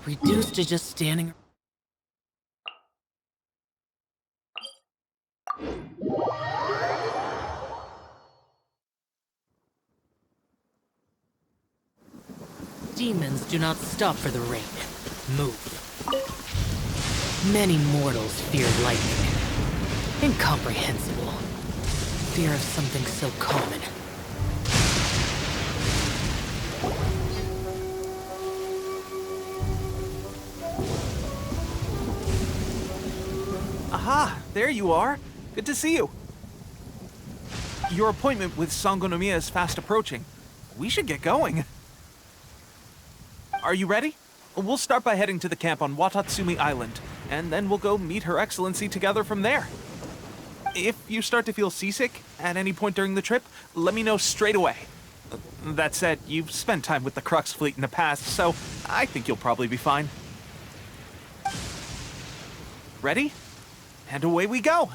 Reduced to just standing. Demons do not stop for the rain. Move. Many mortals fear lightning. Incomprehensible. Fear of something so common. Aha! There you are! Good to see you! Your appointment with Sangonomiya is fast approaching. We should get going. Are you ready? We'll start by heading to the camp on Watatsumi Island, and then we'll go meet Her Excellency together from there. If you start to feel seasick at any point during the trip, let me know straight away. That said, you've spent time with the Crux fleet in the past, so I think you'll probably be fine. Ready? And away we go!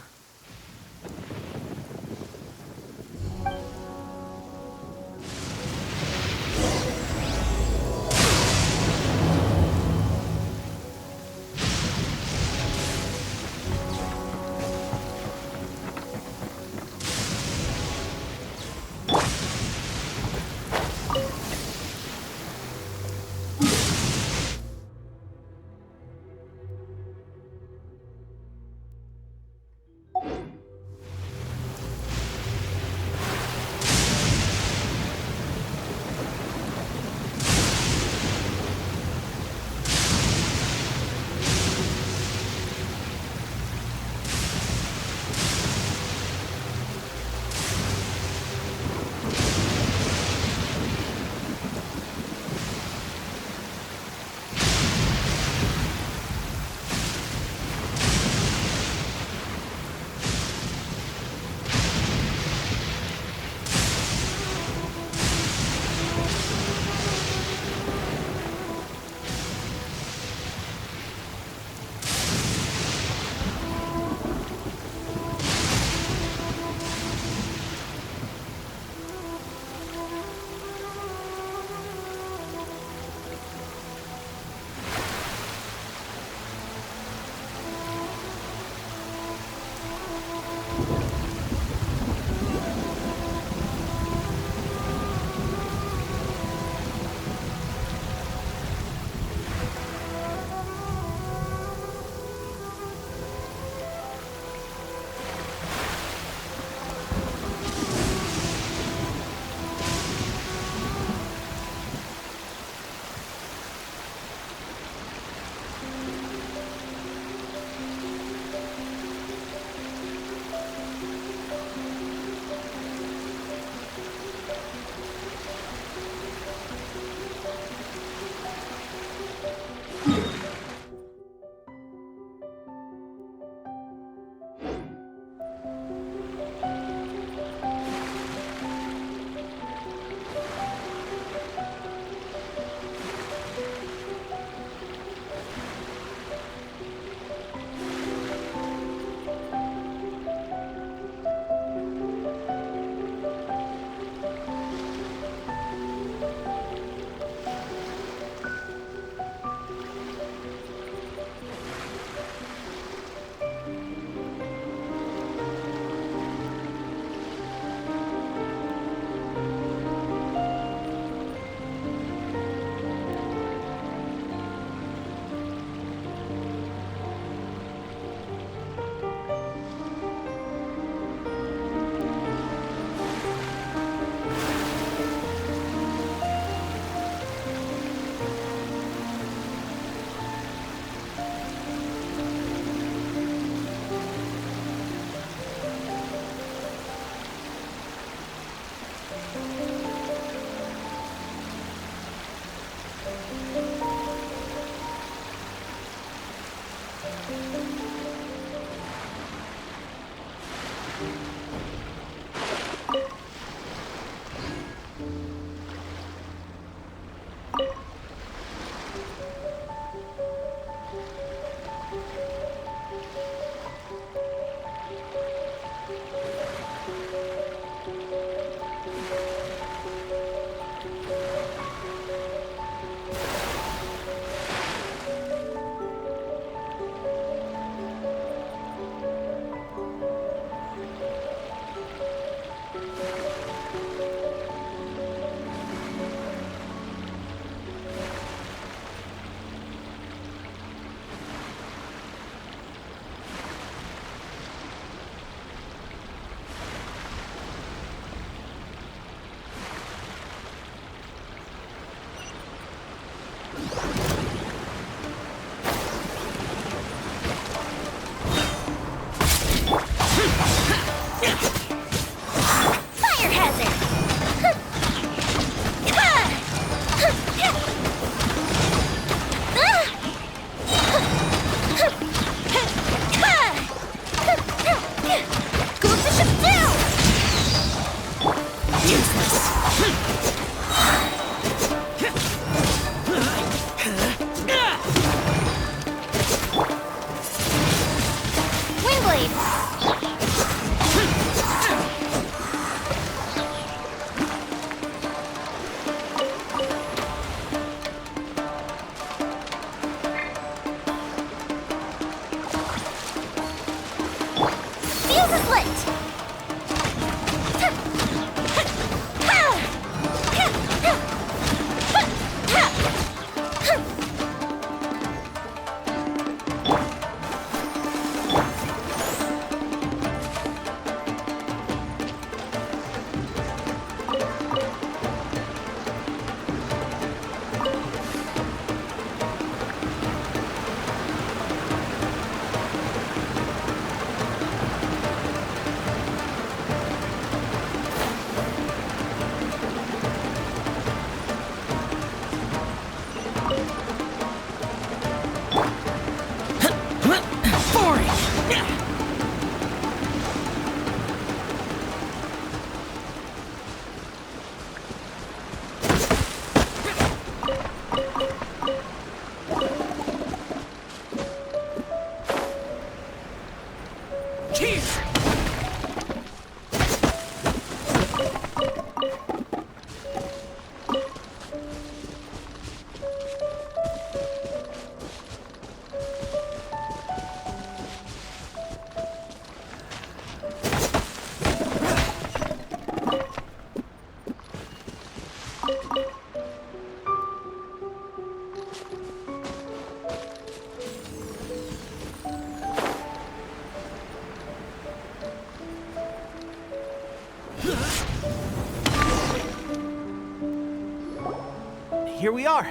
here we are.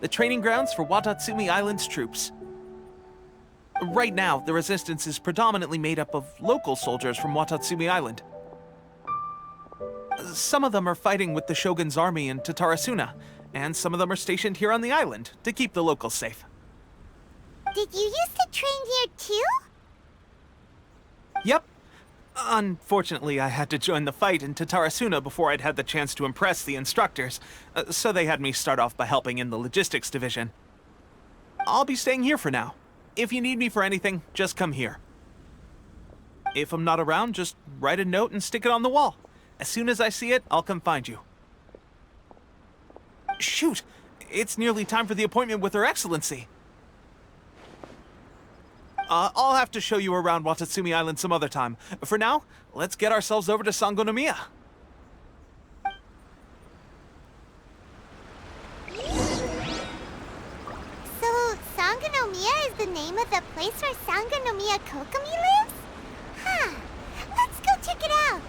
The training grounds for Watatsumi Island's troops. Right now, the resistance is predominantly made up of local soldiers from Watatsumi Island. Some of them are fighting with the Shogun's army in Tatarasuna, and some of them are stationed here on the island to keep the locals safe. Did you used to train here too? Yep. Unfortunately, I had to join the fight in Tatarasuna before I'd had the chance to impress the instructors, so they had me start off by helping in the logistics division. I'll be staying here for now. If you need me for anything, just come here. If I'm not around, just write a note and stick it on the wall. As soon as I see it, I'll come find you. Shoot! It's nearly time for the appointment with Her Excellency. I'll have to show you around Watatsumi Island some other time. For now, let's get ourselves over to Sangonomiya. So, Sangonomiya is the name of the place where Sangonomiya Kokomi lives? Huh. Let's go check it out.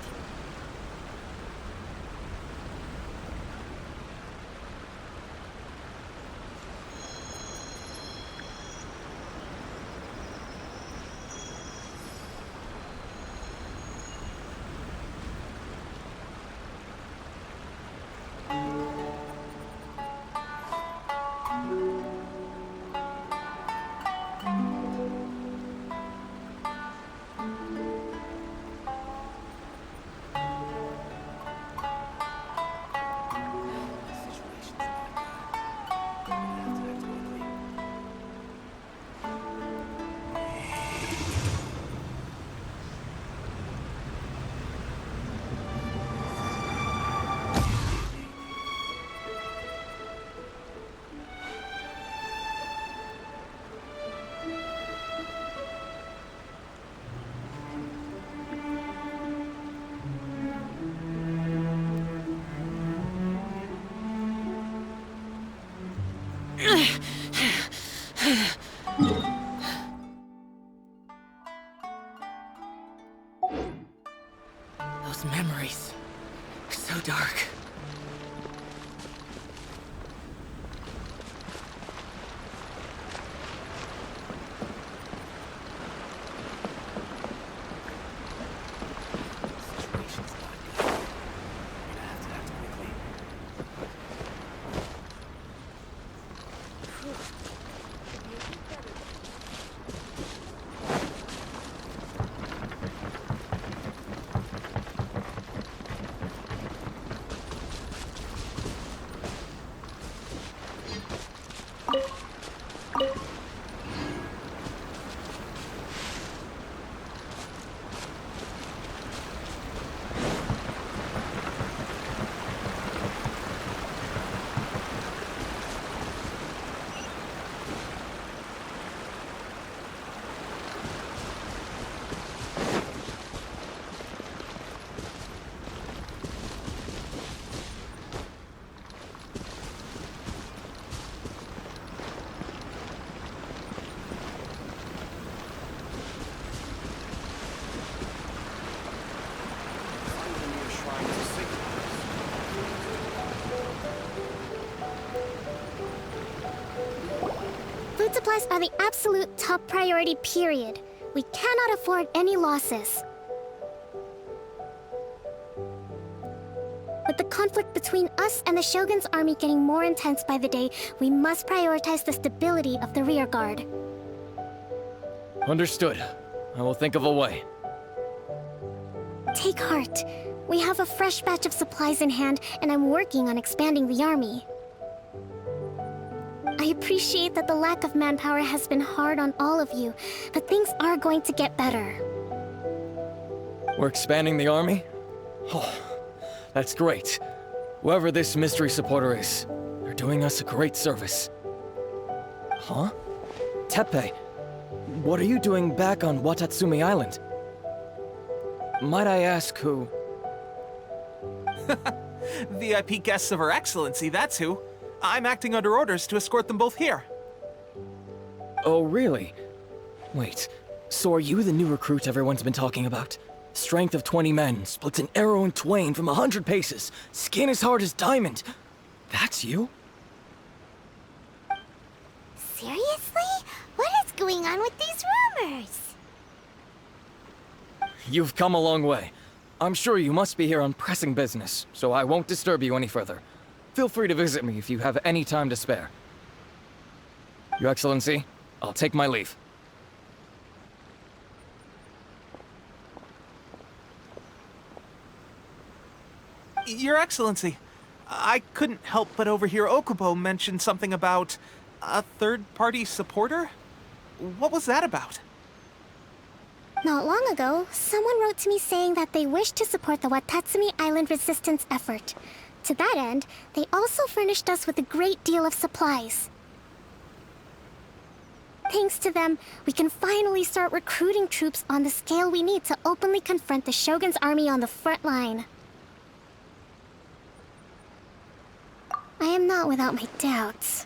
Those memories. So dark. Food supplies are the absolute top priority, period. We cannot afford any losses. With the conflict between us and the Shogun's army getting more intense by the day, we must prioritize the stability of the rear guard. Understood. I will think of a way. Take heart. We have a fresh batch of supplies in hand, and I'm working on expanding the army. I appreciate that the lack of manpower has been hard on all of you, but things are going to get better. We're expanding the army? Oh, that's great. Whoever this mystery supporter is, they're doing us a great service. Huh? Teppei, what are you doing back on Watatsumi Island? Might I ask who? VIP guests of Her Excellency, that's who. I'm acting under orders to escort them both here. Oh, really? Wait, so are you the new recruit everyone's been talking about? Strength of 20 men, splits an arrow in twain from 100 paces, skin as hard as diamond. That's you? going on with these rumors? You've come a long way. I'm sure you must be here on pressing business, so I won't disturb you any further. Feel free to visit me if you have any time to spare. Your Excellency, I'll take my leave. Your Excellency, I couldn't help but overhear Okubo mention something about a third-party supporter? What was that about? Not long ago, someone wrote to me saying that they wished to support the Watatsumi Island resistance effort. To that end, they also furnished us with a great deal of supplies. Thanks to them, we can finally start recruiting troops on the scale we need to openly confront the Shogun's army on the front line. I am not without my doubts,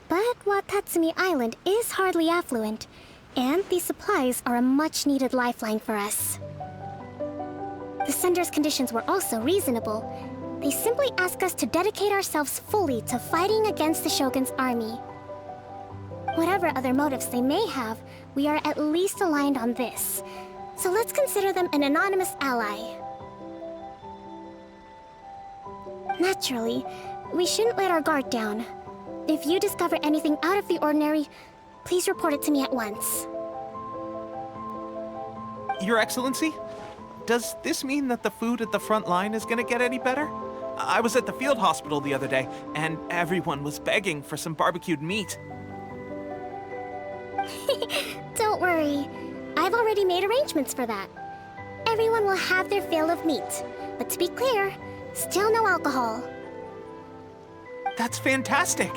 but Watatsumi Island is hardly affluent, and these supplies are a much-needed lifeline for us. The sender's conditions were also reasonable. They simply ask us to dedicate ourselves fully to fighting against the Shogun's army. Whatever other motives they may have, we are at least aligned on this. So let's consider them an anonymous ally. Naturally, we shouldn't let our guard down. If you discover anything out of the ordinary, please report it to me at once. Your Excellency, does this mean that the food at the front line is gonna get any better? I was at the field hospital the other day, and everyone was begging for some barbecued meat. Don't worry. I've already made arrangements for that. Everyone will have their fill of meat. But to be clear, still no alcohol. That's fantastic!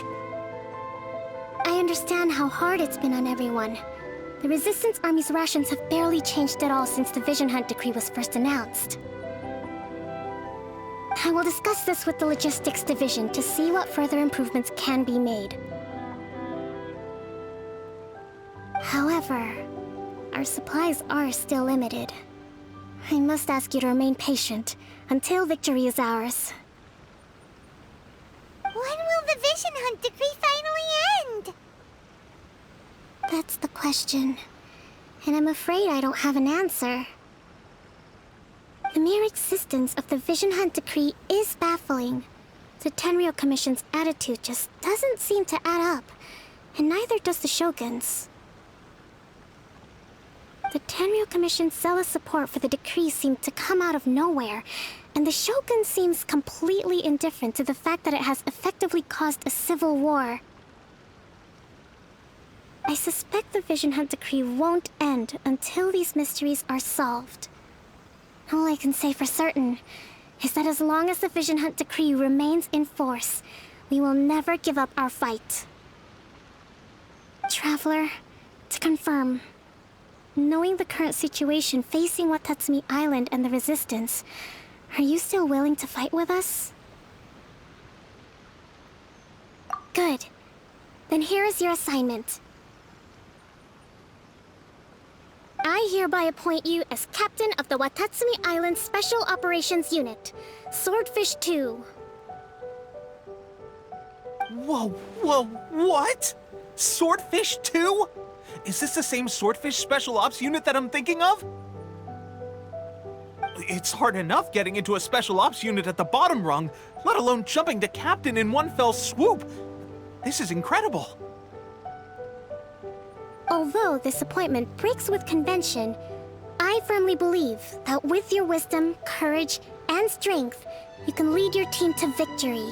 I understand how hard it's been on everyone. The Resistance Army's rations have barely changed at all since the Vision Hunt decree was first announced. I will discuss this with the Logistics Division to see what further improvements can be made. However, our supplies are still limited. I must ask you to remain patient until victory is ours. When will the Vision Hunt decree finally end? That's the question, and I'm afraid I don't have an answer. The mere existence of the Vision Hunt decree is baffling. The Tenryou Commission's attitude just doesn't seem to add up, and neither does the Shogun's. The Tenryou Commission's zealous support for the decree seemed to come out of nowhere, and the Shogun seems completely indifferent to the fact that it has effectively caused a civil war. I suspect the Vision Hunt decree won't end until these mysteries are solved. All I can say for certain is that as long as the Vision Hunt decree remains in force, we will never give up our fight. Traveler, to confirm, knowing the current situation facing Watatsumi Island and the Resistance, are you still willing to fight with us? Good. Then here is your assignment. I hereby appoint you as captain of the Watatsumi Island Special Operations Unit, Swordfish 2. Whoa, what? Swordfish 2? Is this the same Swordfish Special Ops unit that I'm thinking of? It's hard enough getting into a Special Ops unit at the bottom rung, let alone jumping to captain in one fell swoop. This is incredible. Although this appointment breaks with convention, I firmly believe that with your wisdom, courage, and strength, you can lead your team to victory.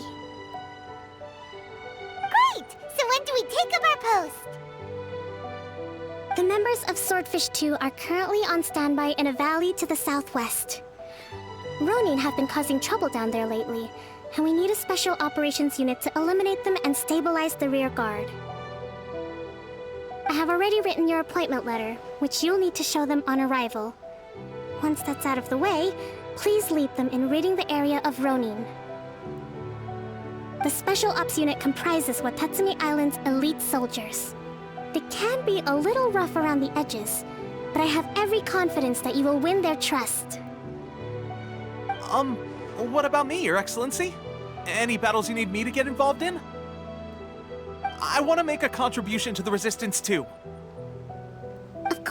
Great! So when do we take up our post? The members of Swordfish 2 are currently on standby in a valley to the southwest. Ronin have been causing trouble down there lately, and we need a special operations unit to eliminate them and stabilize the rear guard. I have already written your appointment letter, which you'll need to show them on arrival. Once that's out of the way, please lead them in ridding the area of Ronin. The Special Ops unit comprises Watatsumi Island's elite soldiers. They can be a little rough around the edges, but I have every confidence that you will win their trust. What about me, Your Excellency? Any battles you need me to get involved in? I want to make a contribution to the Resistance too.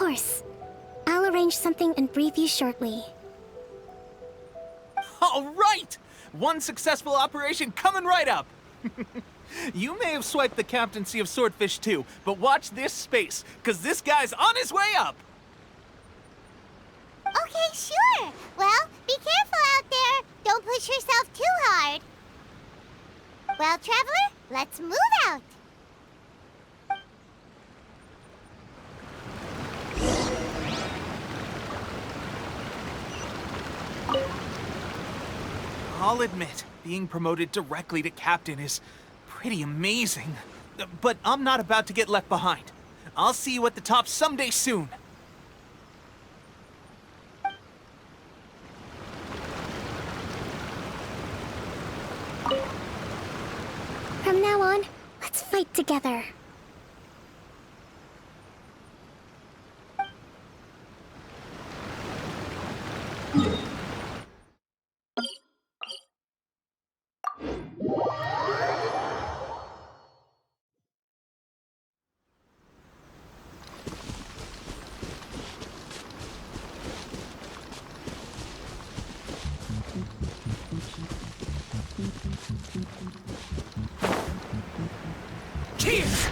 course. I'll arrange something and brief you shortly. All right! One successful operation coming right up! You may have swiped the captaincy of Swordfish too, but watch this space, because this guy's on his way up! Okay, sure. Well, be careful out there. Don't push yourself too hard. Well, Traveler, let's move out. I'll admit, being promoted directly to captain is pretty amazing. But I'm not about to get left behind. I'll see you at the top someday soon. From now on, let's fight together. Cheers!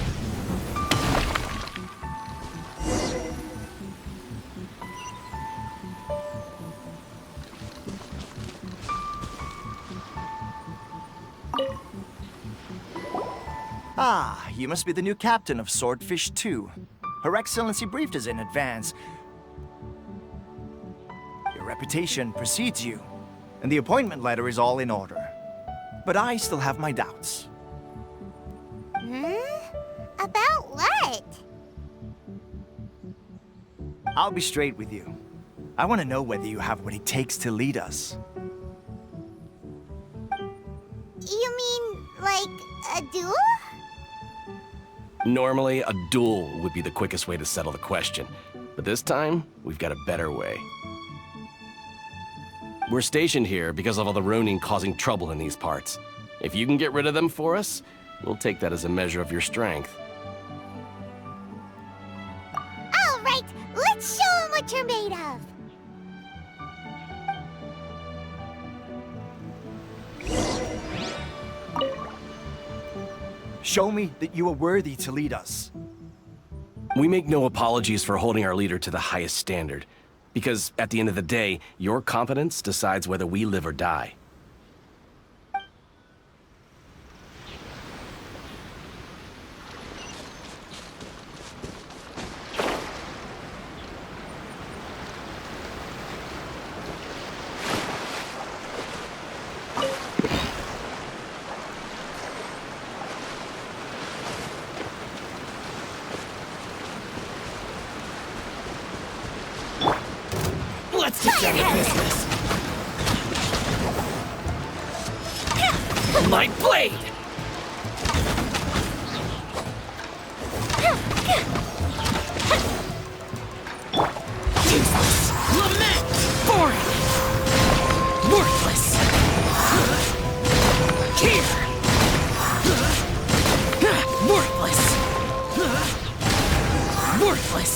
Ah, you must be the new captain of Swordfish 2. Her Excellency briefed us in advance. Your reputation precedes you, and the appointment letter is all in order. But I still have my doubts. About what? I'll be straight with you. I want to know whether you have what it takes to lead us. You mean, like, a duel? Normally, a duel would be the quickest way to settle the question. But this time, we've got a better way. We're stationed here because of all the Ronin causing trouble in these parts. If you can get rid of them for us, we'll take that as a measure of your strength. All right, let's show 'em what you're made of. Show me that you are worthy to lead us. We make no apologies for holding our leader to the highest standard. Because at the end of the day, your competence decides whether we live or die. Let's get down to business. My blade! Useless! Lament! Boring! Worthless! Here! Worthless! Worthless!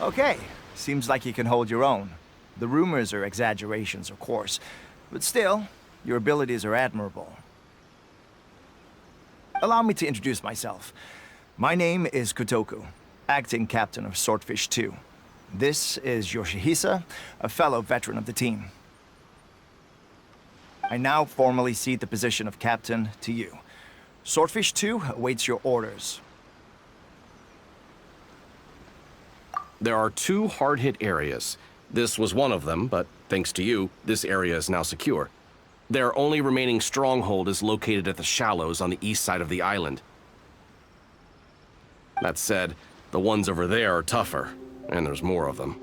Okay, seems like you can hold your own. The rumors are exaggerations, of course, but still, your abilities are admirable. Allow me to introduce myself. My name is Kotoku, acting captain of Swordfish 2. This is Yoshihisa, a fellow veteran of the team. I now formally cede the position of captain to you. Swordfish 2 awaits your orders. There are 2 hard-hit areas. This was one of them, but thanks to you, this area is now secure. Their only remaining stronghold is located at the shallows on the east side of the island. That said, the ones over there are tougher, and there's more of them.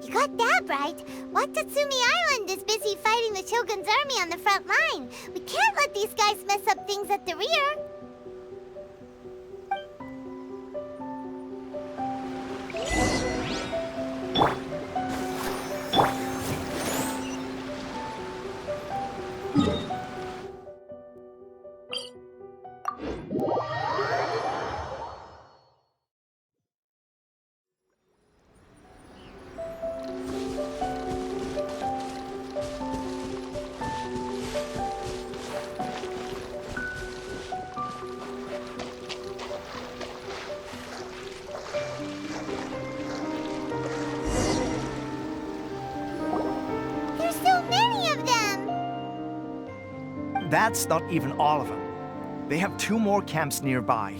You got that right. Watatsumi Island is busy fighting the Shogun's army on the front line. We can't let these guys mess up things at the rear. that's not even all of them. They have 2 more camps nearby.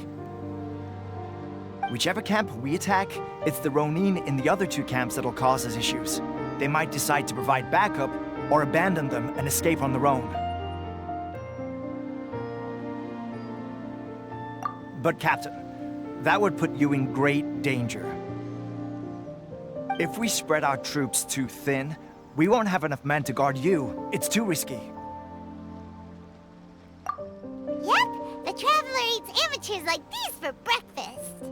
Whichever camp we attack, it's the Ronin in the other 2 camps that'll cause us issues. They might decide to provide backup or abandon them and escape on their own. But Captain, that would put you in great danger. If we spread our troops too thin, we won't have enough men to guard you. It's too risky. Yep, the Traveler eats amateurs like these for breakfast.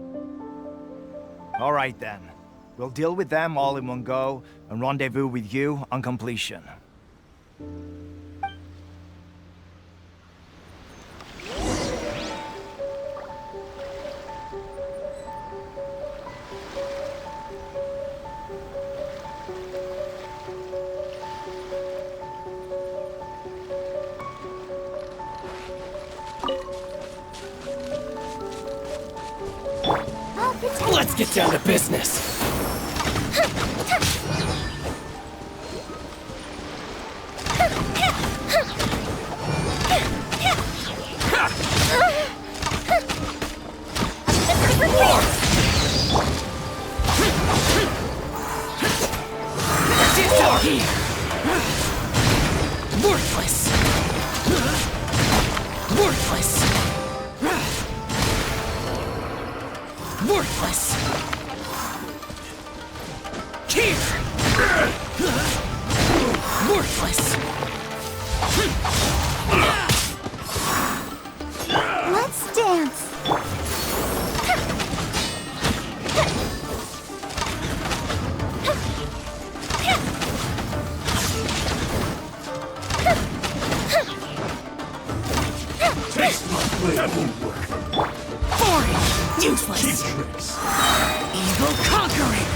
All right then. We'll deal with them all in one go and rendezvous with you on completion. Let's get down to business. Worthless. Worthless. Worthless. Here. Worthless. Let's dance. That won't work. Boring. Useless. Cheap tricks. Evil conquering.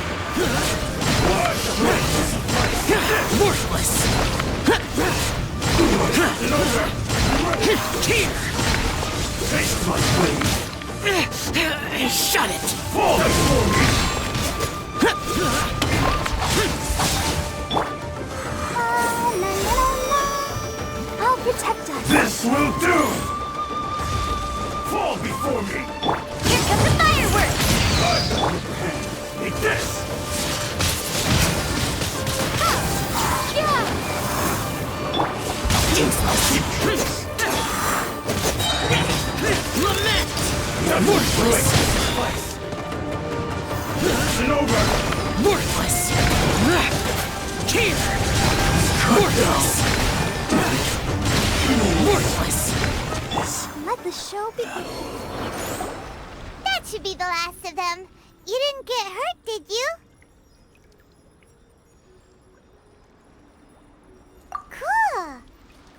Worthless. Here. Taste my blade. Shut it. Fall before me. I'll protect us. This will do. Fall before me. Here comes the fireworks! Take this. Useless. Lament. Worthless. Listen over. Worthless. Here. Worthless. Worthless. Let the show begin. That should be the last of them. You didn't get hurt, did you? Cool.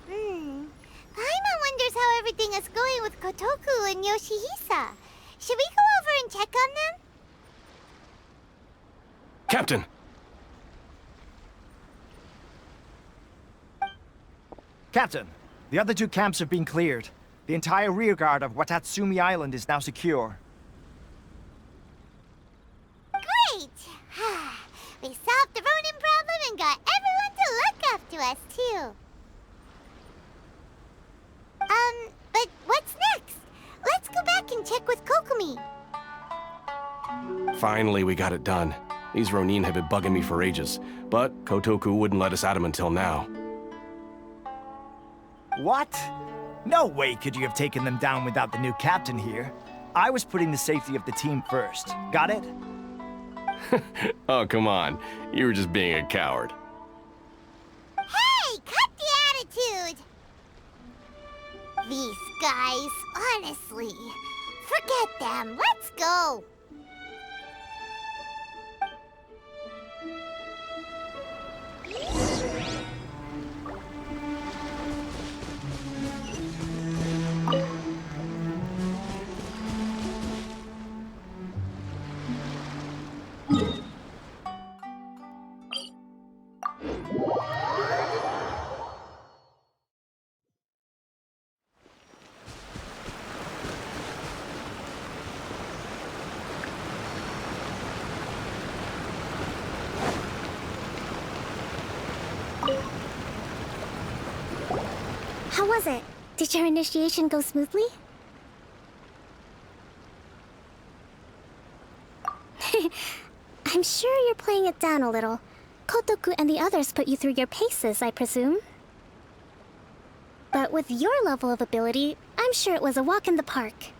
Paimon wonders how everything is going with Kotoku and Yoshihisa. Should we go over and check on them? Captain! Captain, the other 2 camps have been cleared. The entire rearguard of Watatsumi Island is now secure. Great! We solved the Ronin problem and got everyone to look after us, too. But what's next? Let's go back and check with Kokumi. Finally, we got it done. These Ronin have been bugging me for ages, but Kotoku wouldn't let us at him until now. What? No way could you have taken them down without the new captain here. I was putting the safety of the team first. Got it? Oh, come on. You were just being a coward. Hey, cut the attitude! These guys, honestly. Forget them. Let's go. How was it? Did your initiation go smoothly? I'm sure you're playing it down a little. Kotoku and the others put you through your paces, I presume. But with your level of ability, I'm sure it was a walk in the park.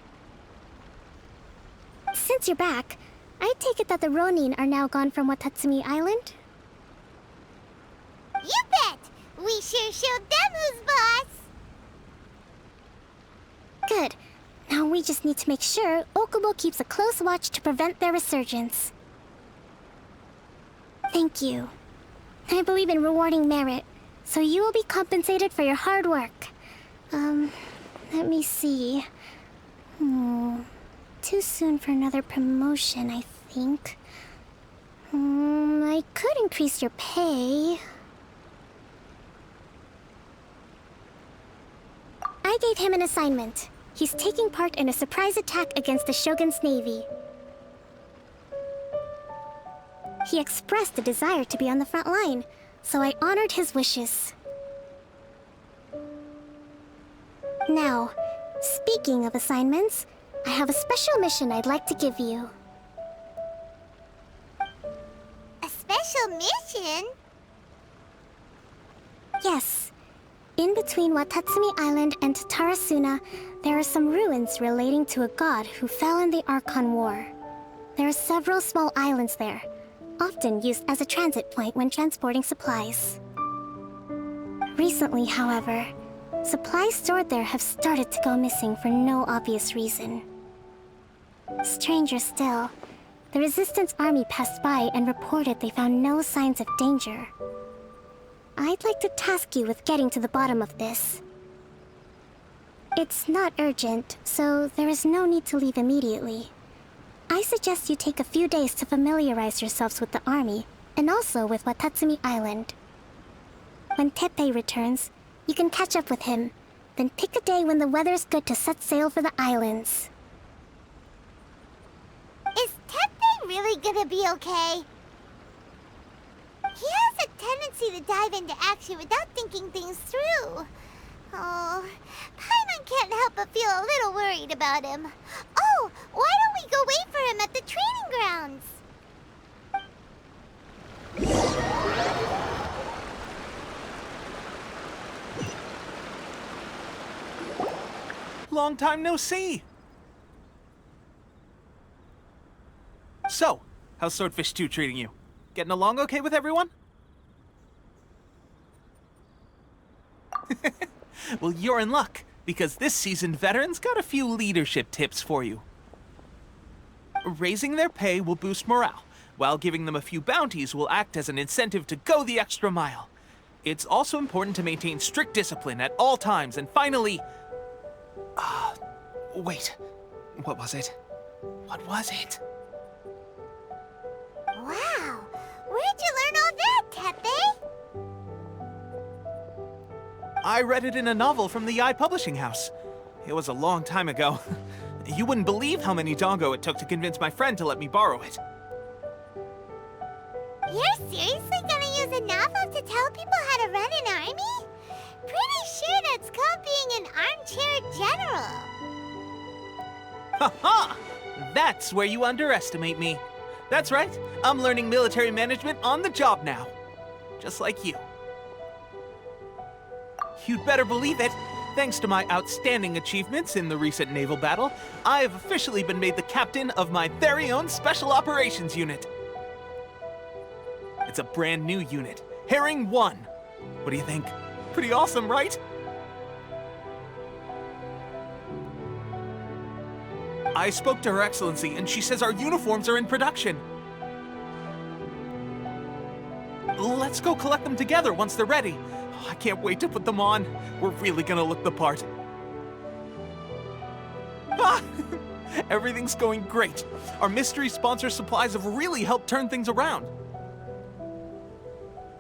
Since you're back, I take it that the Ronin are now gone from Watatsumi Island? You bet! We sure showed them who's boss! Good. Now we just need to make sure Okubo keeps a close watch to prevent their resurgence. Thank you. I believe in rewarding merit, so you will be compensated for your hard work. Let me see. Too soon for another promotion, I think. I could increase your pay. I gave him an assignment. He's taking part in a surprise attack against the Shogun's navy. He expressed a desire to be on the front line, so I honored his wishes. Now, speaking of assignments, I have a special mission I'd like to give you. A special mission? Yes. In between Watatsumi Island and Tatarasuna, there are some ruins relating to a god who fell in the Archon War. There are several small islands there, often used as a transit point when transporting supplies. Recently, however, supplies stored there have started to go missing for no obvious reason. Stranger still, the Resistance army passed by and reported they found no signs of danger. I'd like to task you with getting to the bottom of this. It's not urgent, so there is no need to leave immediately. I suggest you take a few days to familiarize yourselves with the army, and also with Watatsumi Island. When Teppei returns, you can catch up with him, then pick a day when the weather's good to set sail for the islands. Is Teppei really gonna be okay? He has a tendency to dive into action without thinking things through. Oh, Paimon can't help but feel a little worried about him. Oh, why don't we go wait for him at the training grounds? Long time no see! So, how's Swordfish 2 treating you? Getting along okay with everyone? Well, you're in luck, because this seasoned veteran's got a few leadership tips for you. Raising their pay will boost morale, while giving them a few bounties will act as an incentive to go the extra mile. It's also important to maintain strict discipline at all times, and finally... wait. What was it? What was it? Wow, where'd you learn all that, Teppei? I read it in a novel from the Yae Publishing House. It was a long time ago. You wouldn't believe how many dongo it took to convince my friend to let me borrow it. You're seriously gonna use a novel to tell people how to run an army? Pretty sure that's called being an armchair general. Ha-ha! That's where you underestimate me. That's right, I'm learning military management on the job now. Just like you. You'd better believe it. Thanks to my outstanding achievements in the recent naval battle, I have officially been made the captain of my very own Special Operations Unit. It's a brand new unit, Herring 1. What do you think? Pretty awesome, right? I spoke to Her Excellency, and she says our uniforms are in production. Let's go collect them together once they're ready. I can't wait to put them on. We're really gonna look the part. Ah! Everything's going great. Our mystery sponsor supplies have really helped turn things around.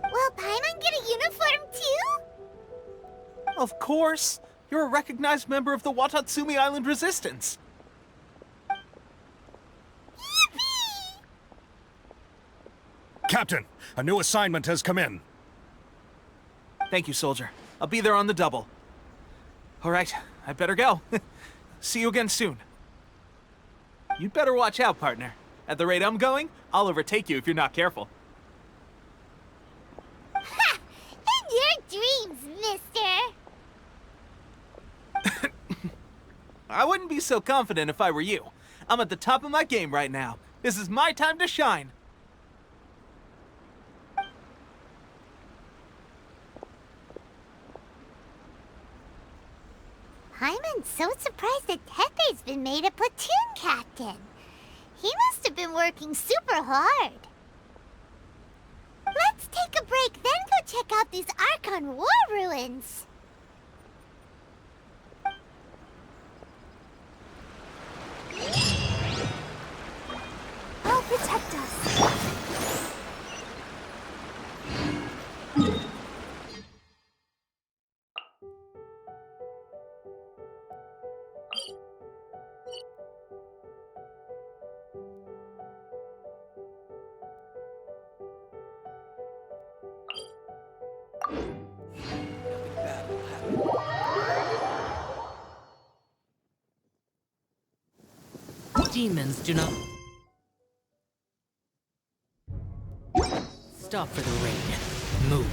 Will Paimon get a uniform too? Of course. You're a recognized member of the Watatsumi Island Resistance. Yippee! Captain, a new assignment has come in. Thank you, soldier. I'll be there on the double. All right, I better go. See you again soon. You'd better watch out, partner. At the rate I'm going, I'll overtake you if you're not careful. Ha! In your dreams, mister! I wouldn't be so confident if I were you. I'm at the top of my game right now. This is my time to shine. I'm so surprised that Tepe's been made a platoon captain. He must have been working super hard. Let's take a break, then go check out these Archon War ruins. I'll protect us. Demons do not... Stop for the rain. Move.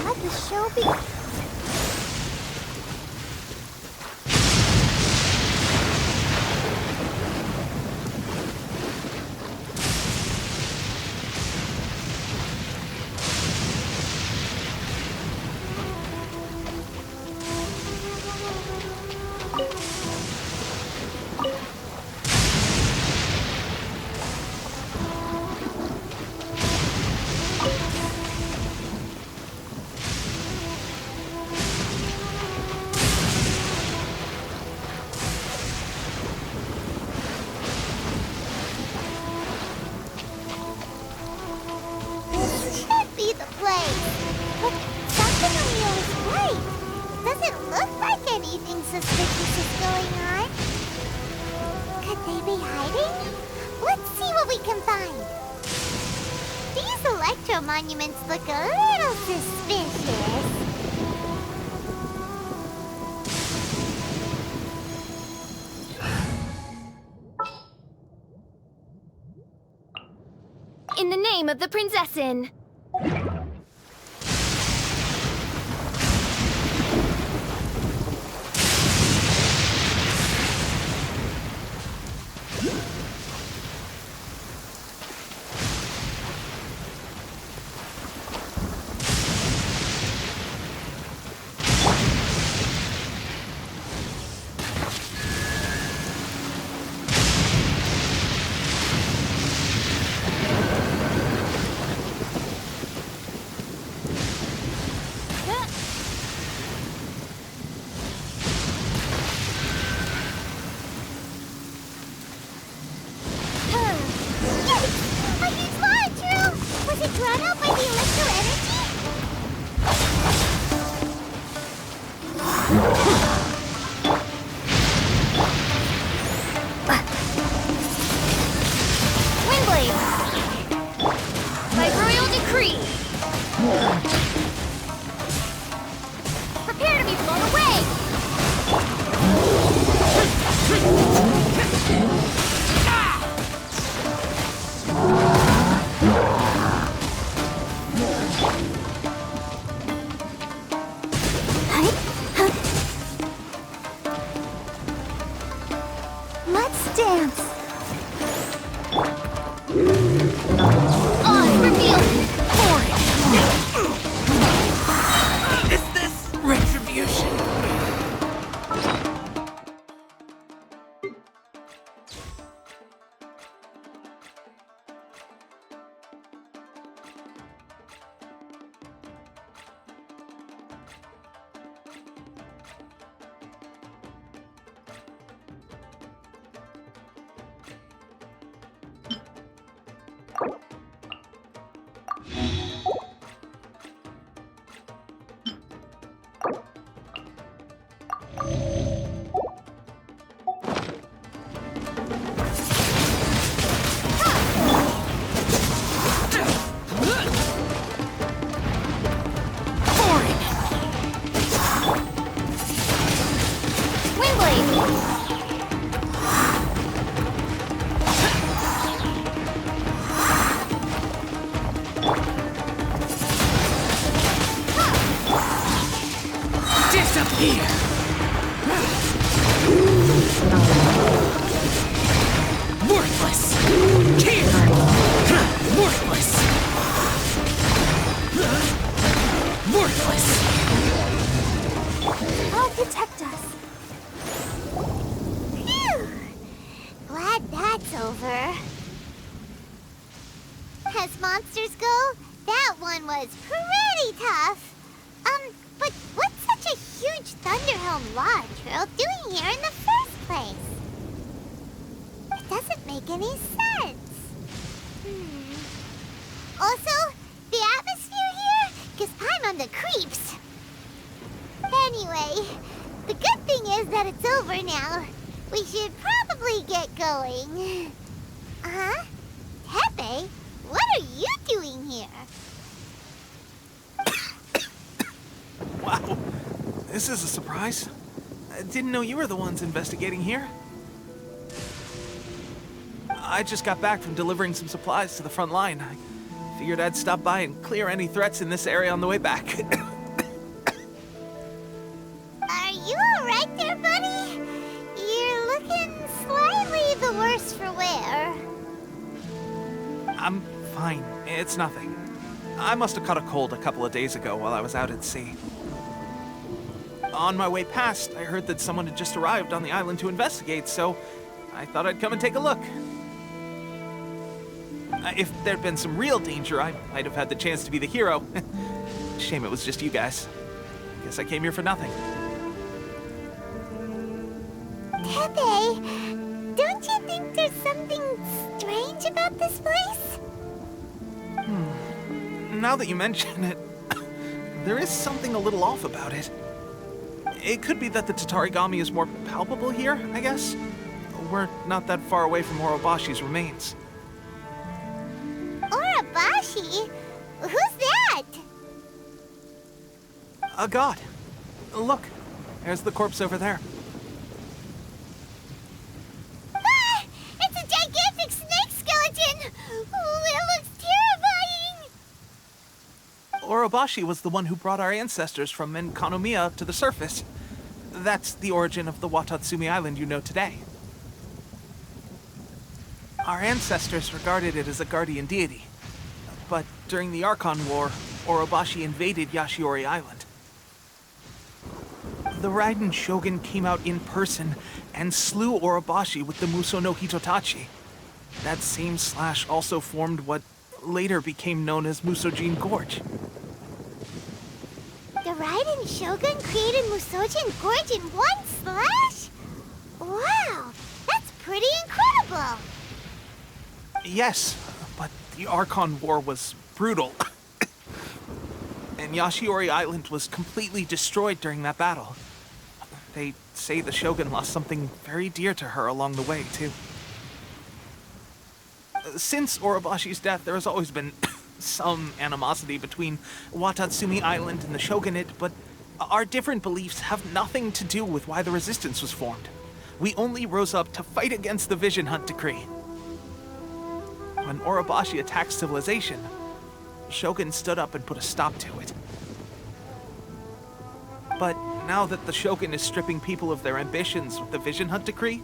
Let the show begin. Suspicious is going on? Could they be hiding? Let's see what we can find. These electro monuments look a little suspicious. In the name of the Prinzessin! Let's dance. Is this retribution? Disappear! Worthless! Here! Worthless! Worthless! I'll protect us. Phew! Glad that's over. As monsters go, that one was pretty tough. But what's such a huge Thunderhelm Lodge Trail doing here in the first place? It doesn't make any sense. Also, the atmosphere here gives Paimon the creeps. Anyway, the good thing is that it's over now. We should probably get going. Huh? Tepe, what are you doing here? Wow, this is a surprise. I didn't know you were the ones investigating here. I just got back from delivering some supplies to the front line. I figured I'd stop by and clear any threats in this area on the way back. Are you alright there, buddy? You're looking slightly the worse for wear. I'm fine. It's nothing. I must have caught a cold a couple of days ago while I was out at sea. On my way past, I heard that someone had just arrived on the island to investigate, so I thought I'd come and take a look. If there'd been some real danger, I might have had the chance to be the hero. Shame it was just you guys. Guess I came here for nothing. Tepe, don't you think there's something strange about this place? Now that you mention it, there is something a little off about it. It could be that the Tatarigami is more palpable here, I guess. We're not that far away from Orobashi's remains. Orobashi? Who's that? A god. Look, there's the corpse over there. Ah! It's a gigantic snake skeleton! Oh, it looks terrifying! Orobashi was the one who brought our ancestors from Enkanomiya to the surface. That's the origin of the Watatsumi Island you know today. Our ancestors regarded it as a guardian deity. But during the Archon War, Orobashi invaded Yashiori Island. The Raiden Shogun came out in person and slew Orobashi with the Muso no Hitotachi. That same slash also formed what later became known as Musojin Gorge. The Raiden Shogun created Musojin Gorge in one slash? Wow, that's pretty incredible! Yes, but the Archon War was brutal. And Yashiori Island was completely destroyed during that battle. They say the Shogun lost something very dear to her along the way, too. Since Orobashi's death, there has always been some animosity between Watatsumi Island and the Shogunate, but our different beliefs have nothing to do with why the resistance was formed. We only rose up to fight against the Vision Hunt Decree. When Orobashi attacked civilization, Shogun stood up and put a stop to it. But now that the Shogun is stripping people of their ambitions with the Vision Hunt Decree,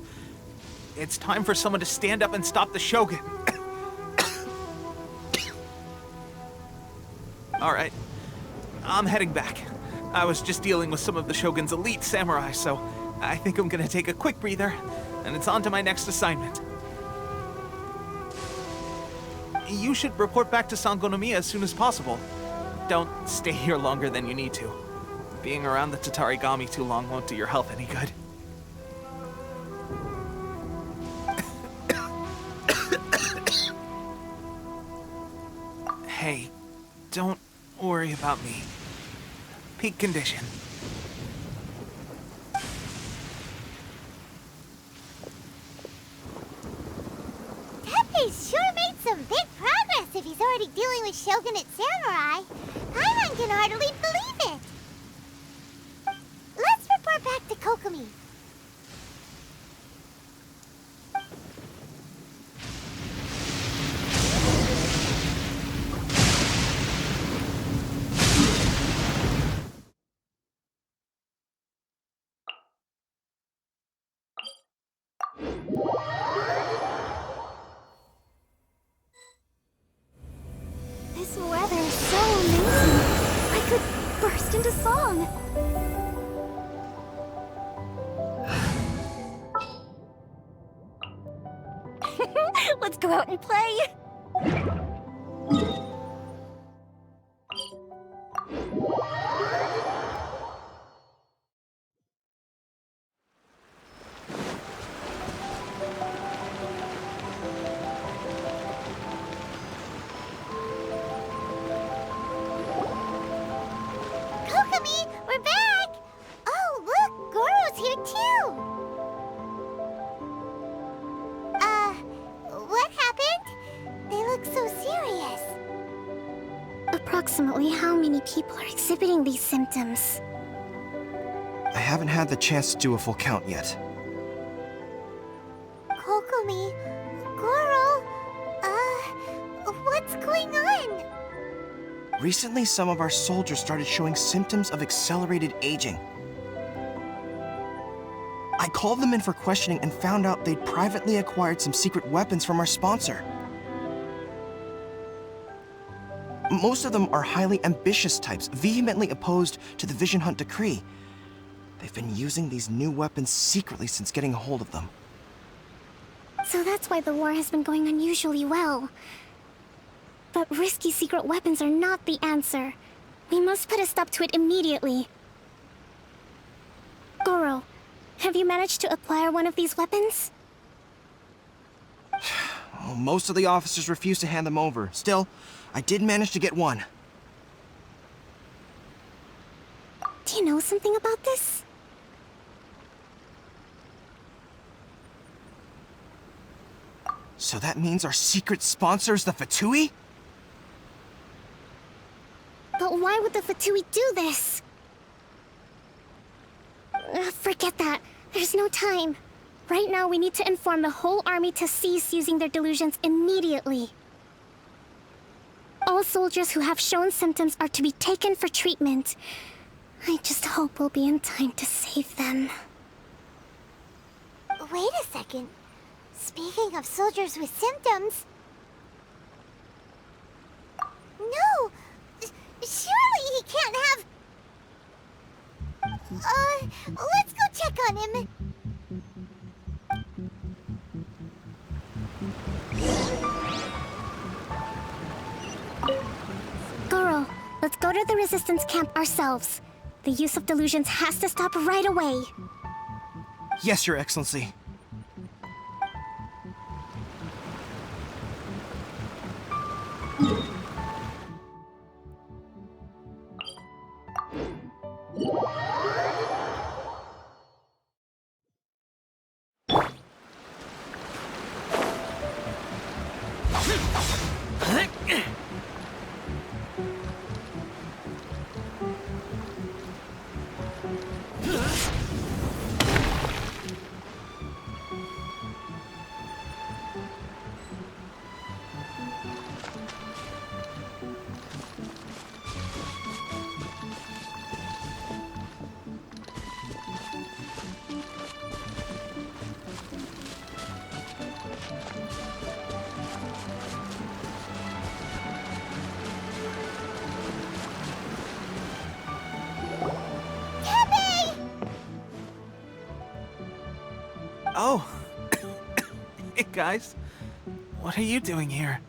it's time for someone to stand up and stop the Shogun. All right, I'm heading back. I was just dealing with some of the Shogun's elite samurai, so I think I'm gonna take a quick breather, and it's on to my next assignment. You should report back to Sangonomiya as soon as possible. Don't stay here longer than you need to. Being around the Tatarigami too long won't do your health any good. Hey, don't worry about me. Peak condition. Tepe's sure made some big progress if he's already dealing with Shogunate samurai. Paimon can hardly believe it. Let's report back to Kokomi. Let's go out and play! Kokomi, we're back! Oh, look, Goro's here too! What happened? They look so serious. Approximately how many people are exhibiting these symptoms? I haven't had the chance to do a full count yet. Kokomi, Goro, what's going on? Recently, some of our soldiers started showing symptoms of accelerated aging. I called them in for questioning and found out they'd privately acquired some secret weapons from our sponsor. Most of them are highly ambitious types, vehemently opposed to the Vision Hunt decree. They've been using these new weapons secretly since getting a hold of them. So that's why the war has been going unusually well. But risky secret weapons are not the answer. We must put a stop to it immediately. Goro, have you managed to acquire one of these weapons? Oh, most of the officers refuse to hand them over. Still, I did manage to get one. Do you know something about this? So that means our secret sponsor is the Fatui? But why would the Fatui do this? Forget that. There's no time. Right now, we need to inform the whole army to cease using their delusions immediately. All soldiers who have shown symptoms are to be taken for treatment. I just hope we'll be in time to save them. Wait a second. Speaking of soldiers with symptoms... No! Surely he can't have... let's go check on him. Goro, let's go to the resistance camp ourselves. The use of delusions has to stop right away. Yes, Your Excellency. Oh. Hey, guys. What are you doing here?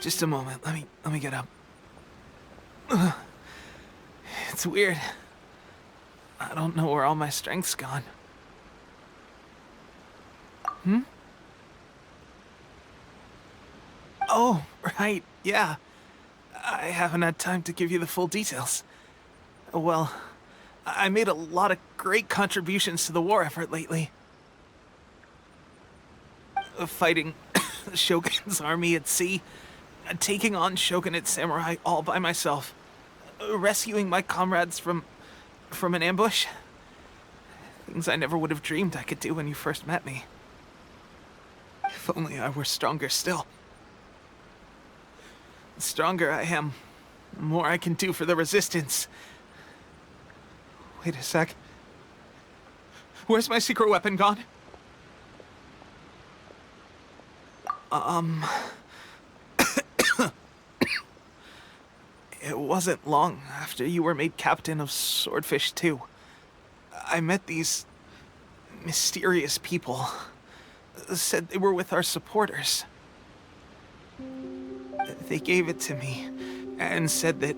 Just a moment. Let me get up. It's weird. I don't know where all my strength's gone. Oh, right. Yeah. I haven't had time to give you the full details. Well, I made a lot of great contributions to the war effort lately. Fighting the Shogun's army at sea, taking on Shogunate samurai all by myself, rescuing my comrades from an ambush. Things I never would have dreamed I could do when you first met me. If only I were stronger still. The stronger I am, the more I can do for the Resistance. Wait a sec. Where's my secret weapon gone? It wasn't long after you were made captain of Swordfish 2. I met these mysterious people. said they were with our supporters. They gave it to me and said that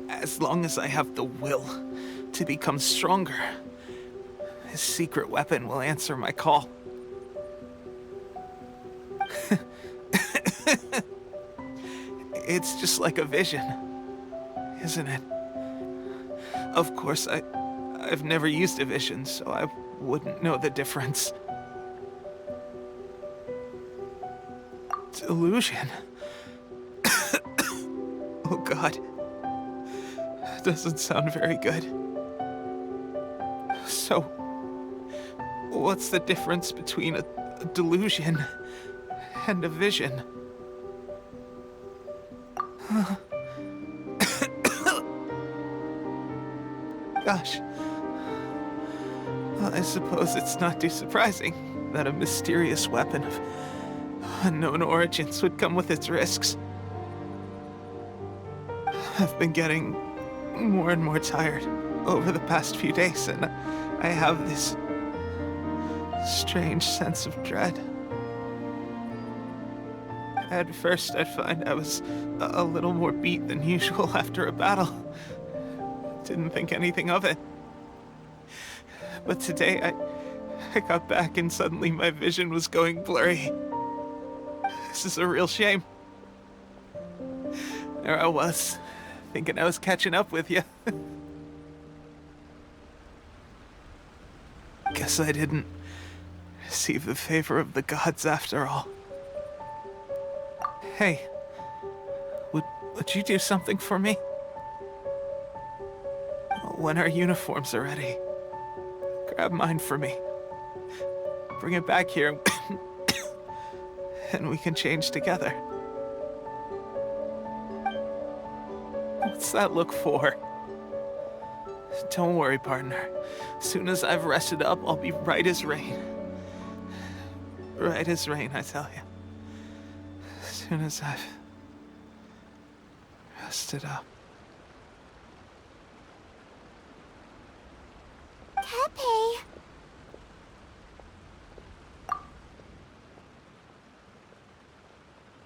as long as I have the will to become stronger, his secret weapon will answer my call. It's just like a vision, isn't it? Of course, I've never used a vision, so I wouldn't know the difference. Delusion? Oh God. Doesn't sound very good. So, what's the difference between a delusion and a vision? Gosh. Well, I suppose it's not too surprising that a mysterious weapon of unknown origins would come with its risks. I've been getting more and more tired over the past few days, and I have this strange sense of dread. At first, I'd find I was a little more beat than usual after a battle. Didn't think anything of it. But today, I got back and suddenly my vision was going blurry. This is a real shame. There I was, thinking I was catching up with you. Guess I didn't receive the favor of the gods after all. Hey, would you do something for me? When our uniforms are ready, grab mine for me. Bring it back here, and we can change together. What's that look for? Don't worry, partner. As soon as I've rested up, I'll be right as rain. Right as rain, I tell you. As soon as I've rested up. Tepe.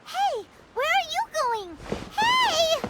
Hey, where are you going? Hey!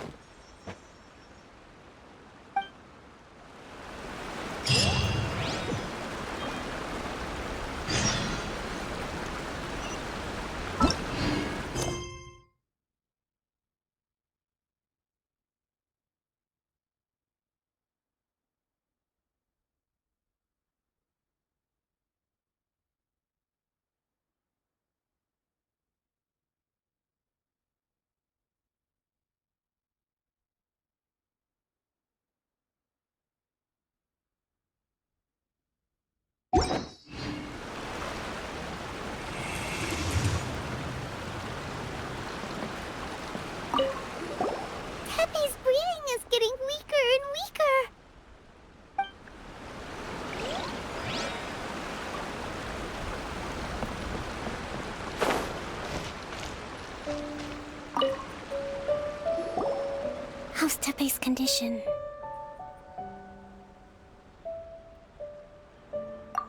Tepe's breathing is getting weaker and weaker. How's Tepe's condition?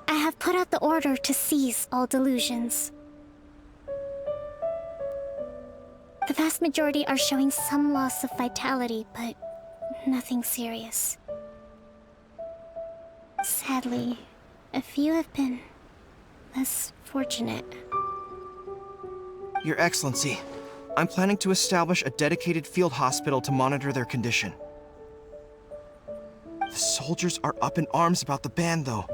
I have put out the order to cease all delusions. The vast majority are showing some loss of vitality, but nothing serious. Sadly, a few have been less fortunate. Your Excellency, I'm planning to establish a dedicated field hospital to monitor their condition. The soldiers are up in arms about the ban, though.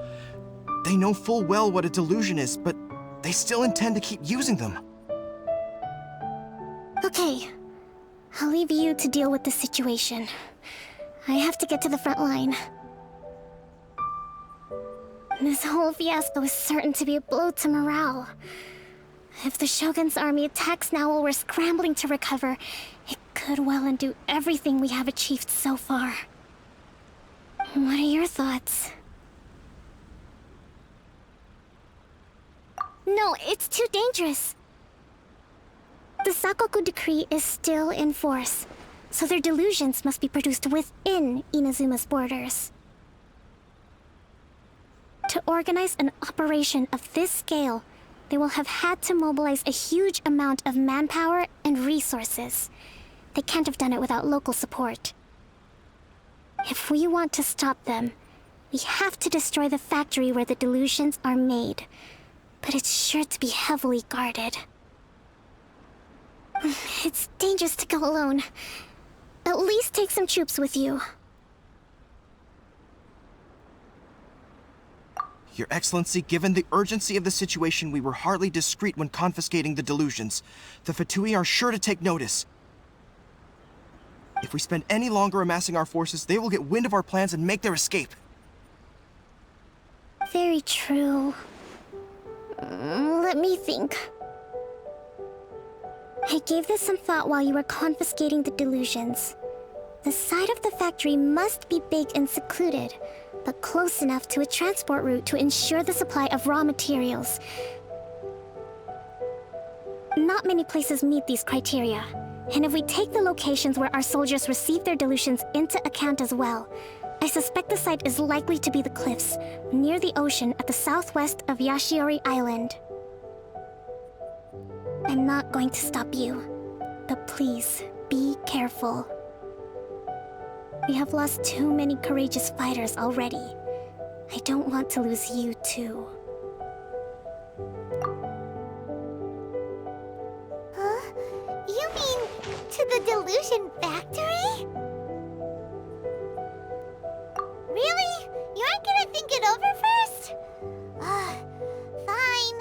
They know full well what a delusion is, but they still intend to keep using them. Okay, I'll leave you to deal with the situation. I have to get to the front line. This whole fiasco is certain to be a blow to morale. If the Shogun's army attacks now while we're scrambling to recover, it could well undo everything we have achieved so far. What are your thoughts? No, it's too dangerous. The Sakoku decree is still in force, so their delusions must be produced within Inazuma's borders. To organize an operation of this scale, they will have had to mobilize a huge amount of manpower and resources. They can't have done it without local support. If we want to stop them, we have to destroy the factory where the delusions are made. But it's sure to be heavily guarded. It's dangerous to go alone. At least take some troops with you. Your Excellency, given the urgency of the situation, we were hardly discreet when confiscating the delusions. The Fatui are sure to take notice. If we spend any longer amassing our forces, they will get wind of our plans and make their escape. Very true. Let me think. I gave this some thought while you were confiscating the delusions. The side of the factory must be big and secluded, but close enough to a transport route to ensure the supply of raw materials. Not many places meet these criteria, and if we take the locations where our soldiers receive their delusions into account as well, I suspect the site is likely to be the cliffs, near the ocean at the southwest of Yashiori Island. I'm not going to stop you, but please, be careful. We have lost too many courageous fighters already. I don't want to lose you too. Huh? You mean to the delusion factory? Really? You aren't gonna think it over first? Fine.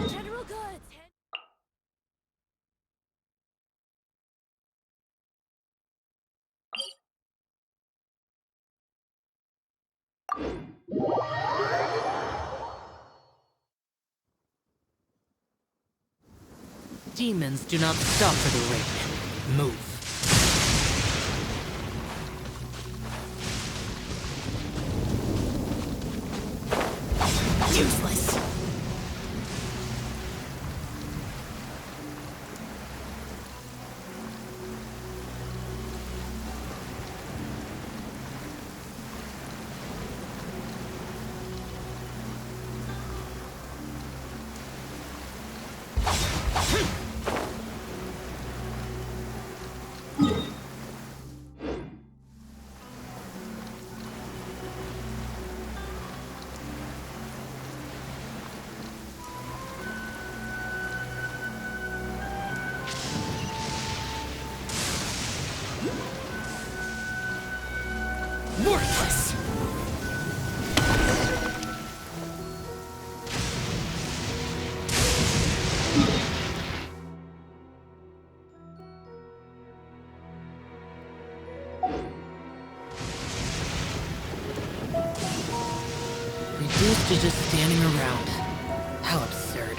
General goods. Demons do not stop for the raid. Move. Useless. Worthless. Reduced to just standing around. How absurd.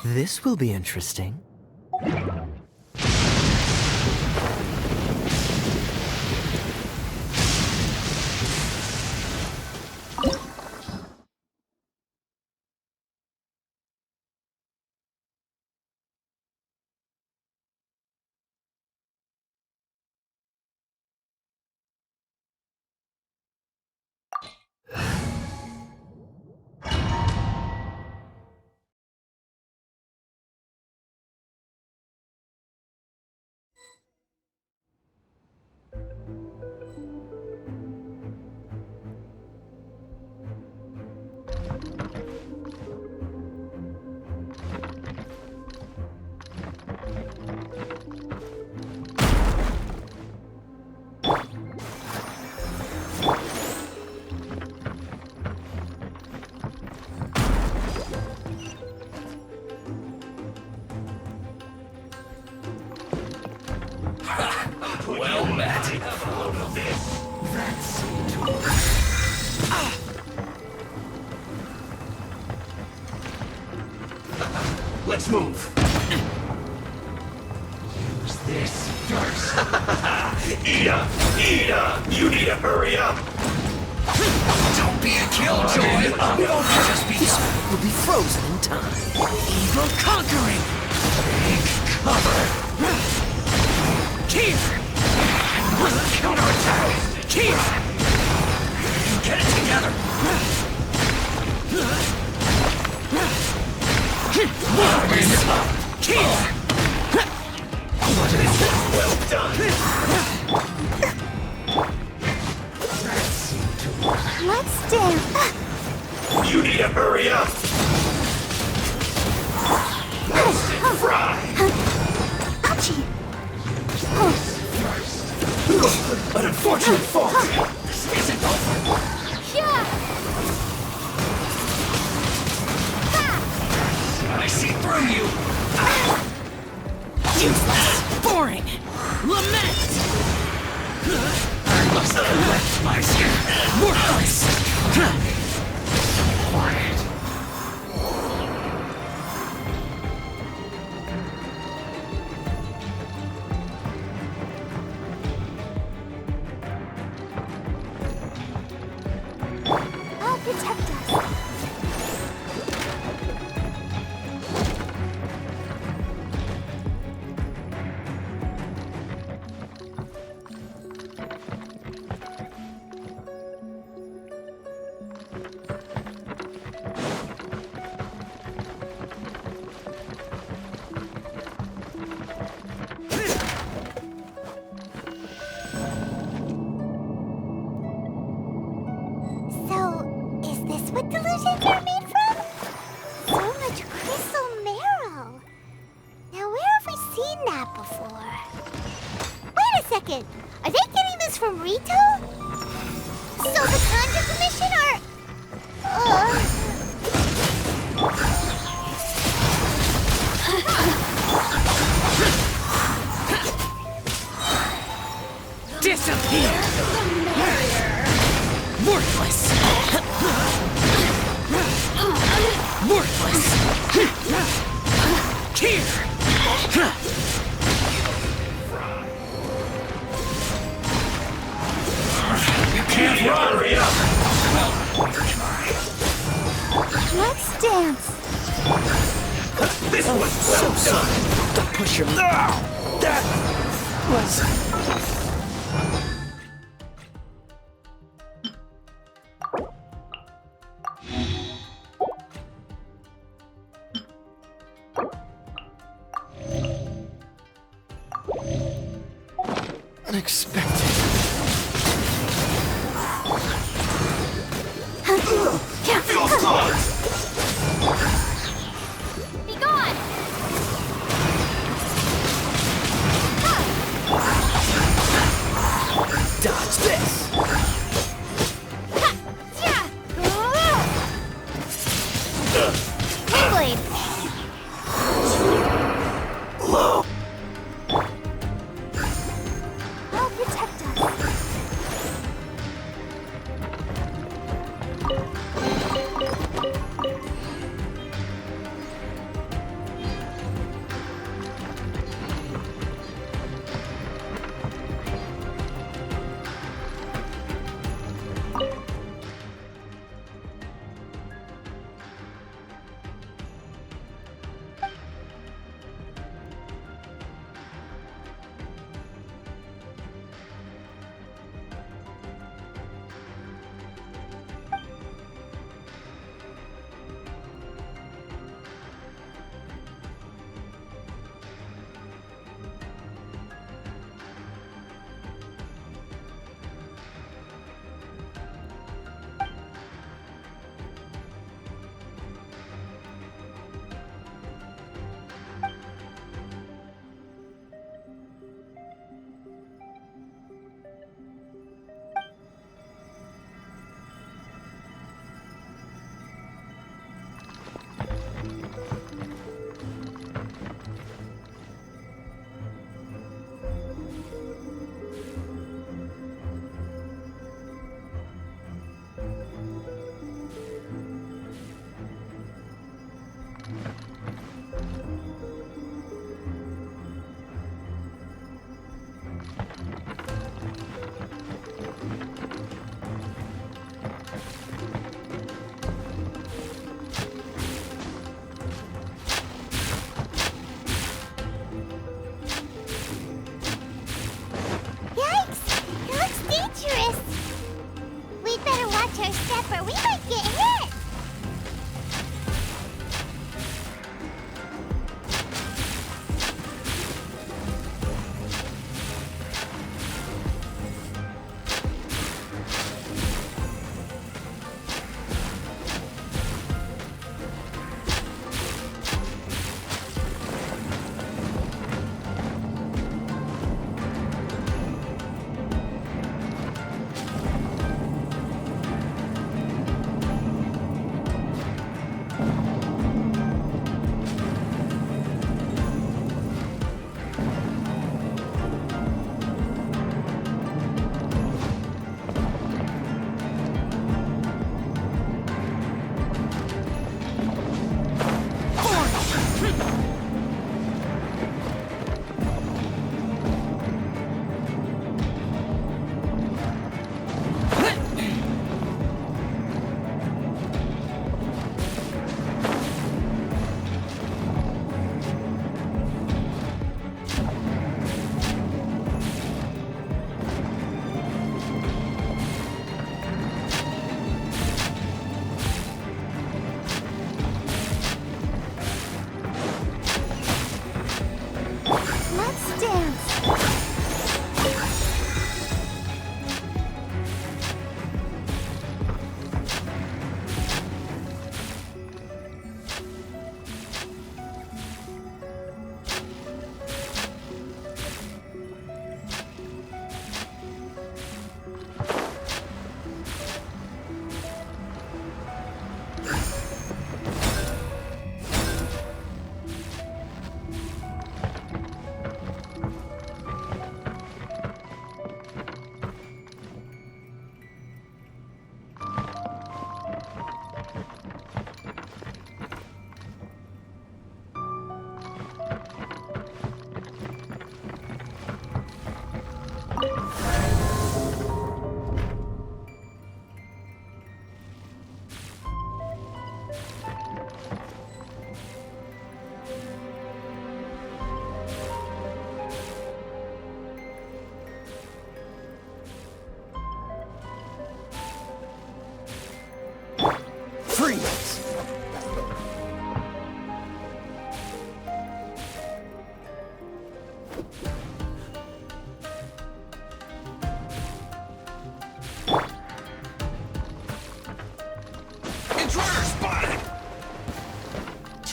This will be interesting. Let's move. Use this first. Ida! Ida! You need to hurry up! Don't be a killjoy! Don't just be... Will be frozen in time. Evil conquering! Take cover! Here! Counterattack! Here! Get it together! Warming up! Here! Well done! Let's dance. You need to hurry up! Roasted fry! Ouchie. An unfortunate fault! This isn't over! Yeah. I see through you! Useless! Boring! Lament! I must collect my skin! Worthless! Quiet. I'll protect us. So, is this what delusions are made from? So much crystal marrow. Now, where have we seen that before? Wait a second. Are they getting this from Rito? So the Conjure Commission are... Disappear! Worthless! Worthless! Here! You can't hurry up! Let's dance. This was well done! Don't push him. That was... unexpected. Feels good! Be gone! Dodge this. Keyblade! Low! I'll protect us.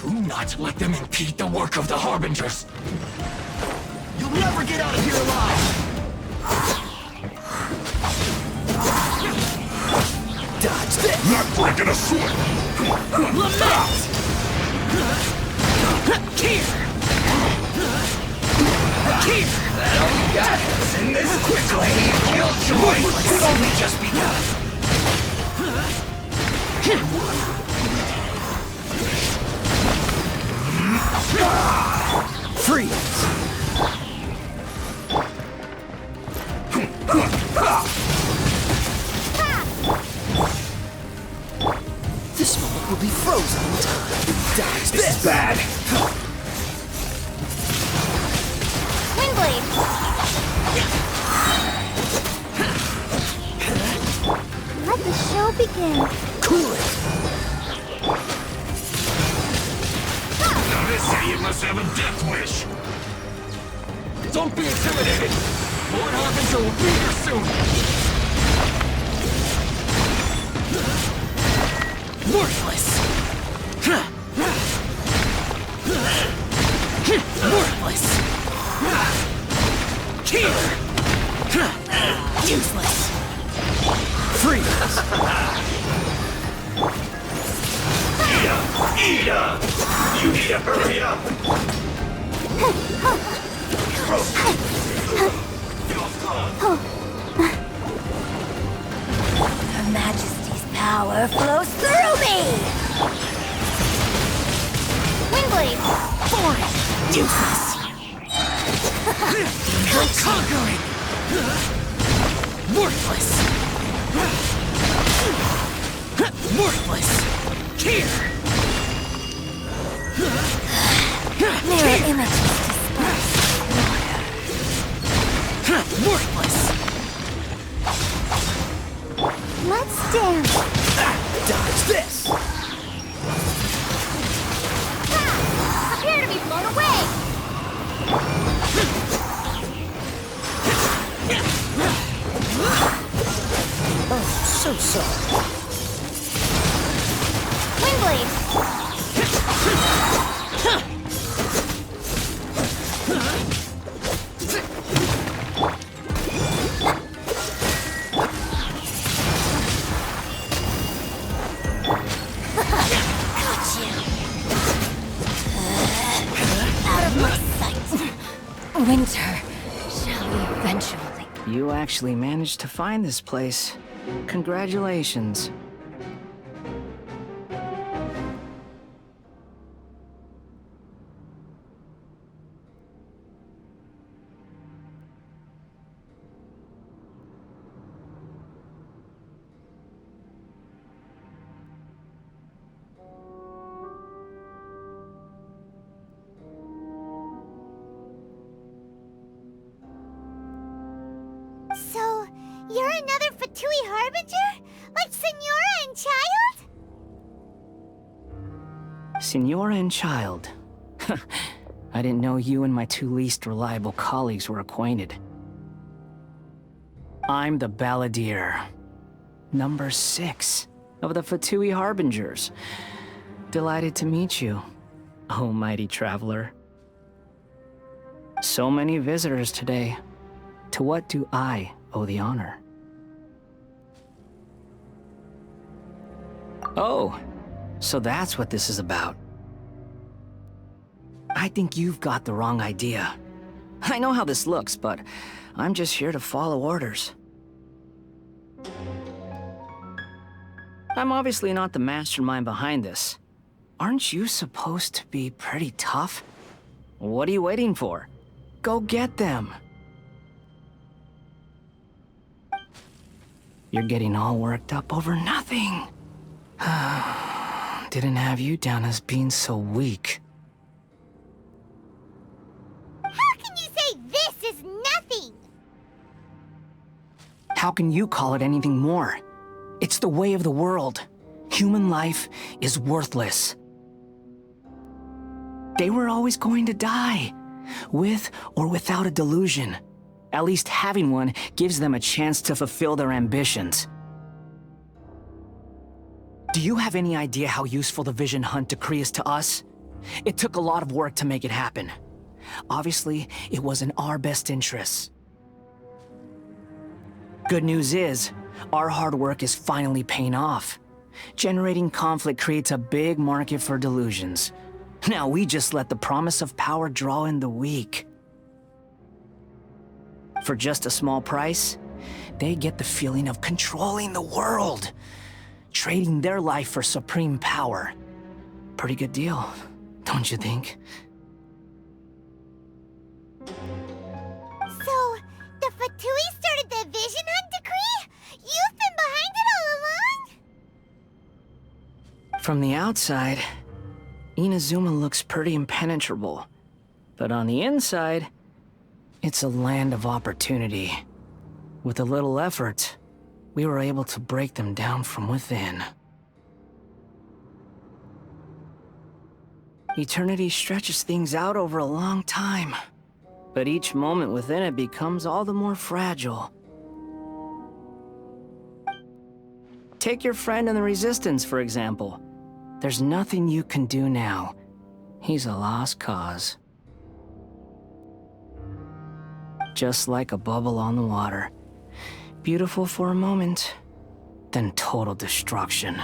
Do not let them impede the work of the Harbingers. You'll never get out of here alive! Dodge this! Not breaking a sweat! Lament! Here! Here! All you got is in this quickly! Killjoy! It's only just begun! Freeze! This moment will be frozen in time. Dodge This is bad! Windblade! Let the show begin. Cool it! Now this idiot must have a death wish! Don't be intimidated! Lord Harbinger will be here soon! Worthless! Worthless! Here! Useless! Freeze! Ida! You need to hurry up! Her Majesty's power flows through me! Windblade! Foreign! Useless! Conquering! Worthless! Worthless! Here! Mirror images Worthless! Let's dance! Dodge this! Prepare to be blown away! Oh, so sorry. Windblade! Winter, shall we eventually? You actually managed to find this place. Congratulations. So, you're another Fatui Harbinger? Like Senora and Child? Senora and Child. I didn't know you and my two least reliable colleagues were acquainted. I'm the Balladeer. Number 6 of the Fatui Harbingers. Delighted to meet you, oh mighty traveler. So many visitors today. To what do I owe the honor? Oh, so that's what this is about. I think you've got the wrong idea. I know how this looks, but I'm just here to follow orders. I'm obviously not the mastermind behind this. Aren't you supposed to be pretty tough? What are you waiting for? Go get them. You're getting all worked up over nothing. Didn't have you down as being so weak. How can you say this is nothing? How can you call it anything more? It's the way of the world. Human life is worthless. They were always going to die, with or without a delusion. At least having one gives them a chance to fulfill their ambitions. Do you have any idea how useful the Vision Hunt decree is to us? It took a lot of work to make it happen. Obviously, it was in our best interests. Good news is, our hard work is finally paying off. Generating conflict creates a big market for delusions. Now we just let the promise of power draw in the weak. For just a small price, they get the feeling of controlling the world, trading their life for supreme power. Pretty good deal, don't you think? So, the Fatui started the Vision Hunt decree? You've been behind it all along? From the outside, Inazuma looks pretty impenetrable. But on the inside, it's a land of opportunity. With a little effort, we were able to break them down from within. Eternity stretches things out over a long time, but each moment within it becomes all the more fragile. Take your friend in the Resistance, for example. There's nothing you can do now. He's a lost cause. Just like a bubble on the water. Beautiful for a moment, then total destruction.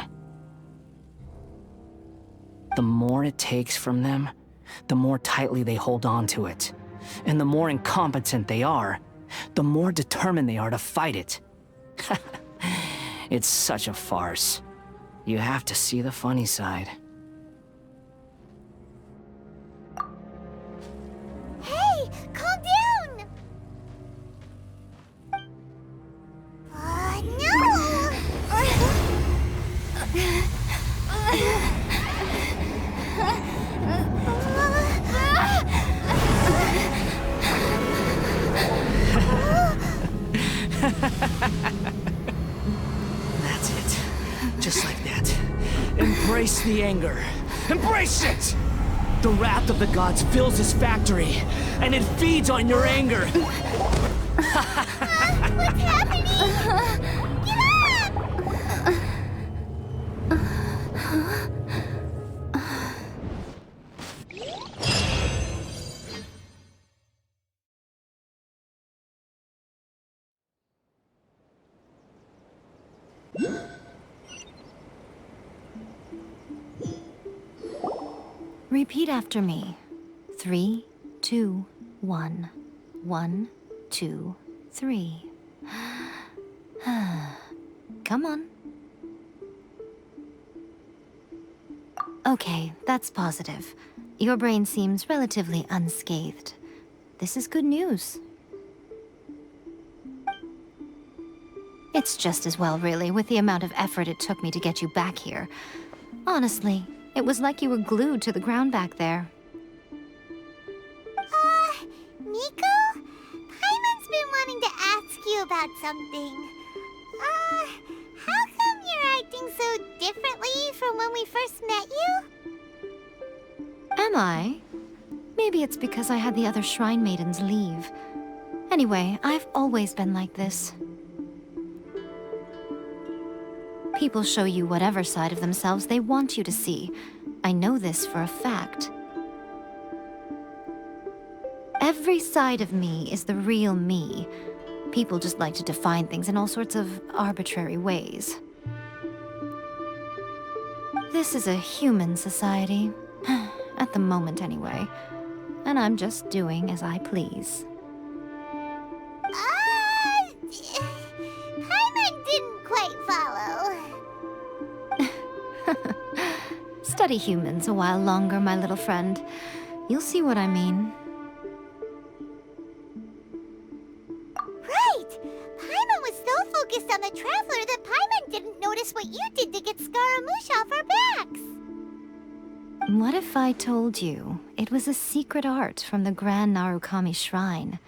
The more it takes from them, the more tightly they hold on to it. And the more incompetent they are, the more determined they are to fight it. It's such a farce. You have to see the funny side. Hey, calm down! That's it. Just like that. Embrace the anger. Embrace it! The wrath of the gods fills this factory, and it feeds on your anger. What's happening? Get up! Repeat after me. 3, 2, 1. 1, 2, 3. Come on. Okay, that's positive. Your brain seems relatively unscathed. This is good news. It's just as well, really, with the amount of effort it took me to get you back here. Honestly, it was like you were glued to the ground back there. Miko? Paimon's been wanting to ask you about something. How come you're acting so differently from when we first met you? Am I? Maybe it's because I had the other Shrine Maidens leave. Anyway, I've always been like this. People show you whatever side of themselves they want you to see. I know this for a fact. Every side of me is the real me. People just like to define things in all sorts of arbitrary ways. This is a human society. At the moment, anyway. And I'm just doing as I please. Paimon didn't quite follow. Study humans a while longer, my little friend. You'll see what I mean. Right! Paimon was so focused on the Traveler that Paimon didn't notice what you did to get Scaramouche off our backs. What if I told you it was a secret art from the Grand Narukami Shrine,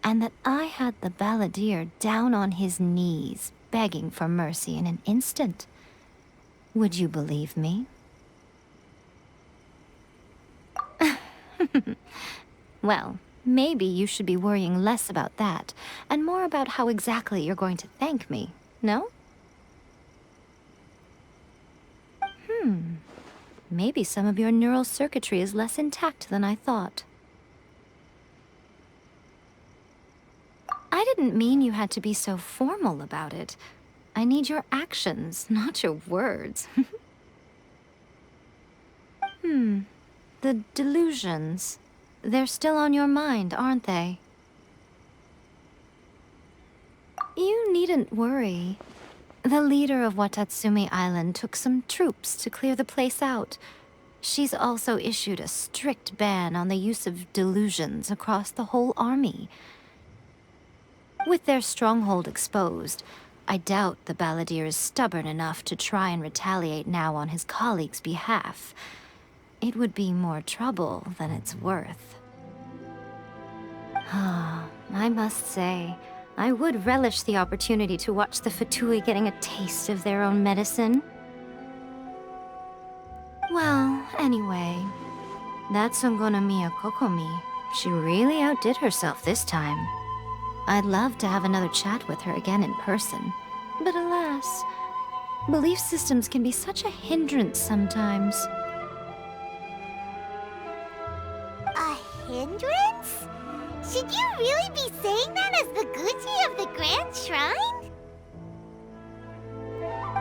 and that I had the balladeer down on his knees, begging for mercy in an instant? Would you believe me? Well, maybe you should be worrying less about that, and more about how exactly you're going to thank me, no? maybe some of your neural circuitry is less intact than I thought. I didn't mean you had to be so formal about it. I need your actions, not your words. The delusions. They're still on your mind, aren't they? You needn't worry. The leader of Watatsumi Island took some troops to clear the place out. She's also issued a strict ban on the use of delusions across the whole army. With their stronghold exposed, I doubt the balladeer is stubborn enough to try and retaliate now on his colleagues' behalf. It would be more trouble than it's worth. I must say, I would relish the opportunity to watch the Fatui getting a taste of their own medicine. Well, anyway, that Sungonomiya Kokomi, she really outdid herself this time. I'd love to have another chat with her again in person, but alas, belief systems can be such a hindrance sometimes. A hindrance? Should you really be saying that as the Gucci of the Grand Shrine?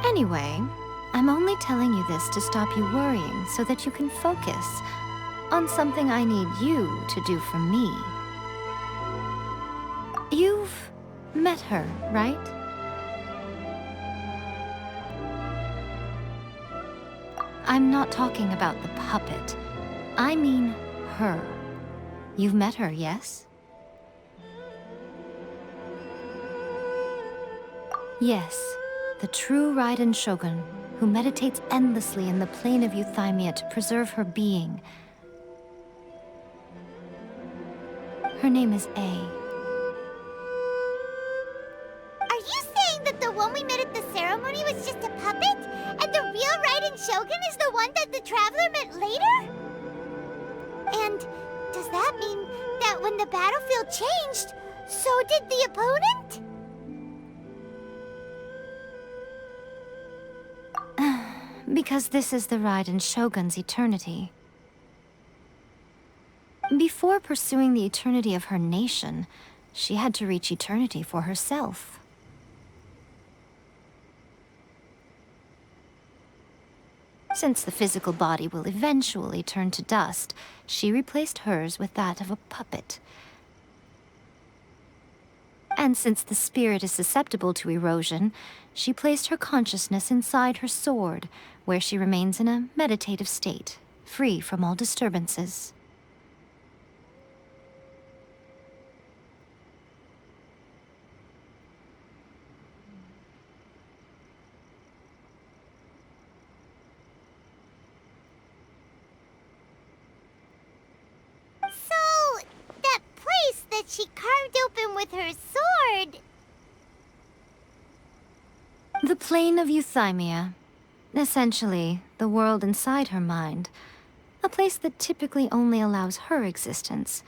Anyway, I'm only telling you this to stop you worrying so that you can focus on something I need you to do for me. You've met her, right? I'm not talking about the puppet. I mean her. You've met her, yes? Yes, the true Raiden Shogun, who meditates endlessly in the plane of Euthymia to preserve her being. Her name is A. Are you saying that the one we met at the ceremony was just a puppet? And the real Raiden Shogun is the one that the Traveler met later? And does that mean that when the battlefield changed, so did the opponent? Because this is the Raiden Shogun's eternity. Before pursuing the eternity of her nation, she had to reach eternity for herself. Since the physical body will eventually turn to dust, she replaced hers with that of a puppet. And since the spirit is susceptible to erosion, she placed her consciousness inside her sword, where she remains in a meditative state, free from all disturbances. So, that place that she carved open with her sword... The plane of Euthymia. Essentially, the world inside her mind. A place that typically only allows her existence.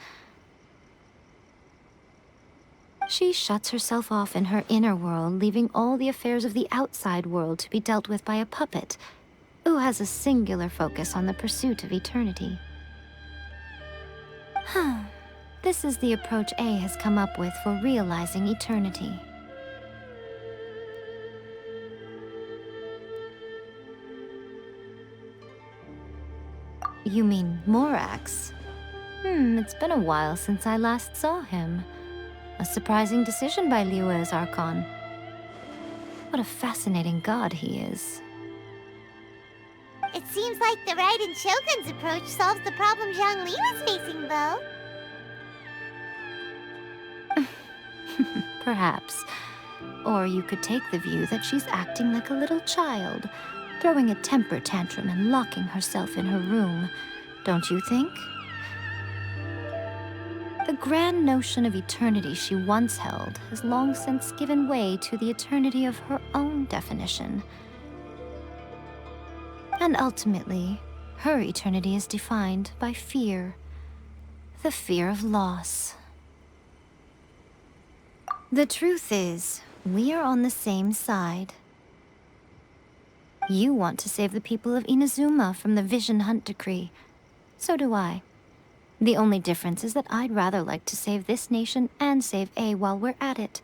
She shuts herself off in her inner world, leaving all the affairs of the outside world to be dealt with by a puppet, who has a singular focus on the pursuit of eternity. This is the approach A has come up with for realizing eternity. You mean Morax? It's been a while since I last saw him. A surprising decision by Liyue's Archon. What a fascinating god he is. It seems like the Raiden Shogun's approach solves the problem Zhongli was facing, though. Perhaps. Or you could take the view that she's acting like a little child, throwing a temper tantrum and locking herself in her room. Don't you think? The grand notion of eternity she once held has long since given way to the eternity of her own definition. And ultimately, her eternity is defined by fear. The fear of loss. The truth is, we are on the same side. You want to save the people of Inazuma from the Vision Hunt Decree. So do I. The only difference is that I'd rather like to save this nation and save A while we're at it.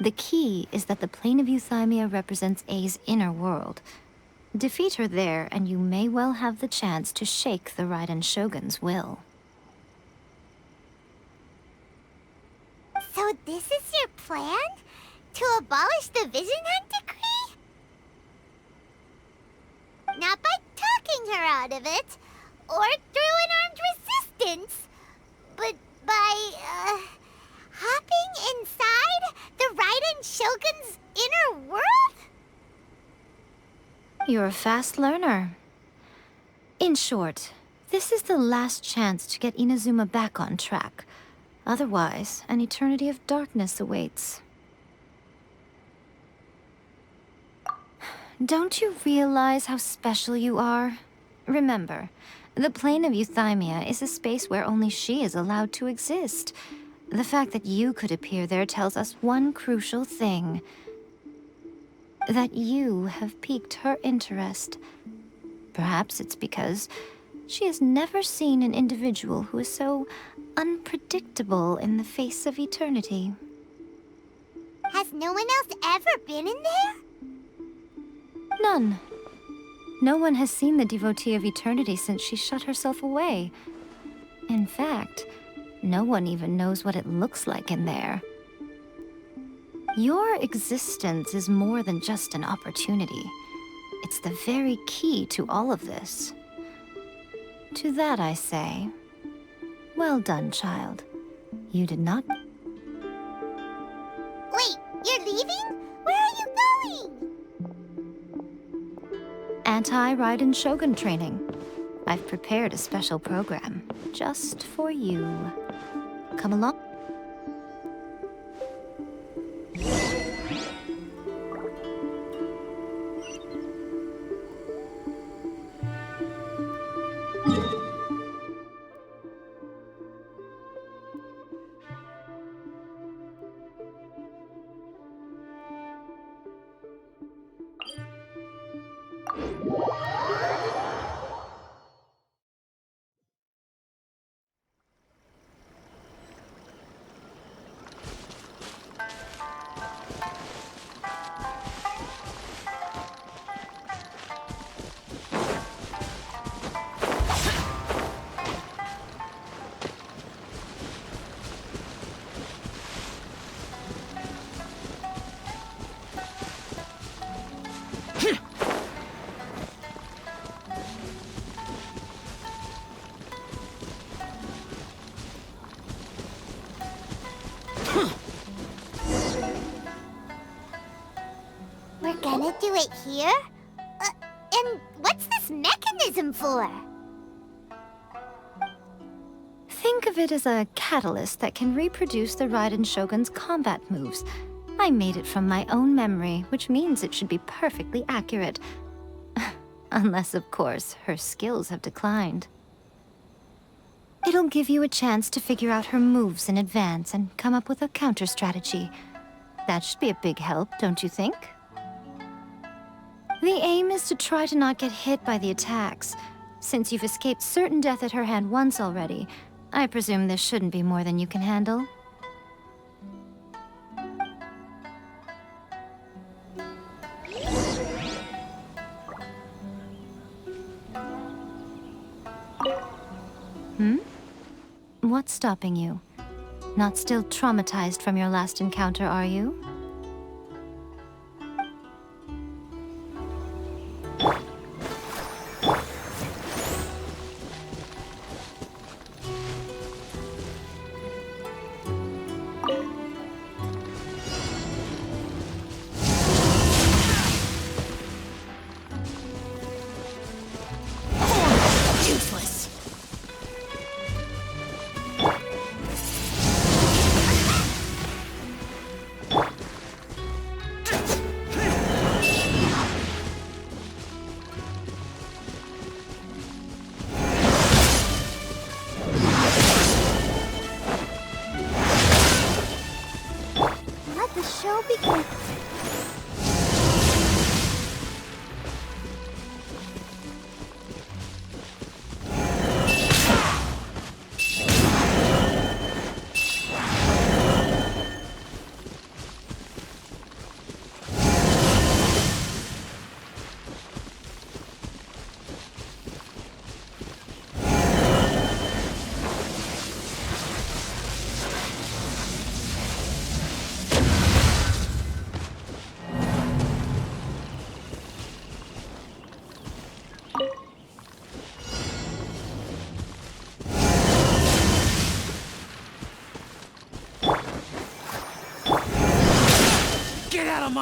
The key is that the plane of Euthymia represents A's inner world. Defeat her there, and you may well have the chance to shake the Raiden Shogun's will. So this is your plan? To abolish the Vision Hunt Decree? Not by talking her out of it, or through an armed resistance, but by, hopping inside the Raiden Shogun's inner world? You're a fast learner. In short, this is the last chance to get Inazuma back on track. Otherwise, an eternity of darkness awaits. Don't you realize how special you are? Remember, the plane of Euthymia is a space where only she is allowed to exist. The fact that you could appear there tells us one crucial thing. That you have piqued her interest. Perhaps it's because she has never seen an individual who is so unpredictable in the face of eternity. Has no one else ever been in there? None. No one has seen the devotee of eternity since she shut herself away. In fact, no one even knows what it looks like in there. Your existence is more than just an opportunity. It's the very key to all of this. To that I say, well done, child. You did not... Wait, you're leaving? Where are you going? Anti-Raiden Shogun training. I've prepared a special program just for you. Come along. We're gonna do it here? And what's this mechanism for? Think of it as a catalyst that can reproduce the Raiden Shogun's combat moves. I made it from my own memory, which means it should be perfectly accurate. Unless, of course, her skills have declined. It'll give you a chance to figure out her moves in advance and come up with a counter-strategy. That should be a big help, don't you think? The aim is to try to not get hit by the attacks. Since you've escaped certain death at her hand once already, I presume this shouldn't be more than you can handle. What's stopping you? Not still traumatized from your last encounter, are you? Useless.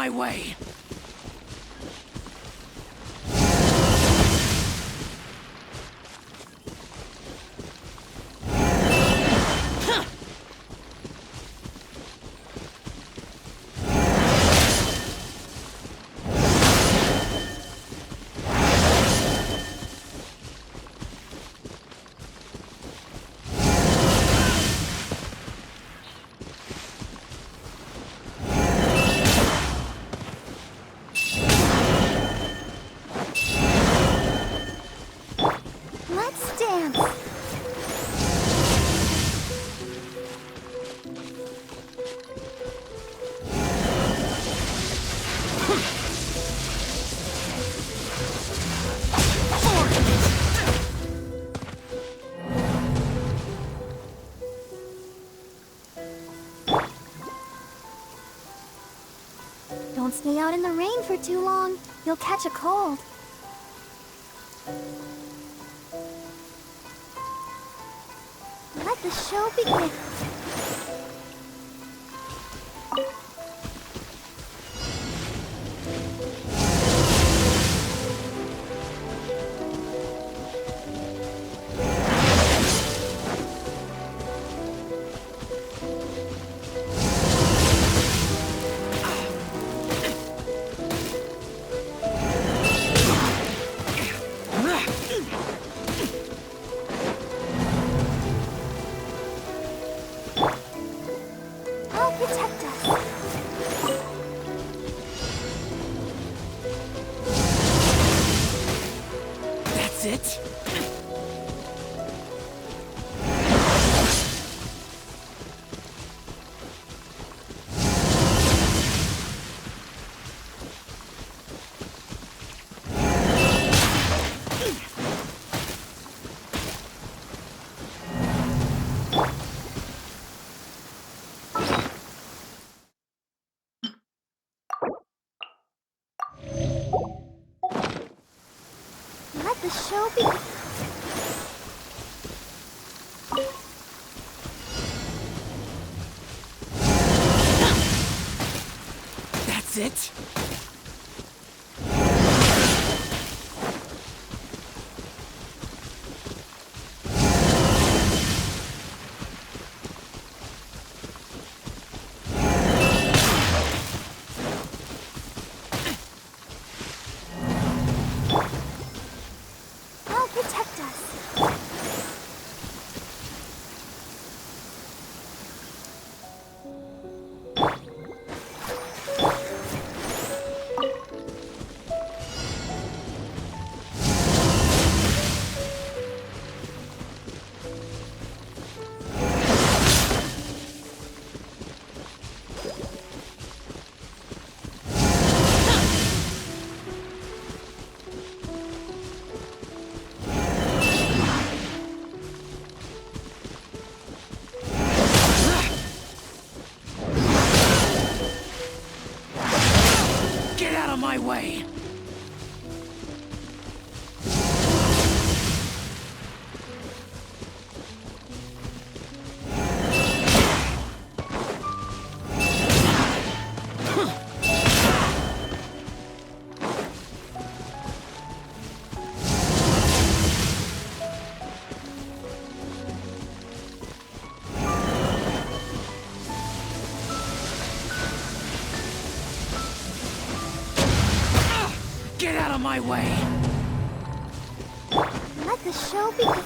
my way! Let's dance. Don't stay out in the rain for too long. You'll catch a cold. Let the show begin. I'll protect us. That's it? Let the show begin. That's it? I'll protect us. Get out of my way! Get out of my way! Let the show begin.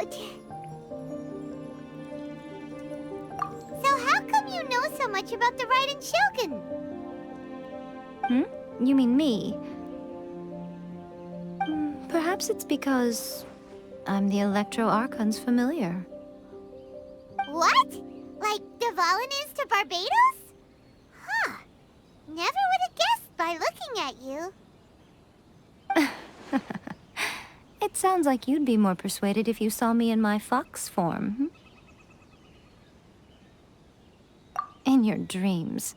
out. So how come you know so much about the Raiden Shogun? You mean me? Perhaps it's because I'm the Electro Archon's familiar. What? Like Dvalin is to Barbados? Huh. Never would have guessed by looking at you. It sounds like you'd be more persuaded if you saw me in my fox form. In your dreams.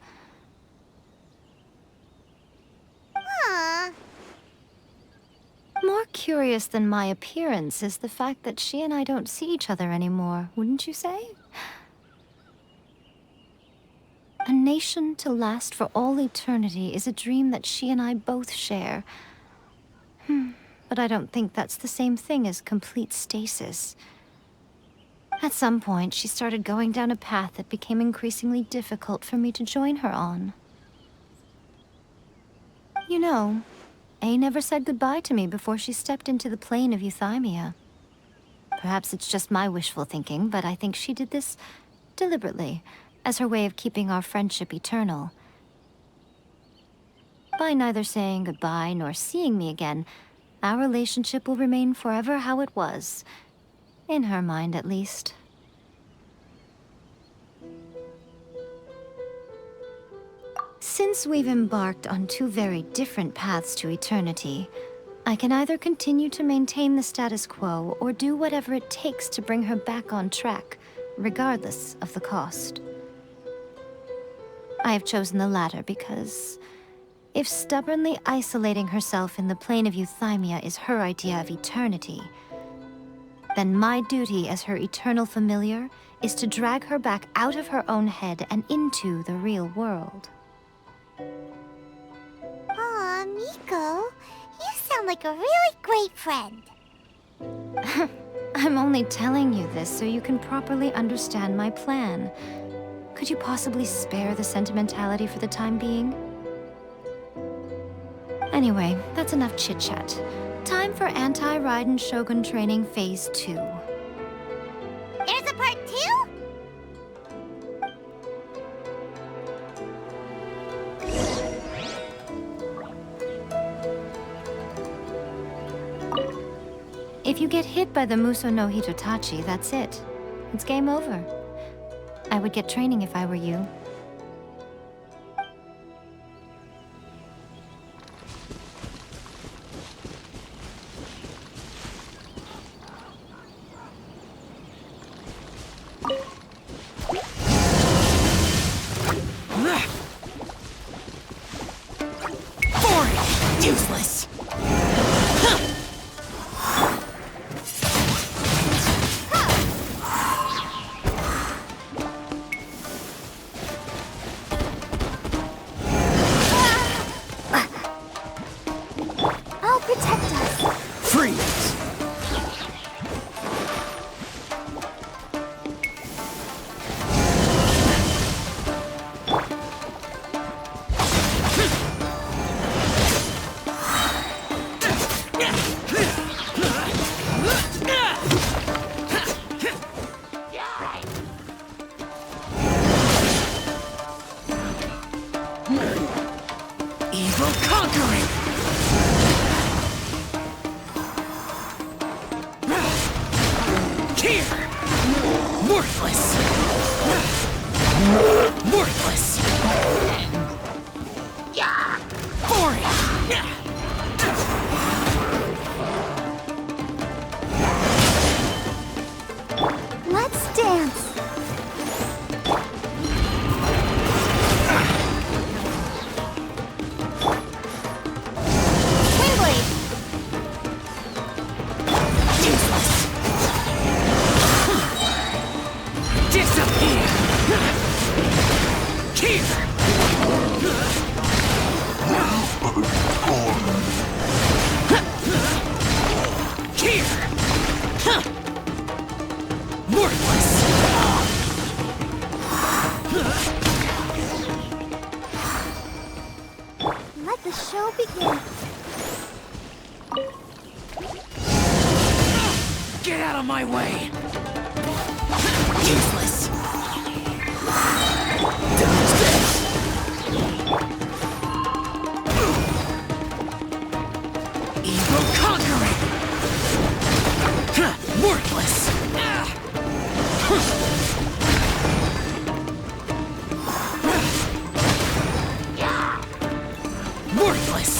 Huh. More curious than my appearance is the fact that she and I don't see each other anymore, wouldn't you say? A nation to last for all eternity is a dream that she and I both share. But I don't think that's the same thing as complete stasis. At some point, she started going down a path that became increasingly difficult for me to join her on. You know, A never said goodbye to me before she stepped into the plane of Euthymia. Perhaps it's just my wishful thinking, but I think she did this deliberately, as her way of keeping our friendship eternal. By neither saying goodbye nor seeing me again, our relationship will remain forever how it was. In her mind, at least. Since we've embarked on two very different paths to eternity, I can either continue to maintain the status quo or do whatever it takes to bring her back on track, regardless of the cost. I have chosen the latter because if stubbornly isolating herself in the plane of Euthymia is her idea of eternity, then my duty as her eternal familiar is to drag her back out of her own head and into the real world. Aw, Miko, you sound like a really great friend. I'm only telling you this so you can properly understand my plan. Could you possibly spare the sentimentality for the time being? Anyway, that's enough chit-chat. Time for Anti-Raiden Shogun Training Phase 2. There's a part 2? If you get hit by the Muso no Hitotachi, that's it. It's game over. I would get training if I were you. Useless! I'll protect us. Freeze! Evil conquering! Here! Worthless! Worthless! Boring! Let's dance. Windblade. Useless! Disappear! Here! out of my way! Useless! Ego conquering! Worthless! Worthless!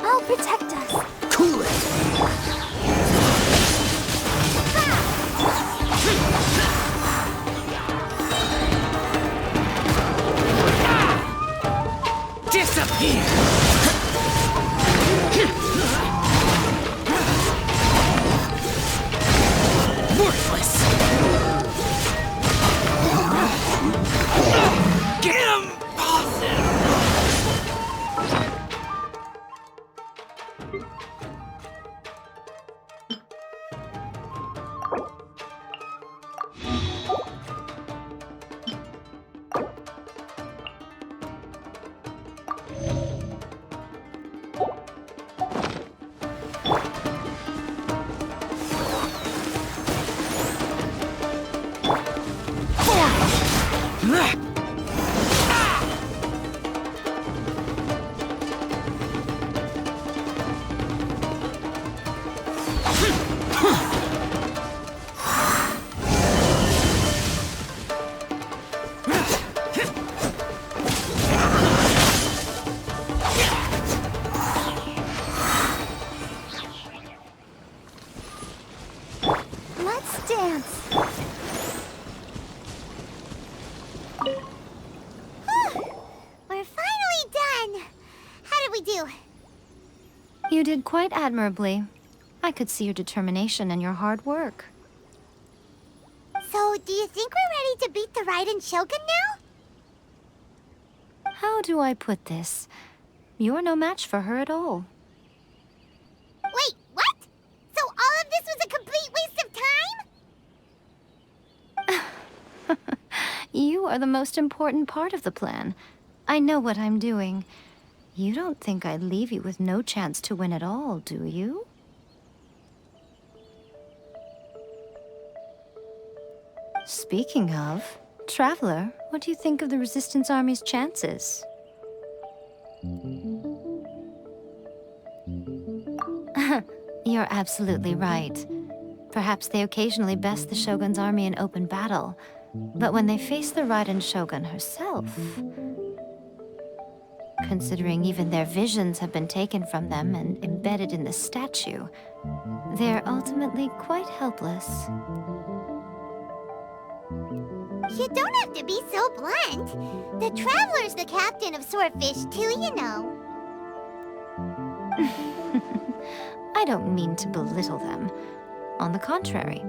I'll protect us. Cool it! Disappear! Worthless! Impossible! Let's dance. We're finally done. How did we do? You did quite admirably. I could see your determination and your hard work. So, do you think we're ready to beat the Raiden Shogun now? How do I put this? You're no match for her at all. Wait, what? So all of this was a complete waste of time? You are the most important part of the plan. I know what I'm doing. You don't think I'd leave you with no chance to win at all, do you? Speaking of, Traveler, what do you think of the Resistance Army's chances? You're absolutely right. Perhaps they occasionally best the Shogun's army in open battle, but when they face the Raiden Shogun herself... Considering even their visions have been taken from them and embedded in the statue, they're ultimately quite helpless. You don't have to be so blunt. The Traveler's the captain of Swordfish too, you know. I don't mean to belittle them. On the contrary.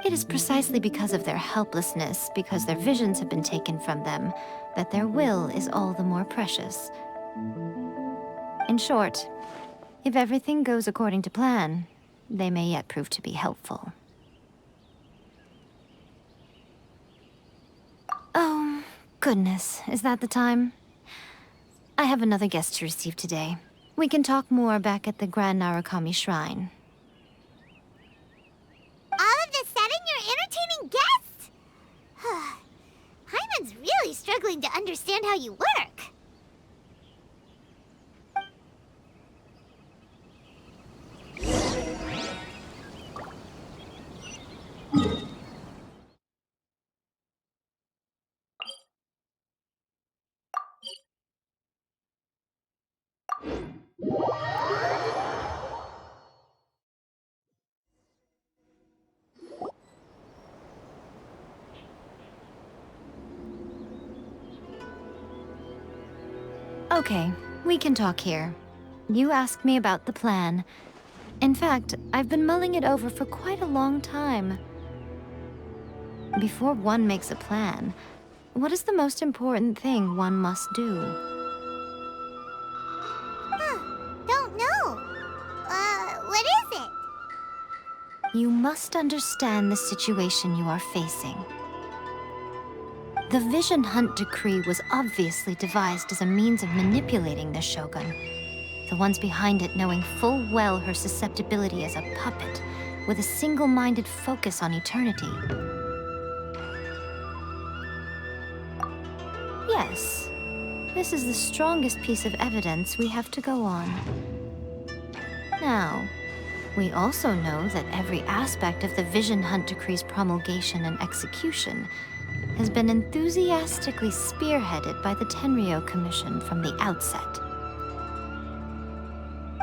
It is precisely because of their helplessness, because their visions have been taken from them, that their will is all the more precious. In short, if everything goes according to plan, they may yet prove to be helpful. Oh, goodness, is that the time? I have another guest to receive today. We can talk more back at the Grand Narukami Shrine. All of a sudden, you're entertaining guests? Paimon's really struggling to understand how you work. Okay, we can talk here. You asked me about the plan. In fact, I've been mulling it over for quite a long time. Before one makes a plan, what is the most important thing one must do? Don't know. What is it? You must understand the situation you are facing. The Vision Hunt Decree was obviously devised as a means of manipulating the Shogun, the ones behind it knowing full well her susceptibility as a puppet, with a single-minded focus on eternity. Yes, this is the strongest piece of evidence we have to go on. Now, we also know that every aspect of the Vision Hunt Decree's promulgation and execution has been enthusiastically spearheaded by the Tenryou Commission from the outset.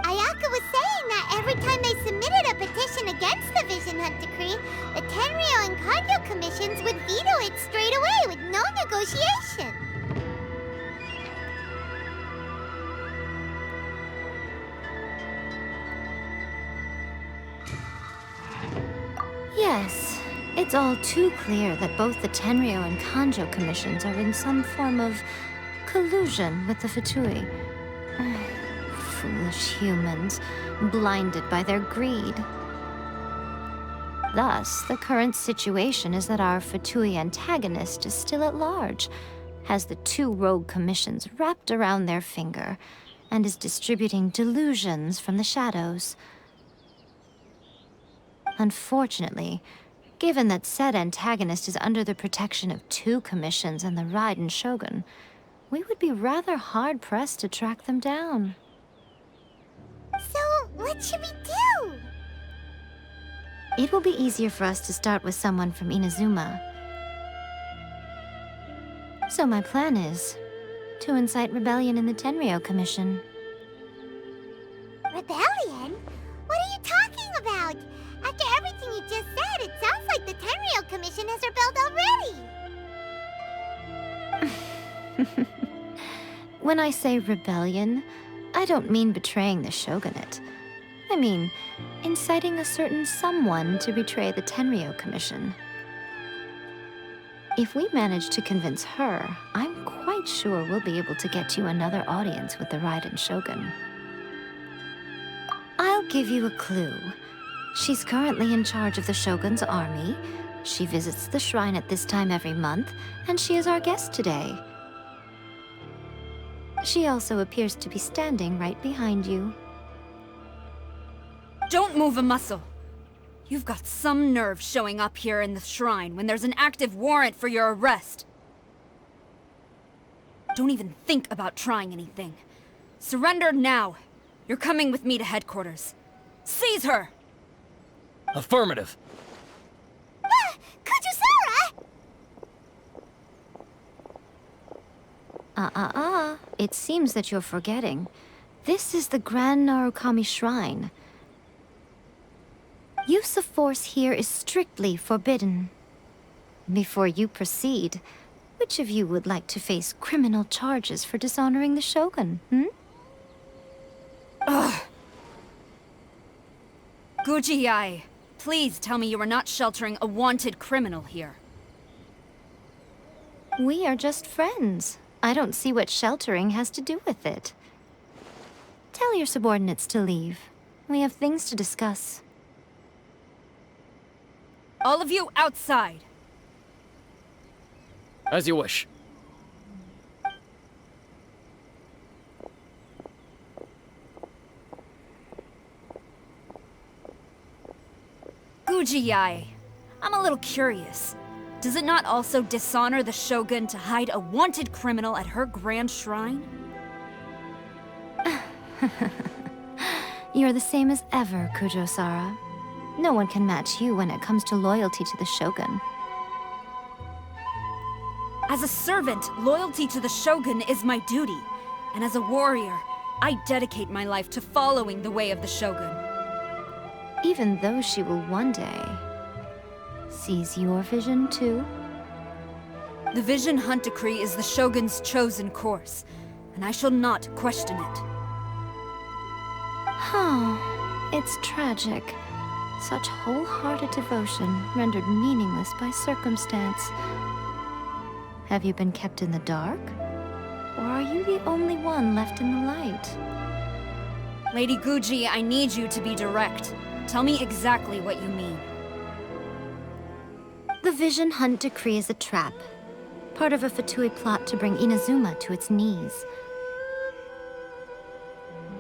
Ayaka was saying that every time they submitted a petition against the Vision Hunt Decree, the Tenryou and Kanjo commissions would veto it straight away with no negotiation. Yes, it's all too clear that both the Tenryou and Kanjo commissions are in some form of collusion with the Fatui. Foolish humans, blinded by their greed. Thus, the current situation is that our Fatui antagonist is still at large, has the two rogue commissions wrapped around their finger, and is distributing delusions from the shadows. Unfortunately, given that said antagonist is under the protection of two commissions and the Raiden Shogun, we would be rather hard-pressed to track them down. So, what should we do? It will be easier for us to start with someone from Inazuma. So my plan is to incite rebellion in the Tenryou Commission. Rebellion? What are you talking about? After everything you just said, it sounds like the Tenryou Commission has rebelled already. When I say rebellion, I don't mean betraying the shogunate. I mean, inciting a certain someone to betray the Tenryou Commission. If we manage to convince her, I'm quite sure we'll be able to get you another audience with the Raiden Shogun. I'll give you a clue. She's currently in charge of the Shogun's army. She visits the shrine at this time every month, and she is our guest today. She also appears to be standing right behind you. Don't move a muscle. You've got some nerve showing up here in the shrine when there's an active warrant for your arrest. Don't even think about trying anything. Surrender now. You're coming with me to headquarters. Seize her! Affirmative. Kujusara! It seems that you're forgetting. This is the Grand Narukami Shrine. Use of force here is strictly forbidden. Before you proceed, which of you would like to face criminal charges for dishonoring the Shogun, Ugh! Guji-ai, please tell me you are not sheltering a wanted criminal here. We are just friends. I don't see what sheltering has to do with it. Tell your subordinates to leave. We have things to discuss. All of you outside! As you wish. Guji-ai, I'm a little curious. Does it not also dishonor the Shogun to hide a wanted criminal at her grand shrine? You're the same as ever, Kujo-sara. No one can match you when it comes to loyalty to the Shogun. As a servant, loyalty to the Shogun is my duty. And as a warrior, I dedicate my life to following the way of the Shogun. Even though she will one day seize your vision too? The Vision Hunt Decree is the Shogun's chosen course, and I shall not question it. It's tragic. Such wholehearted devotion rendered meaningless by circumstance. Have you been kept in the dark? Or are you the only one left in the light? Lady Guji, I need you to be direct. Tell me exactly what you mean. The Vision Hunt Decree is a trap. Part of a Fatui plot to bring Inazuma to its knees.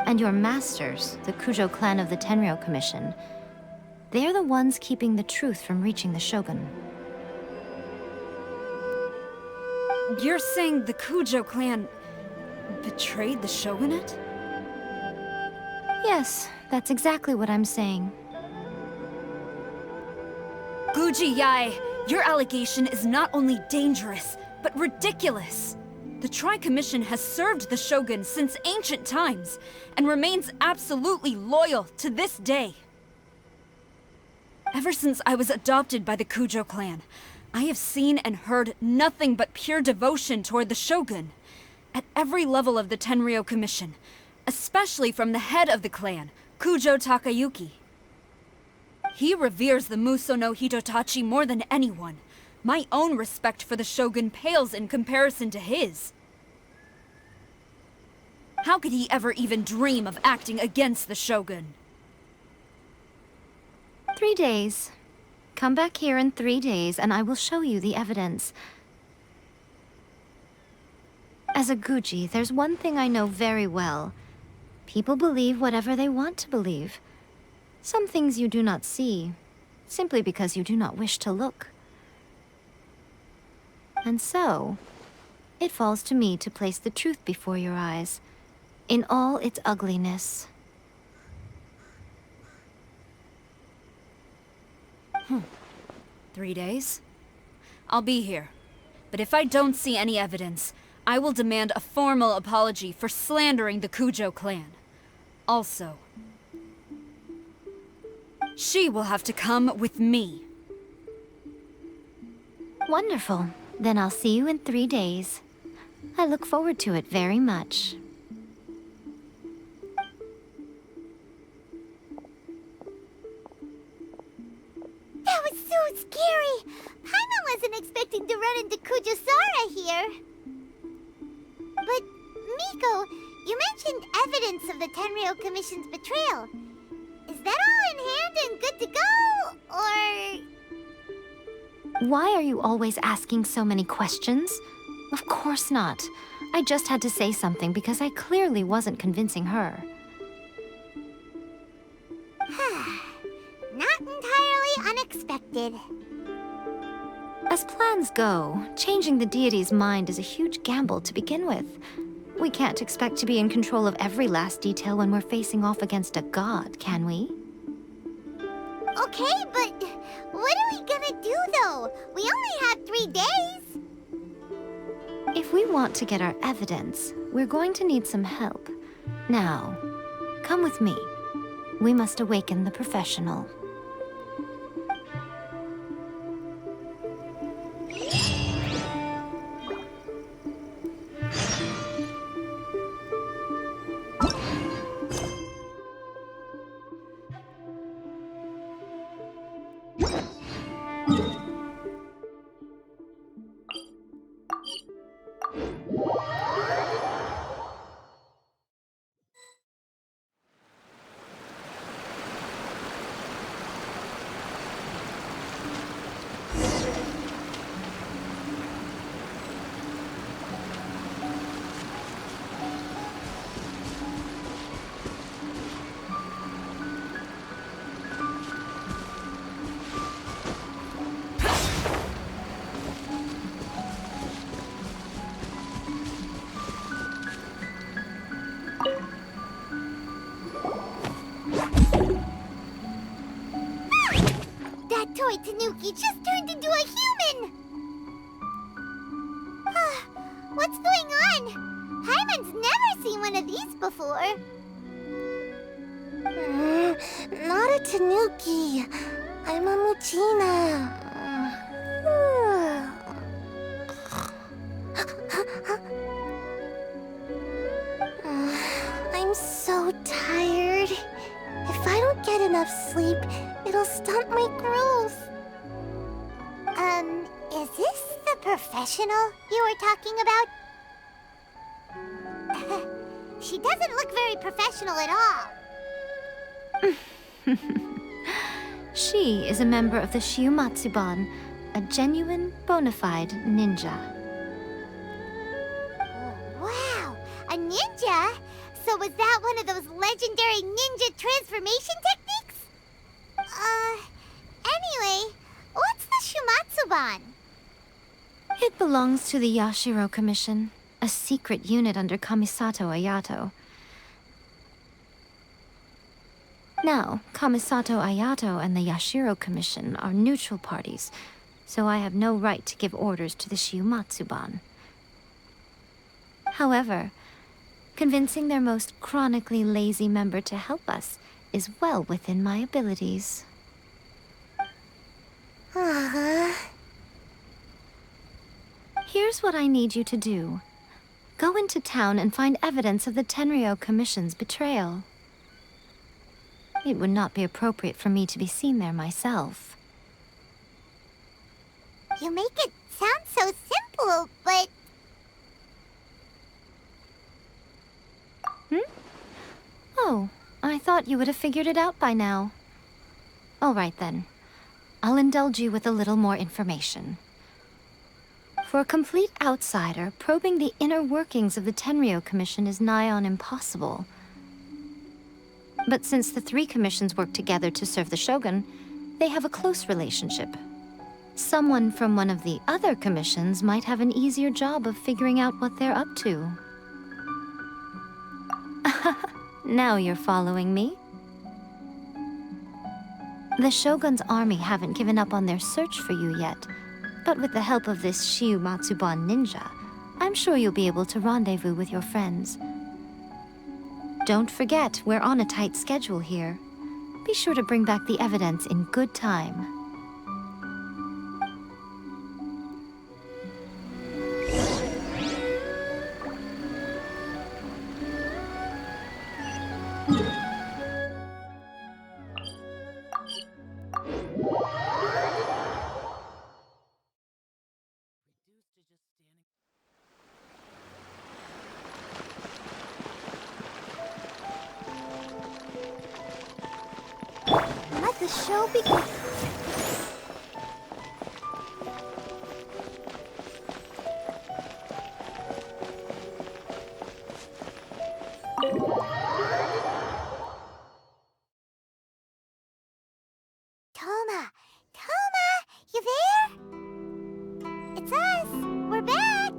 And your masters, the Kujo clan of the Tenryou Commission, they're the ones keeping the truth from reaching the Shogun. You're saying the Kujo clan betrayed the Shogunate? Yes, that's exactly what I'm saying. Guji Yae, your allegation is not only dangerous, but ridiculous. The Tri-Commission has served the Shogun since ancient times, and remains absolutely loyal to this day. Ever since I was adopted by the Kujo clan, I have seen and heard nothing but pure devotion toward the Shogun. At every level of the Tenryou Commission, especially from the head of the clan, Kujo Takayuki. He reveres the Muso no Hitotachi more than anyone. My own respect for the Shogun pales in comparison to his. How could he ever even dream of acting against the Shogun? 3 days. Come back here in 3 days, and I will show you the evidence. As a Guji, there's one thing I know very well. People believe whatever they want to believe. Some things you do not see, simply because you do not wish to look. And so, it falls to me to place the truth before your eyes, in all its ugliness. 3 days? I'll be here. But if I don't see any evidence, I will demand a formal apology for slandering the Kujo clan. Also, she will have to come with me. Wonderful. Then I'll see you in 3 days. I look forward to it very much. That was so scary! Paimon wasn't expecting to run into Kujosara here. But, Miko, you mentioned evidence of the Tenryou Commission's betrayal. Is that all in hand and good to go, or...? Why are you always asking so many questions? Of course not. I just had to say something because I clearly wasn't convincing her. Not entirely unexpected. As plans go, changing the deity's mind is a huge gamble to begin with. We can't expect to be in control of every last detail when we're facing off against a god, can we? Okay, but what are we gonna do, though? We only have 3 days. If we want to get our evidence, we're going to need some help. Now, come with me. We must awaken the professional. That toy Tanuki just turned into a human! What's going on? Paimon's never seen one of these before. Not a Tanuki. I'm a Muchina. I'm so tired. If I don't get enough sleep, it'll stunt my growth. Is this the professional you were talking about? She doesn't look very professional at all. She is a member of the Shiumatsuban, a genuine, bona fide ninja. was that one of those legendary ninja transformation techniques? Anyway, what's the Shumatsuban? It belongs to the Yashiro Commission, a secret unit under Kamisato Ayato. Now, Kamisato Ayato and the Yashiro Commission are neutral parties, so I have no right to give orders to the Shumatsuban. However, convincing their most chronically lazy member to help us is well within my abilities. Here's what I need you to do. Go into town and find evidence of the Tenryou Commission's betrayal. It would not be appropriate for me to be seen there myself. You make it sound so simple, but... Oh, I thought you would have figured it out by now. All right then. I'll indulge you with a little more information. For a complete outsider, probing the inner workings of the Tenryou Commission is nigh on impossible. But since the three commissions work together to serve the Shogun, they have a close relationship. Someone from one of the other commissions might have an easier job of figuring out what they're up to. Now you're following me? The Shogun's army haven't given up on their search for you yet, but with the help of this Shumatsuban ninja, I'm sure you'll be able to rendezvous with your friends. Don't forget, we're on a tight schedule here. Be sure to bring back the evidence in good time. Let the show begin. Toma! Toma! You there? It's us! We're back!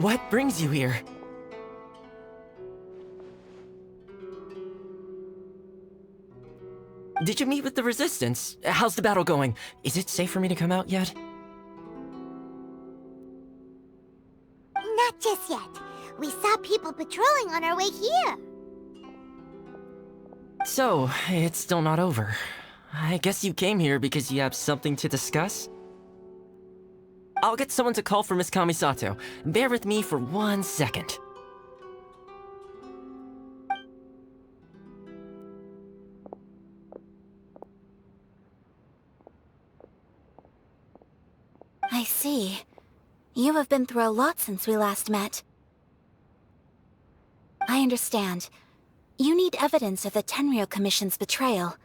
What brings you here? Did you meet with the Resistance? How's the battle going? Is it safe for me to come out yet? Not just yet. We saw people patrolling on our way here. So, it's still not over. I guess you came here because you have something to discuss? I'll get someone to call for Miss Kamisato. Bear with me for 1 second. I see. You have been through a lot since we last met. I understand. You need evidence of the Tenryou Commission's betrayal.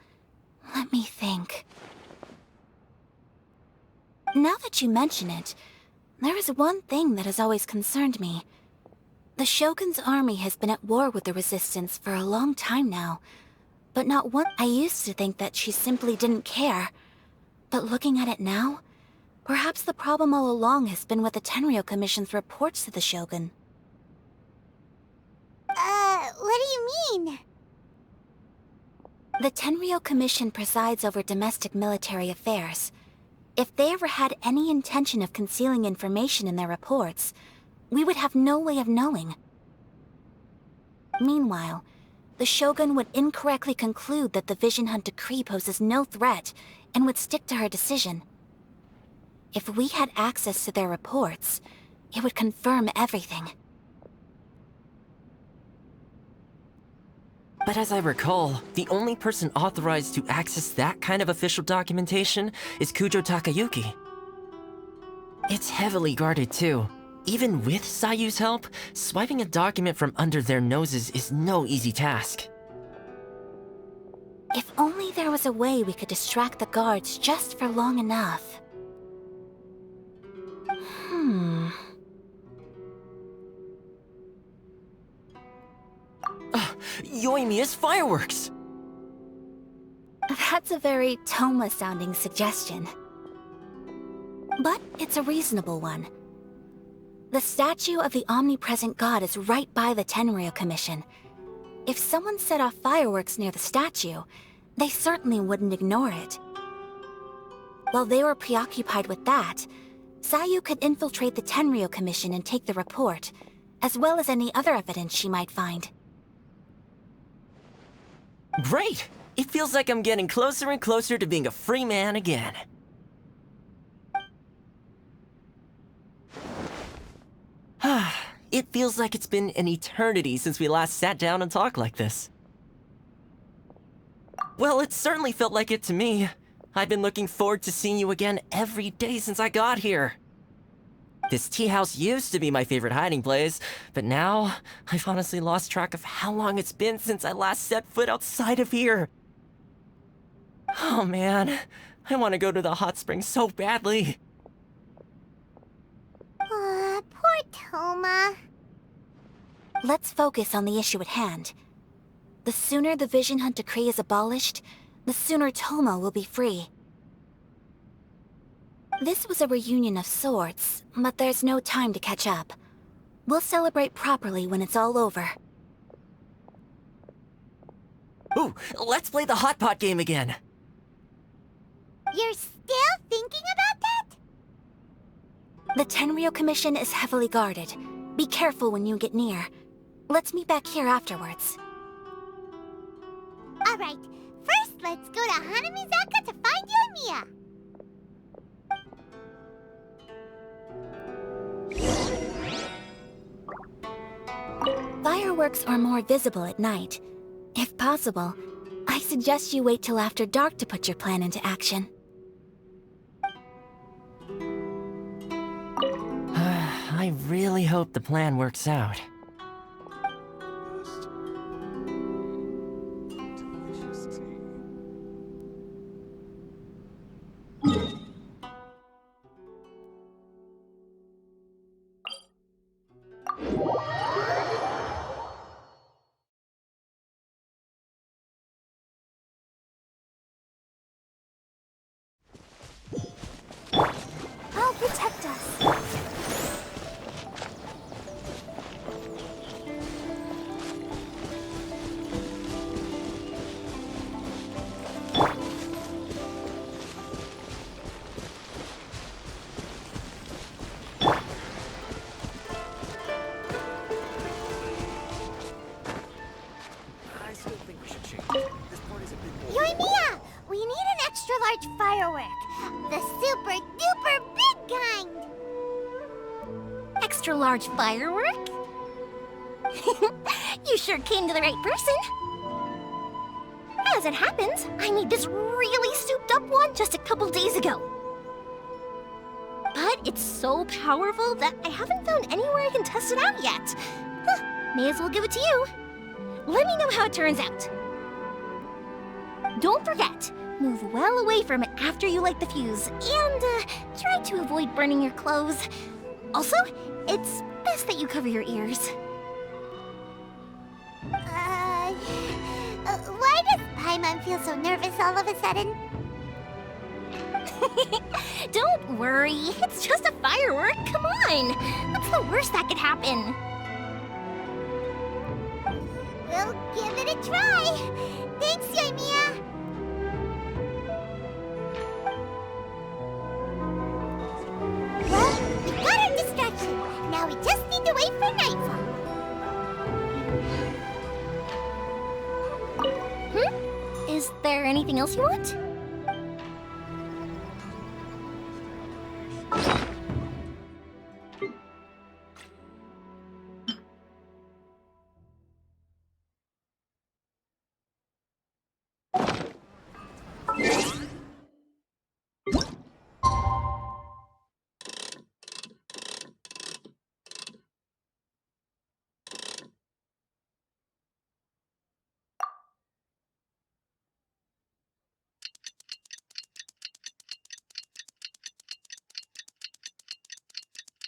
Let me think. Now that you mention it, there is one thing that has always concerned me. The Shogun's army has been at war with the Resistance for a long time now, but not one— I used to think that she simply didn't care. But looking at it now, perhaps the problem all along has been with the Tenryou Commission's reports to the Shogun. What do you mean? The Tenryou Commission presides over domestic military affairs. If they ever had any intention of concealing information in their reports, we would have no way of knowing. Meanwhile, the Shogun would incorrectly conclude that the Vision Hunt decree poses no threat and would stick to her decision. If we had access to their reports, it would confirm everything. But as I recall, the only person authorized to access that kind of official documentation is Kujo Takayuki. It's heavily guarded too. Even with Sayu's help, swiping a document from under their noses is no easy task. If only there was a way we could distract the guards just for long enough. Yoimiya's fireworks! That's a very Toma-sounding suggestion. But it's a reasonable one. The statue of the omnipresent god is right by the Tenryo Commission. If someone set off fireworks near the statue, they certainly wouldn't ignore it. While they were preoccupied with that, Sayu could infiltrate the Tenryo Commission and take the report, as well as any other evidence she might find. Great! It feels like I'm getting closer and closer to being a free man again. It feels like it's been an eternity since we last sat down and talked like this. Well, it certainly felt like it to me. I've been looking forward to seeing you again every day since I got here. This tea house used to be my favorite hiding place, but now I've honestly lost track of how long it's been since I last set foot outside of here. Oh man, I want to go to the hot springs so badly. Poor Toma. Let's focus on the issue at hand. The sooner the Vision Hunt decree is abolished, the sooner Toma will be free. This was a reunion of sorts, but there's no time to catch up. We'll celebrate properly when it's all over. Ooh, let's play the hot pot game again. You're still thinking about that? The Tenryo Commission is heavily guarded. Be careful when you get near. Let's meet back here afterwards. Alright, first let's go to Hanamizaka to find Yoimiya. Fireworks are more visible at night. If possible, I suggest you wait till after dark to put your plan into action. I really hope the plan works out. I'll protect us. I still think we should change it. This party's a bit more... Yoimiya! We need an extra large firework. The super duper big kind. Extra large firework? You sure came to the right person. As it happens, I made this really souped up one just a couple days ago. But it's so powerful that I haven't found anywhere I can test it out yet. Huh, may as well give it to you. Let me know how it turns out. Don't forget, move well away from it after you light the fuse, and try to avoid burning your clothes. Also, it's best that you cover your ears. Why does Paimon feel so nervous all of a sudden? Don't worry, it's just a firework, come on! What's the worst that could happen? We'll give it a try. Thanks, Yoimiya. Well, we got our distraction. Now we just need to wait for nightfall. Is there anything else you want?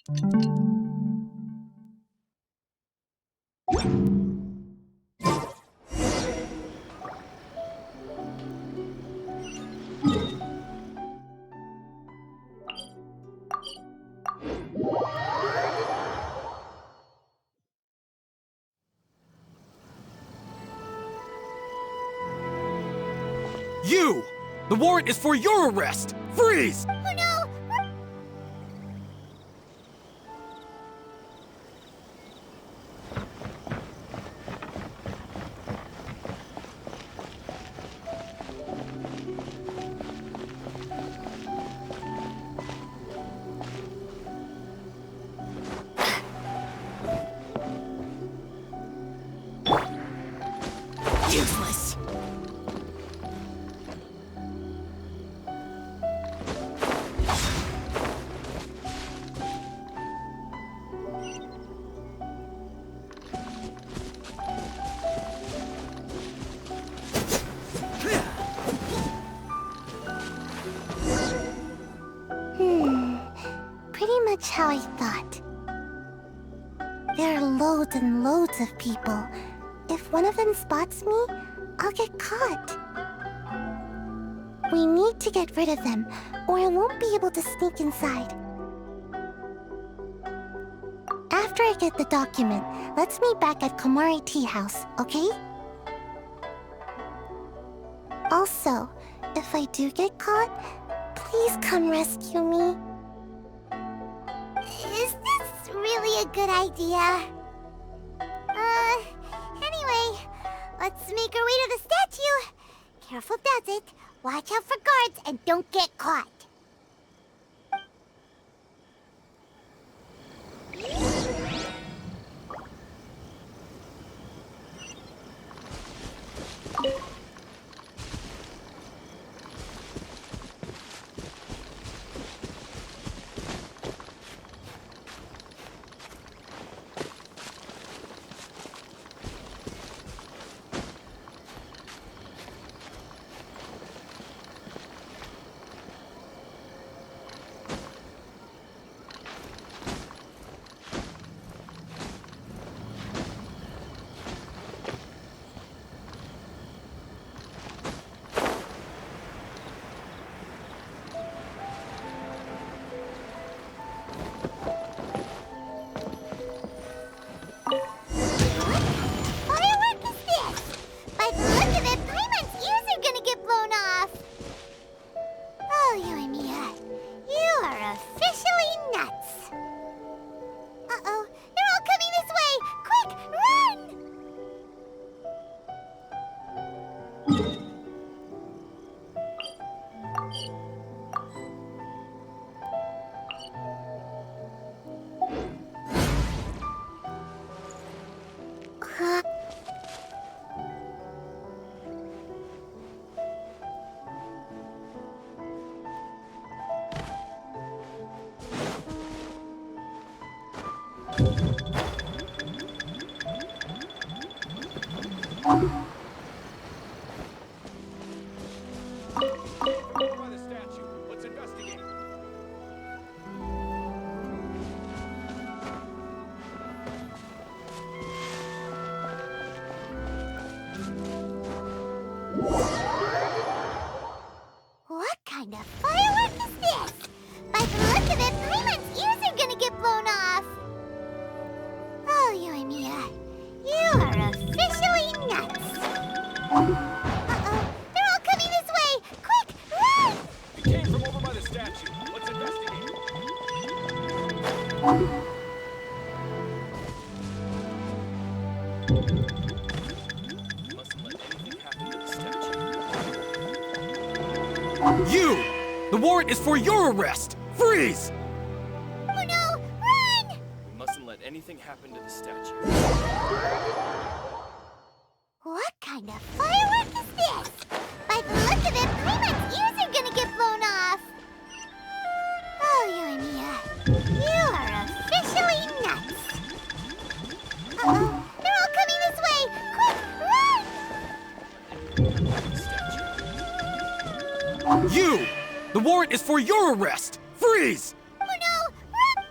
You! The warrant is for your arrest! Freeze! Oh no! Useless. Pretty much how I thought. There are loads and loads of people. If one of them spots me, I'll get caught. We need to get rid of them, or I won't be able to sneak inside. After I get the document, let's meet back at Komari Tea House, okay? Also, if I do get caught, please come rescue me. Is this really a good idea? Anyway, let's make our way to the statue. Careful does it. Watch out for guards and don't get caught. What kind of firework is this? By the look of it, Paimon's ears are gonna get blown off. Oh, Yoimiya, you are officially nuts. Uh-oh, they're all coming this way! Quick, run! It came from over by the statue. Let's investigate. Mustn't let anything happen to the statue. You! The warrant is for your arrest! Freeze! Oh no, run! We mustn't let anything happen to the statue. What kind of firework is this? By the look of it, Paimon's ears are gonna get blown off. Oh, Yoimiya, you are officially nuts. Uh-oh, they're all coming this way! Quick, run! You! The warrant is for your arrest! Freeze! Oh no, run!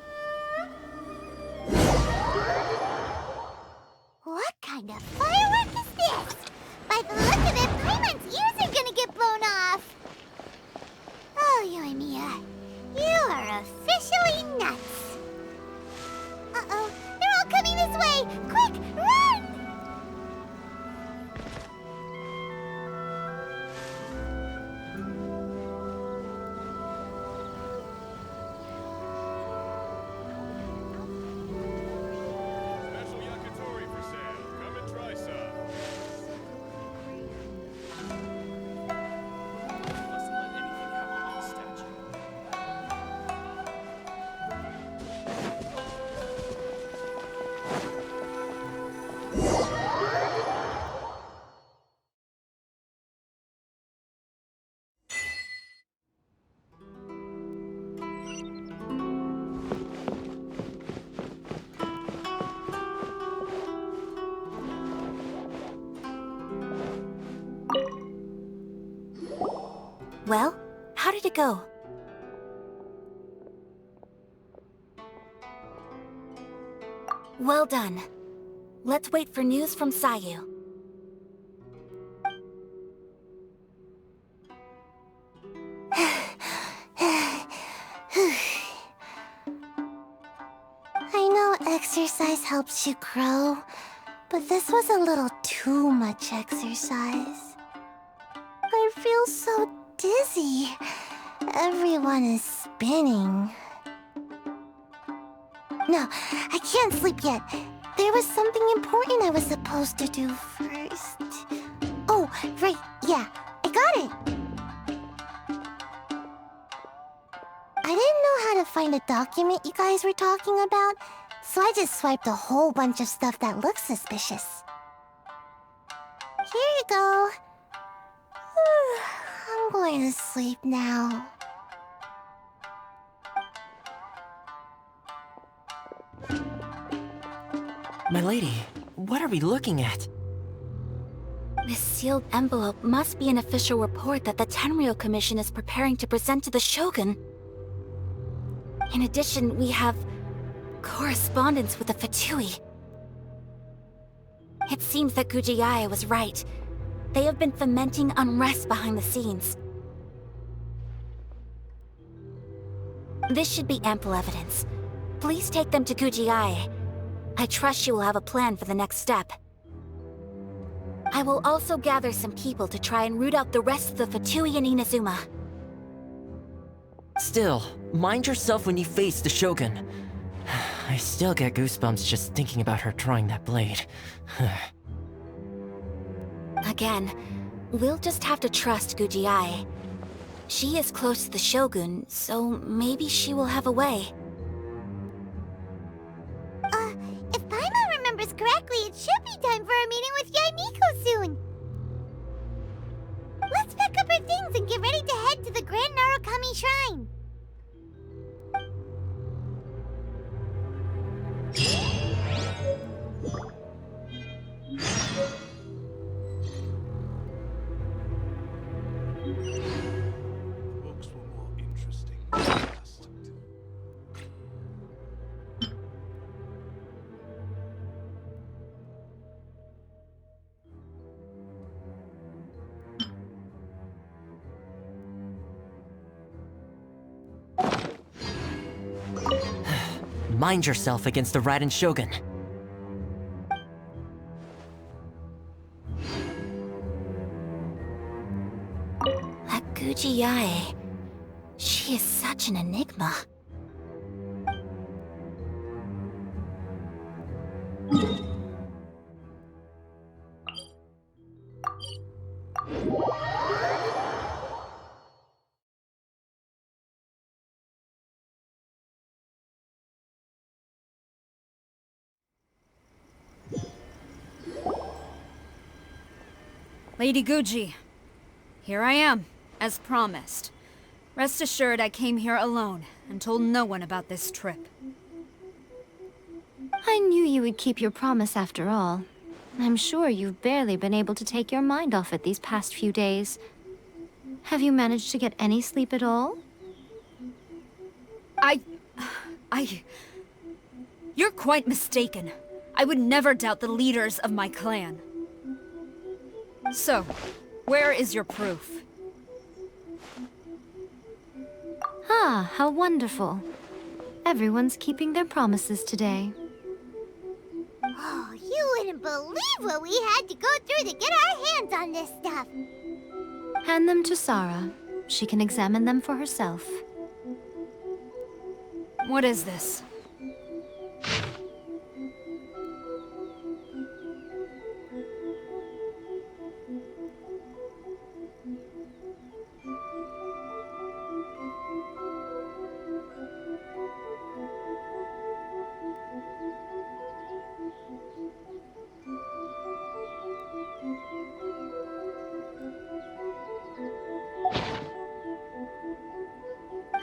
Well, how did it go? Well done. Let's wait for news from Sayu. I know exercise helps you grow, but this was a little too much exercise. I feel so dizzy. Everyone is spinning. No, I can't sleep yet. There was something important I was supposed to do first. Oh, right, yeah, I got it. I didn't know how to find a document you guys were talking about, so I just swiped a whole bunch of stuff that looks suspicious. Here you go. I'm going to sleep now. My lady, what are we looking at? This sealed envelope must be an official report that the Tenryou Commission is preparing to present to the Shogun. In addition, we have correspondence with the Fatui. It seems that Gujiai was right. They have been fomenting unrest behind the scenes. This should be ample evidence. Please take them to Gujiai. I trust you will have a plan for the next step. I will also gather some people to try and root out the rest of the Fatui in Inazuma. Still, mind yourself when you face the Shogun. I still get goosebumps just thinking about her drawing that blade. Again, we'll just have to trust Gujiai. She is close to the Shogun, so maybe she will have a way. If Paimon remembers correctly, it should be time for a meeting with Yaimiko soon. Let's pack up our things and get ready to head to the Grand Narukami Shrine. Books were more interesting than the rest. Mind yourself against the Raiden Shogun. That Gujiai... She is such an enigma. Lady Guji, here I am, as promised. Rest assured I came here alone and told no one about this trip. I knew you would keep your promise after all. I'm sure you've barely been able to take your mind off it these past few days. Have you managed to get any sleep at all? You're quite mistaken. I would never doubt the leaders of my clan. So, where is your proof? Ah, how wonderful. Everyone's keeping their promises today. Oh, you wouldn't believe what we had to go through to get our hands on this stuff. Hand them to Sarah. She can examine them for herself. What is this?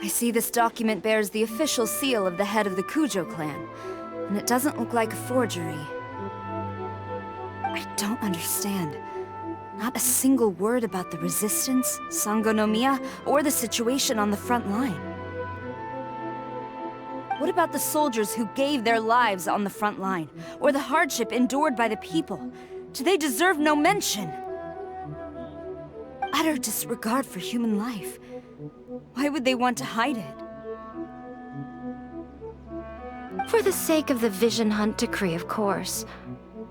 I see this document bears the official seal of the head of the Kujo clan, and it doesn't look like a forgery. I don't understand. Not a single word about the resistance, Sangonomiya, or the situation on the front line. What about the soldiers who gave their lives on the front line, or the hardship endured by the people? Do they deserve no mention? Utter disregard for human life. Why would they want to hide it? For the sake of the Vision Hunt decree, of course.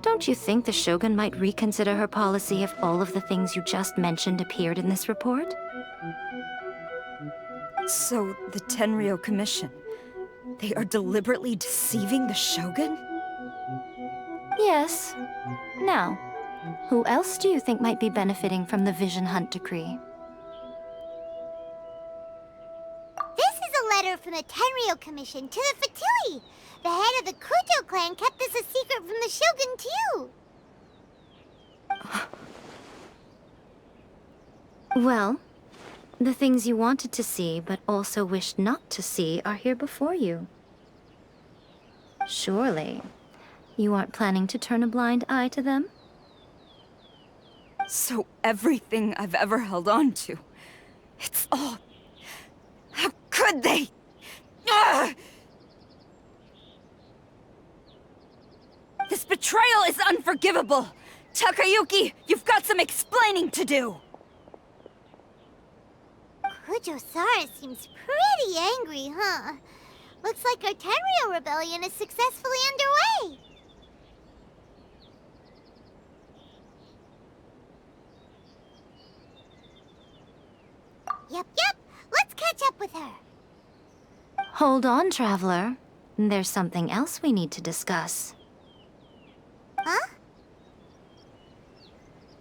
Don't you think the Shogun might reconsider her policy if all of the things you just mentioned appeared in this report? So, the Tenryou Commission, they are deliberately deceiving the Shogun? Yes. Now, who else do you think might be benefiting from the Vision Hunt decree? This is a letter from the Tenryou Commission to the Fatui. The head of the Kujo clan kept this a secret from the Shogun, too. Well, the things you wanted to see but also wished not to see are here before you. Surely, you aren't planning to turn a blind eye to them? So everything I've ever held on to, it's all... How could they? Ugh! This betrayal is unforgivable! Takayuki, you've got some explaining to do! Kujo-Sara seems pretty angry, huh? Looks like our Tenryou rebellion is successfully underway. Yep. Let's catch up with her. Hold on, Traveler. There's something else we need to discuss. Huh?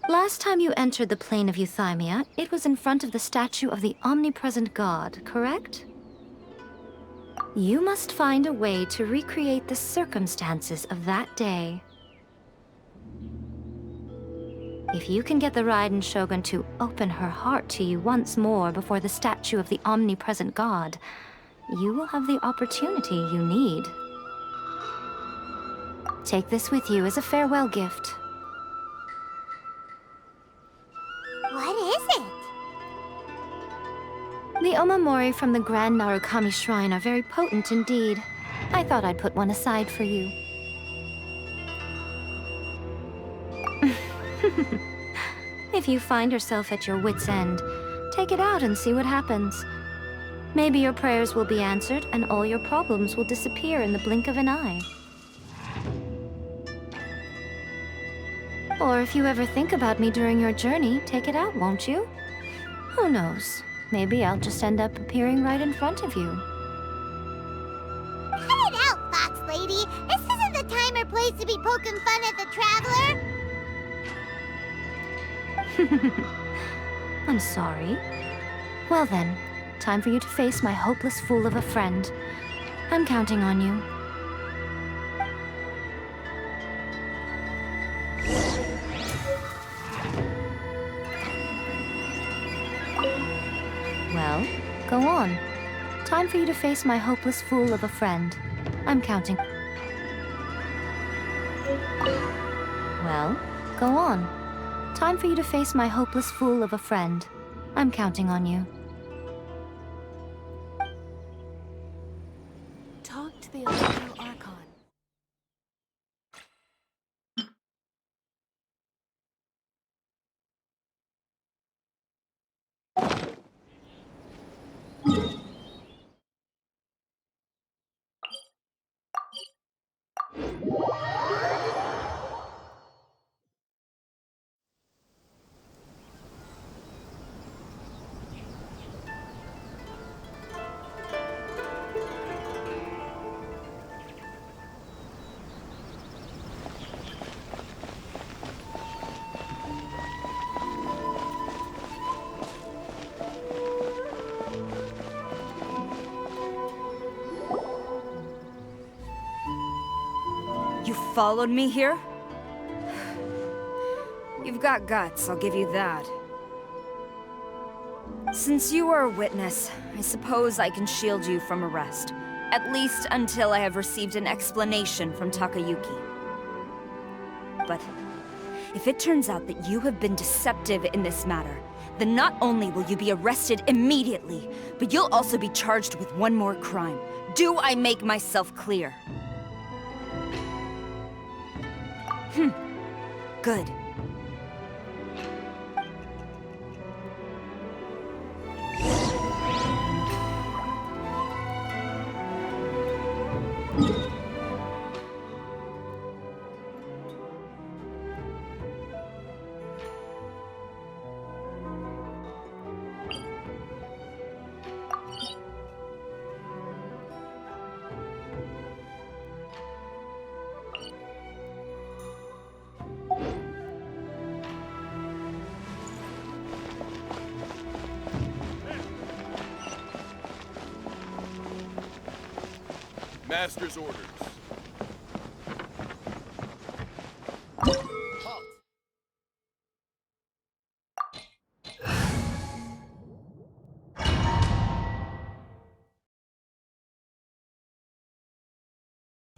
Last time you entered the plane of Euthymia, it was in front of the statue of the omnipresent god, correct? You must find a way to recreate the circumstances of that day. If you can get the Raiden Shogun to open her heart to you once more before the statue of the omnipresent god, you will have the opportunity you need. Take this with you as a farewell gift. What is it? The omamori from the Grand Narukami Shrine are very potent indeed. I thought I'd put one aside for you. If you find yourself at your wit's end, take it out and see what happens. Maybe your prayers will be answered and all your problems will disappear in the blink of an eye. Or if you ever think about me during your journey, take it out, won't you? Who knows? Maybe I'll just end up appearing right in front of you. Cut it out, Fox Lady! This isn't the time or place to be poking fun at the Traveler! I'm sorry. Well then, time for you to face my hopeless fool of a friend. I'm counting on you. Well, go on. Time for you to face my hopeless fool of a friend. I'm counting. Well, go on. Time for you to face my hopeless fool of a friend. I'm counting on you. Talk to the Electro Archon. You followed me here? You've got guts, I'll give you that. Since you are a witness, I suppose I can shield you from arrest. At least until I have received an explanation from Takayuki. But If it turns out that you have been deceptive in this matter, then not only will you be arrested immediately, but you'll also be charged with one more crime. Do I make myself clear? Good. Master's orders.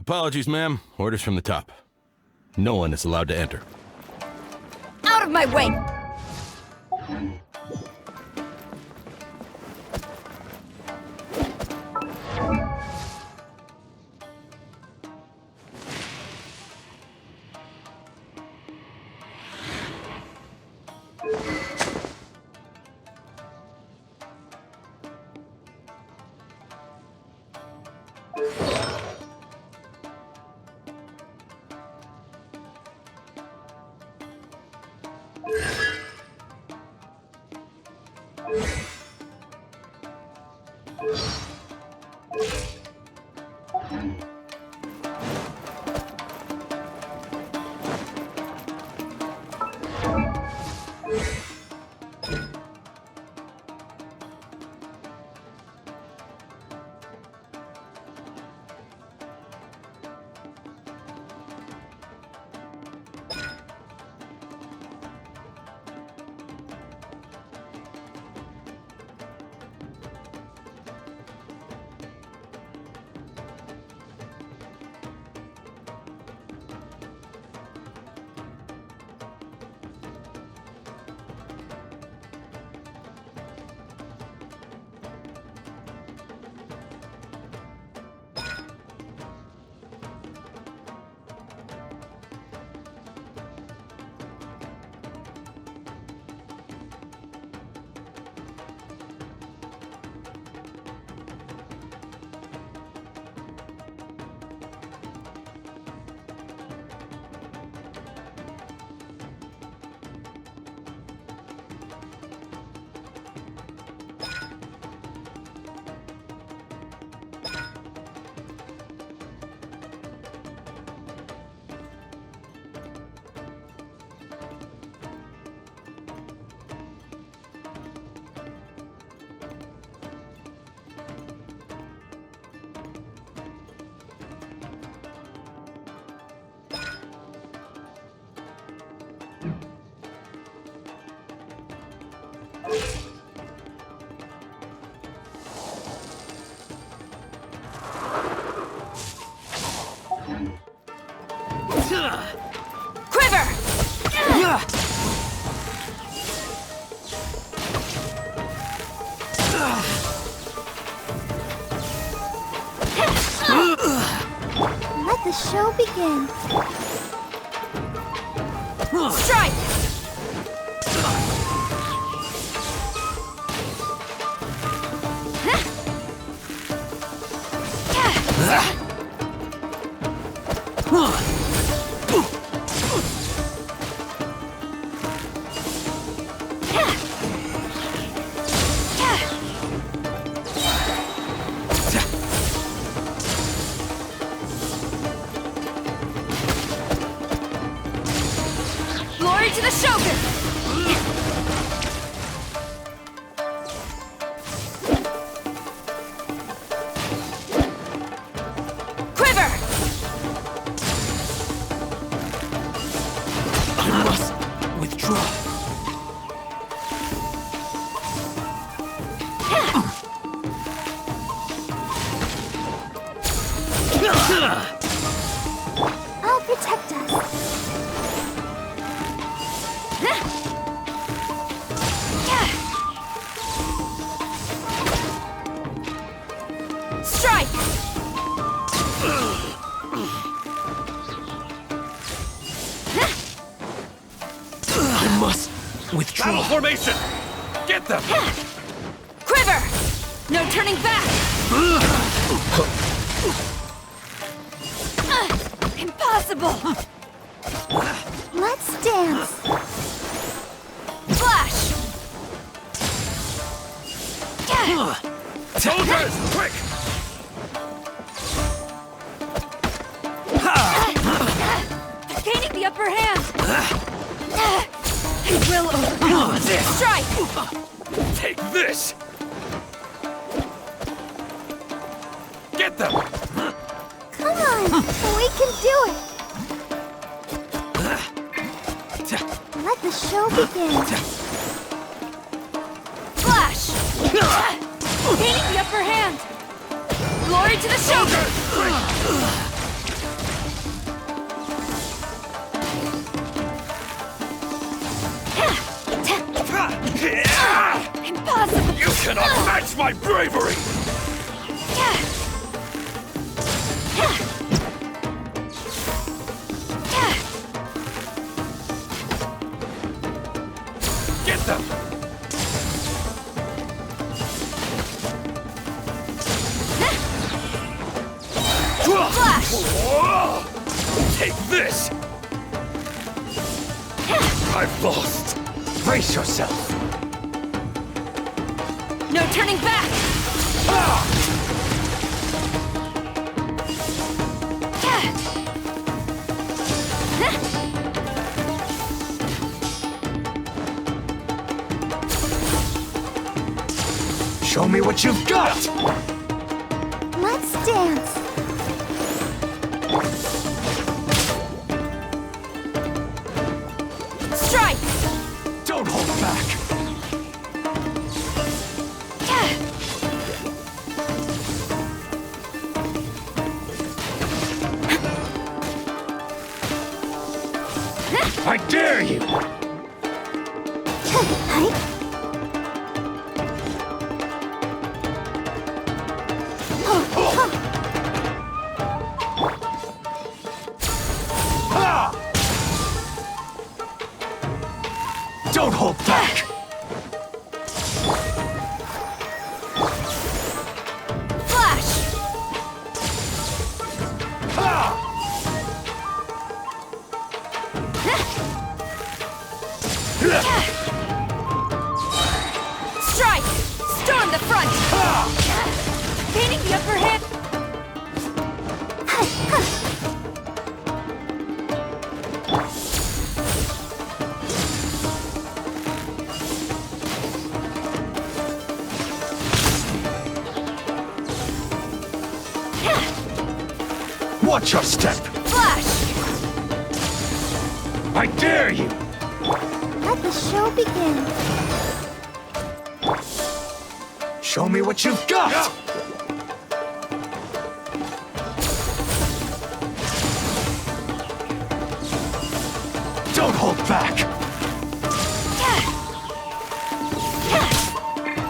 Apologies, ma'am. Orders from the top. No one is allowed to enter. Out of my way! Quiver! Let the show begin. Strike! Glory to the Shogun! Quiver! I must withdraw. I'll protect us. Withdraw. Battle formation! Get them! Quiver! No turning back! Impossible! Let's dance! Flash! Soldiers, quick! Gaining the upper hand! I will overcome this! Strike! Take this! Get them! Come on! We can do it! Let the show begin! Flash! Gaining the upper hand! Glory to the Shogun! Impossible! You cannot match my bravery! Get them! Flash! Take this! I've lost! Brace yourself! No turning back! Show me what you've got! Let's dance! Strike! Don't hold back! I dare you! Don't hold back! Flash! Strike! Storm the front! Gaining the upper hand! Watch your step! Flash! I dare you! Let the show begin! Show me what you've got! Don't hold back!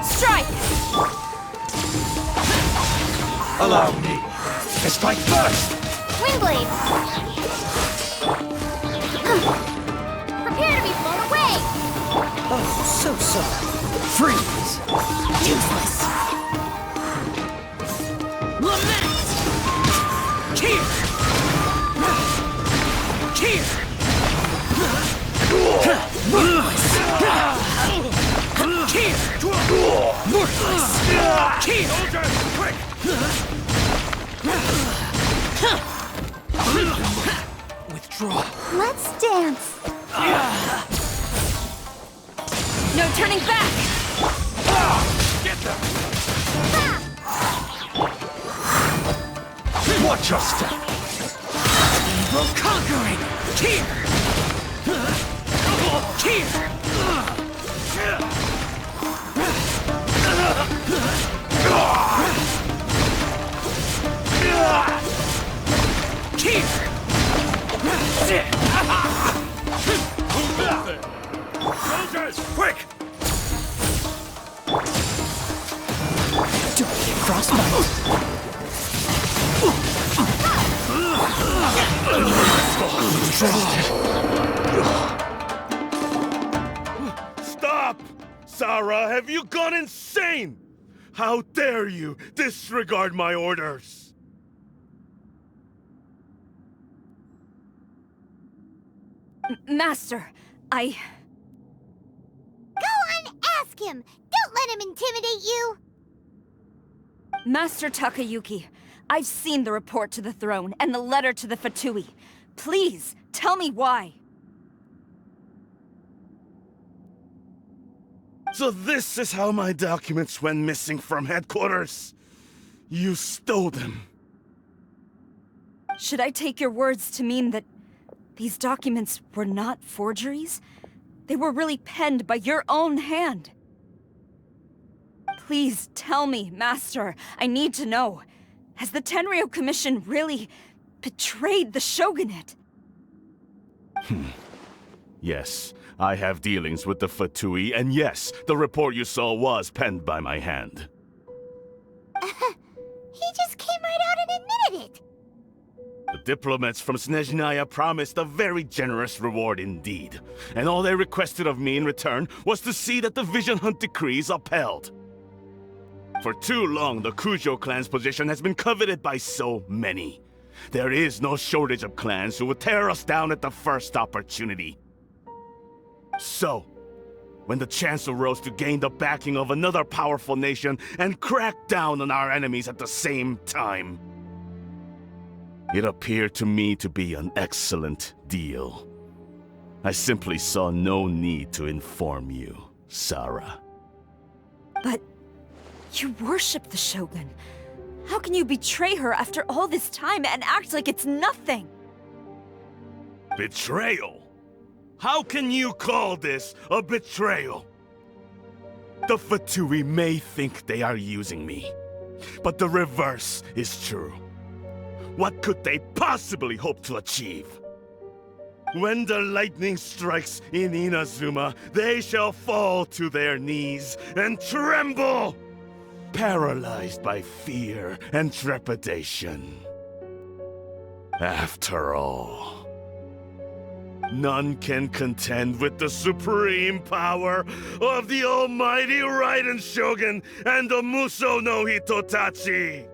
Strike! Allow me! To strike first! Wingblade! Prepare to be blown away! Oh, so sorry. Freeze! Useless! Lament! Here! Here! Here! Worthless! Here! Soldiers, quick! Withdraw. Let's dance! No turning back! Get them! Watch your step! Evil conquering! Here! Here! Here! Soldiers, quick! Don't get frostbite. Sarah, have you gone insane? How dare you disregard my orders? Master, I... Go on, ask him! Don't let him intimidate you! Master Takayuki, I've seen the report to the throne and the letter to the Fatui. Please, tell me why. So this is how my documents went missing from headquarters? You stole them. Should I take your words to mean that these documents were not forgeries? They were really penned by your own hand. Please tell me, Master. I need to know. Has the Tenryou Commission really betrayed the shogunate? Yes, I have dealings with the Fatui, and yes, the report you saw was penned by my hand. He just came right out and admitted it! The diplomats from Snezhnaya promised a very generous reward indeed, and all they requested of me in return was to see that the Vision Hunt decrees upheld. For too long, the Kujo clan's position has been coveted by so many. There is no shortage of clans who would tear us down at the first opportunity. So, when the chance arose to gain the backing of another powerful nation and crack down on our enemies at the same time, it appeared to me to be an excellent deal. I simply saw no need to inform you, Sarah. But you worship the Shogun. How can you betray her after all this time and act like it's nothing? Betrayal? How can you call this a betrayal? The Fatui may think they are using me, but the reverse is true. What could they possibly hope to achieve? When the lightning strikes in Inazuma, they shall fall to their knees and tremble, paralyzed by fear and trepidation. After all, none can contend with the supreme power of the almighty Raiden Shogun and the Muso no Hitotachi!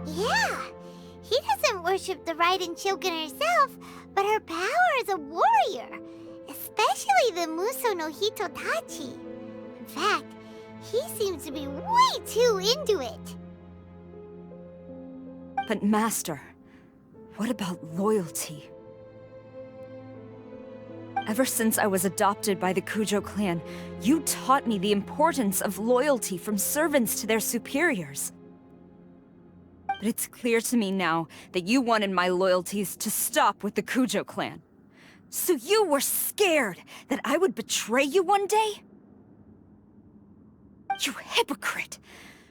Yeah, he doesn't worship the Raiden Shogun herself, but her power as a warrior, especially the Muso no Hitotachi. In fact, he seems to be way too into it. But Master, what about loyalty? Ever since I was adopted by the Kujo clan, you taught me the importance of loyalty from servants to their superiors. But it's clear to me now that you wanted my loyalties to stop with the Kujo clan. So you were scared that I would betray you one day? You hypocrite!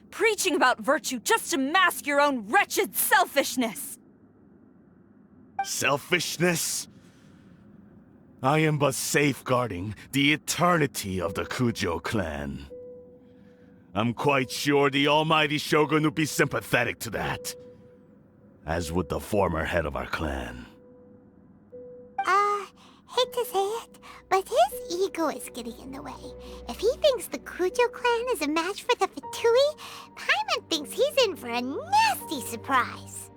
Preaching about virtue just to mask your own wretched selfishness! Selfishness? I am but safeguarding the eternity of the Kujo clan. I'm quite sure the almighty Shogun would be sympathetic to that. As would the former head of our clan. Hate to say it, but his ego is getting in the way. If he thinks the Kujo clan is a match for the Fatui, Paimon thinks he's in for a nasty surprise.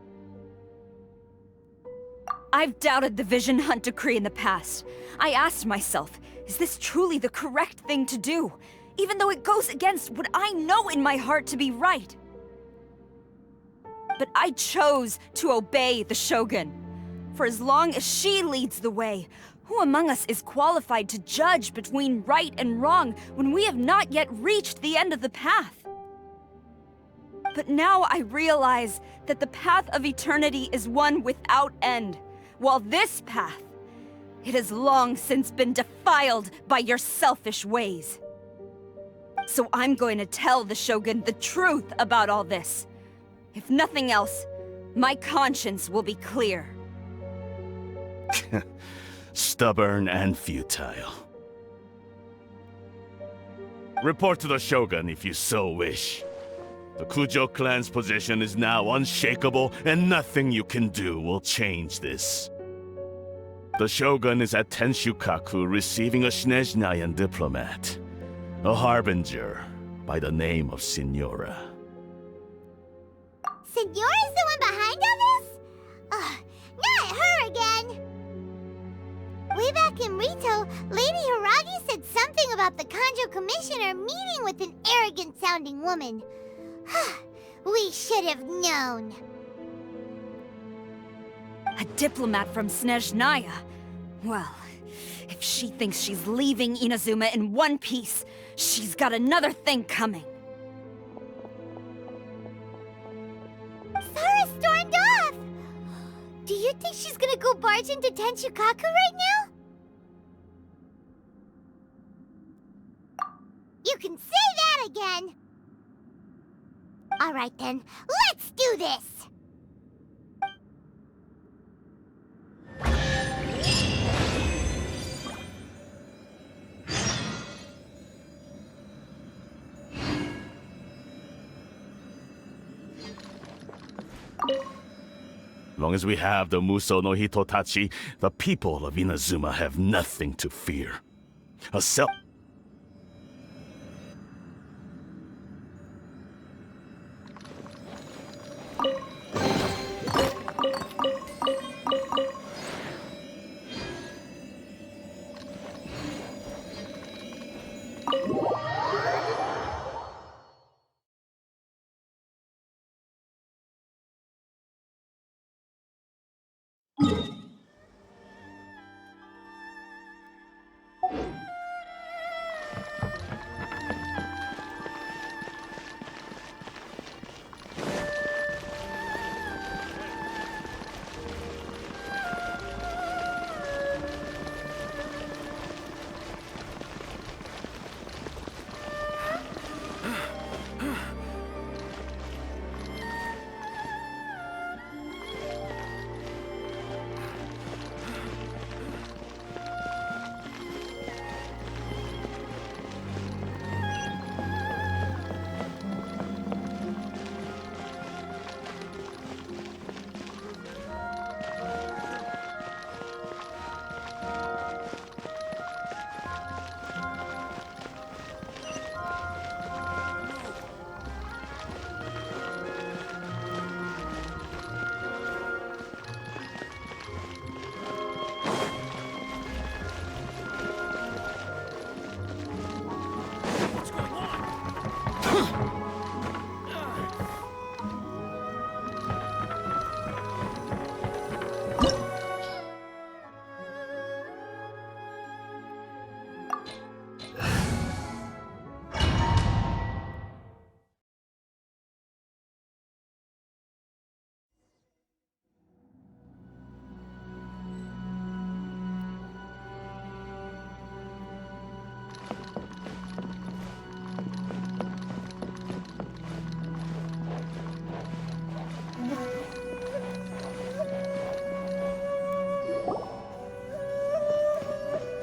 I've doubted the Vision Hunt decree in the past. I asked myself, is this truly the correct thing to do? Even though it goes against what I know in my heart to be right. But I chose to obey the Shogun. For as long as she leads the way, who among us is qualified to judge between right and wrong when we have not yet reached the end of the path? But now I realize that the path of eternity is one without end, while this path, it has long since been defiled by your selfish ways. So I'm going to tell the Shogun the truth about all this. If nothing else, my conscience will be clear. Stubborn and futile. Report to the Shogun if you so wish. The Kujo clan's position is now unshakable, and nothing you can do will change this. The Shogun is at Tenshukaku receiving a Snezhnayan diplomat. A harbinger by the name of Signora. Signora's the one behind all this? Ugh, not her again! Way back in Rito, Lady Hiragi said something about the Kanjo Commissioner meeting with an arrogant-sounding woman. We should have known. A diplomat from Snezhnaya. Well, if she thinks she's leaving Inazuma in one piece, she's got another thing coming. Sara stormed off! Do you think she's gonna go barge into Tenshukaku right now? You can say that again! Alright then, let's do this! As long as we have the Muso no Hitotachi, the people of Inazuma have nothing to fear. A self...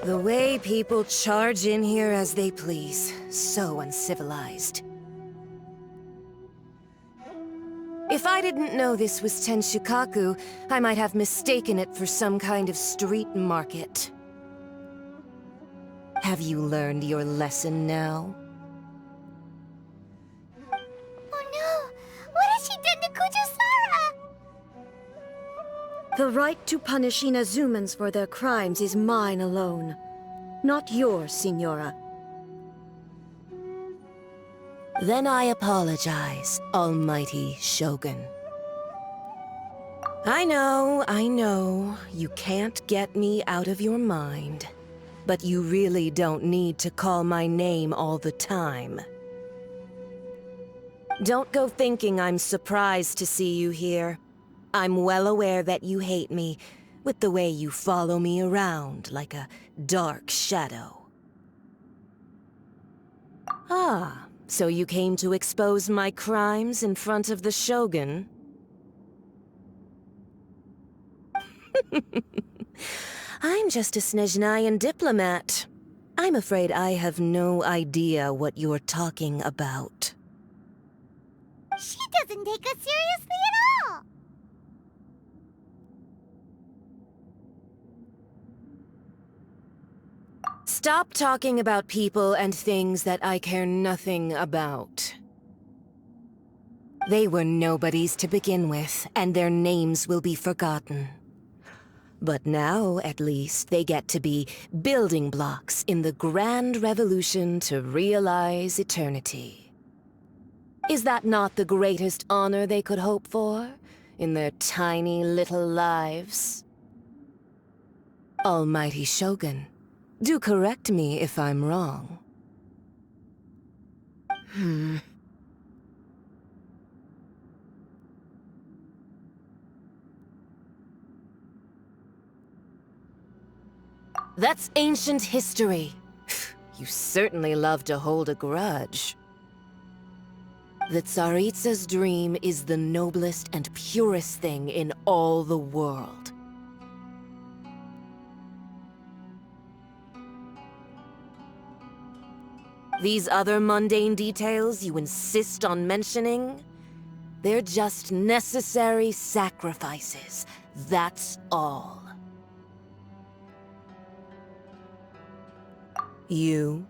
The way people charge in here as they please. So uncivilized. If I didn't know this was Tenshukaku, I might have mistaken it for some kind of street market. Have you learned your lesson now? Oh no! What has she done to Kujo-Sara? The right to punish Inazumans for their crimes is mine alone. Not yours, Signora. Then I apologize, Almighty Shogun. I know, you can't get me out of your mind. But you really don't need to call my name all the time. Don't go thinking I'm surprised to see you here. I'm well aware that you hate me, with the way you follow me around like a dark shadow. Ah, so you came to expose my crimes in front of the Shogun? I'm just a Snezhnayan diplomat. I'm afraid I have no idea what you're talking about. She doesn't take us seriously at all! Stop talking about people and things that I care nothing about. They were nobodies to begin with, and their names will be forgotten. But now, at least, they get to be building blocks in the grand revolution to realize eternity. Is that not the greatest honor they could hope for in their tiny little lives? Almighty Shogun, do correct me if I'm wrong. That's ancient history. You certainly love to hold a grudge. The Tsaritsa's dream is the noblest and purest thing in all the world. These other mundane details you insist on mentioning, they're just necessary sacrifices. That's all. You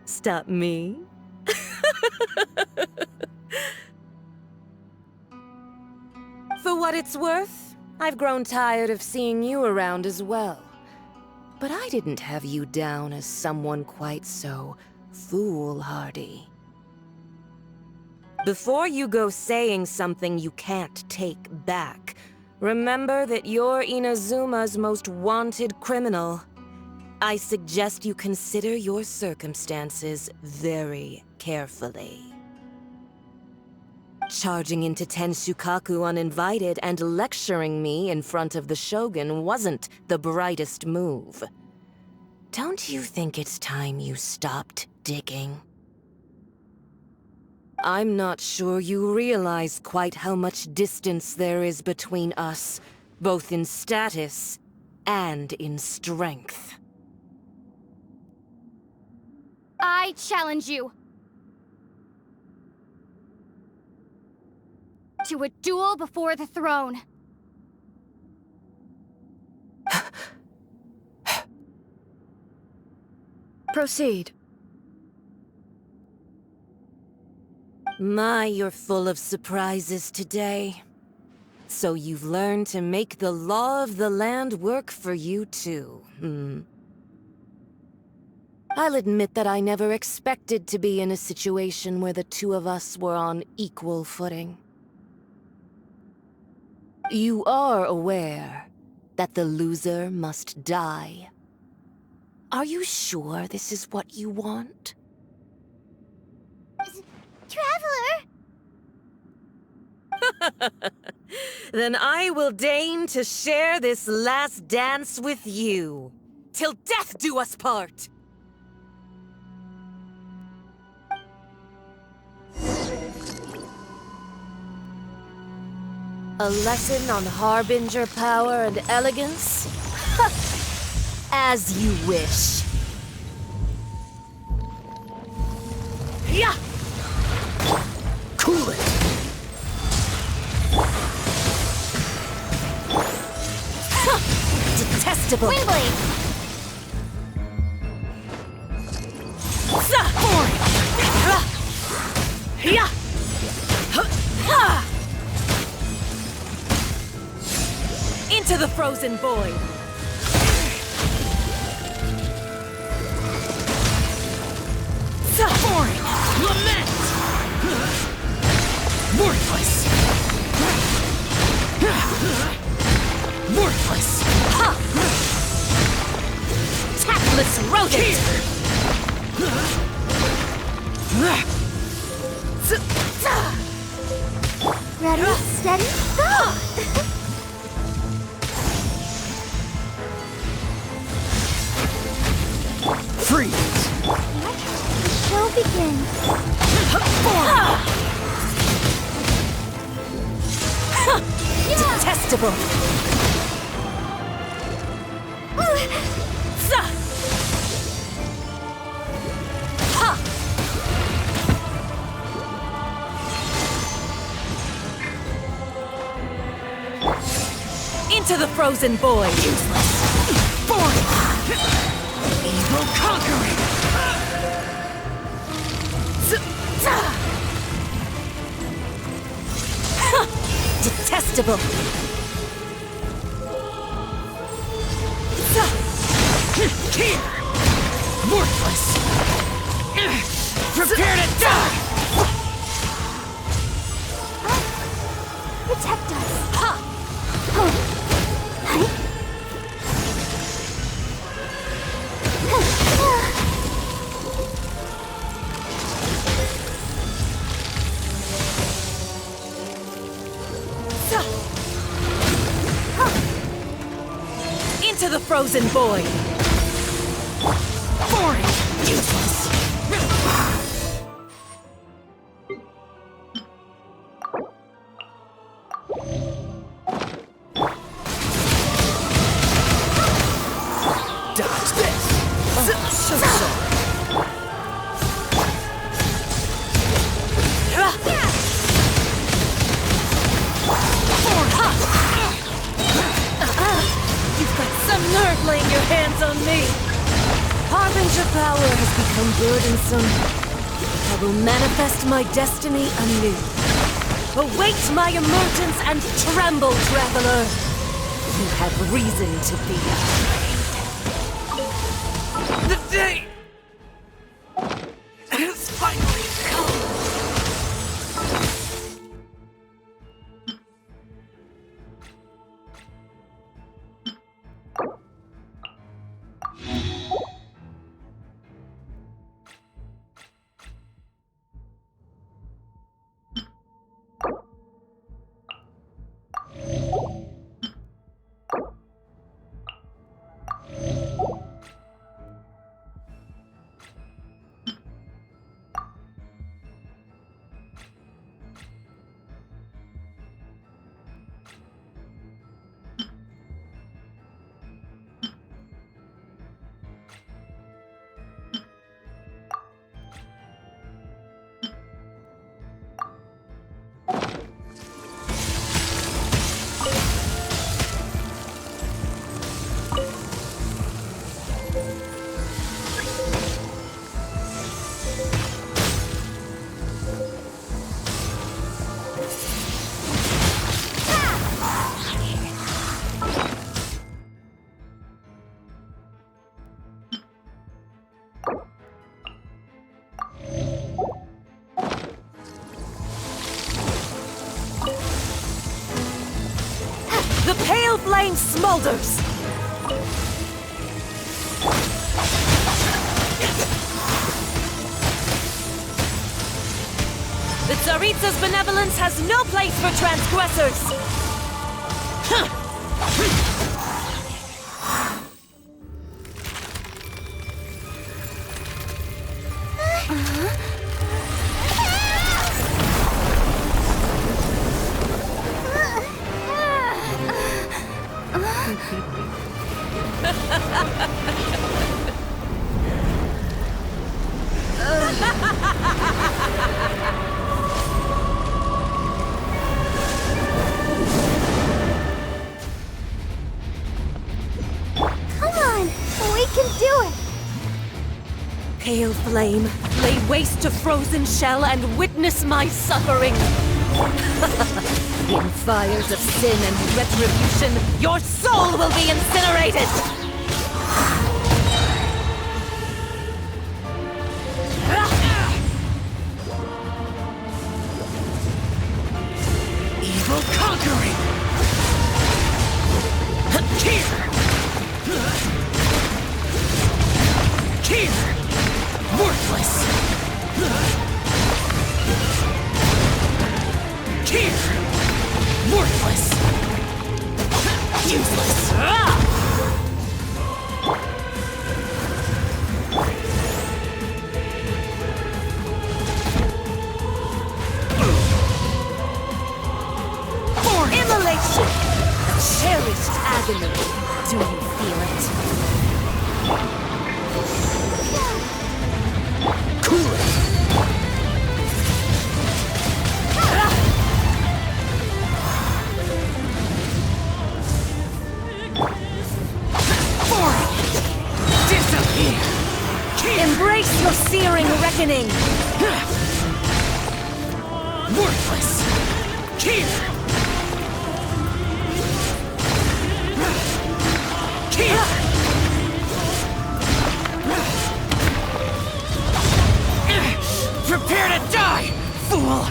stop me? For what it's worth, I've grown tired of seeing you around as well. But I didn't have you down as someone quite so foolhardy. Before you go saying something you can't take back, remember that you're Inazuma's most wanted criminal. I suggest you consider your circumstances very carefully. Charging into Tenshukaku uninvited and lecturing me in front of the Shogun wasn't the brightest move. Don't you think it's time you stopped digging? I'm not sure you realize quite how much distance there is between us, both in status and in strength. I challenge you to a duel before the throne. Proceed. My, you're full of surprises today. So you've learned to make the law of the land work for you too, I'll admit that I never expected to be in a situation where the two of us were on equal footing. You are aware that the loser must die. Are you sure this is what you want? Traveler! Then I will deign to share this last dance with you. Till death do us part! A lesson on Harbinger power and elegance? As you wish. Yeah! Cool it! Detestable! Windblade! Yeah! Into the frozen void! Boring! Lament! Worthless! Worthless! Tactless rodent! Ready, steady, go! Freeze! Let the show begin. Detestable! Into the frozen void! Useless! Boring! Evil conqueror! Worthless! Prepare to die! Protect us! Ha! Into the frozen void! Boring! Useless! Dodge this! So. You've got some nerve laying your hands on me! Harbinger power has become burdensome. I will manifest my destiny anew. Await my emergence and tremble, traveler! You have reason to be afraid. The day has finally come! The pale flame smolders! The Tsaritsa's benevolence has no place for transgressors! Pale flame, lay waste to frozen shell and witness my suffering! In fires of sin and retribution, your soul will be incinerated! Evil conquering! Here! Worthless! Here! Worthless! Useless! For immolation! A cherished agony. Do you feel it? Cool it! Disappear! Embrace your searing reckoning! Worthless! Here! Prepare to die, fool!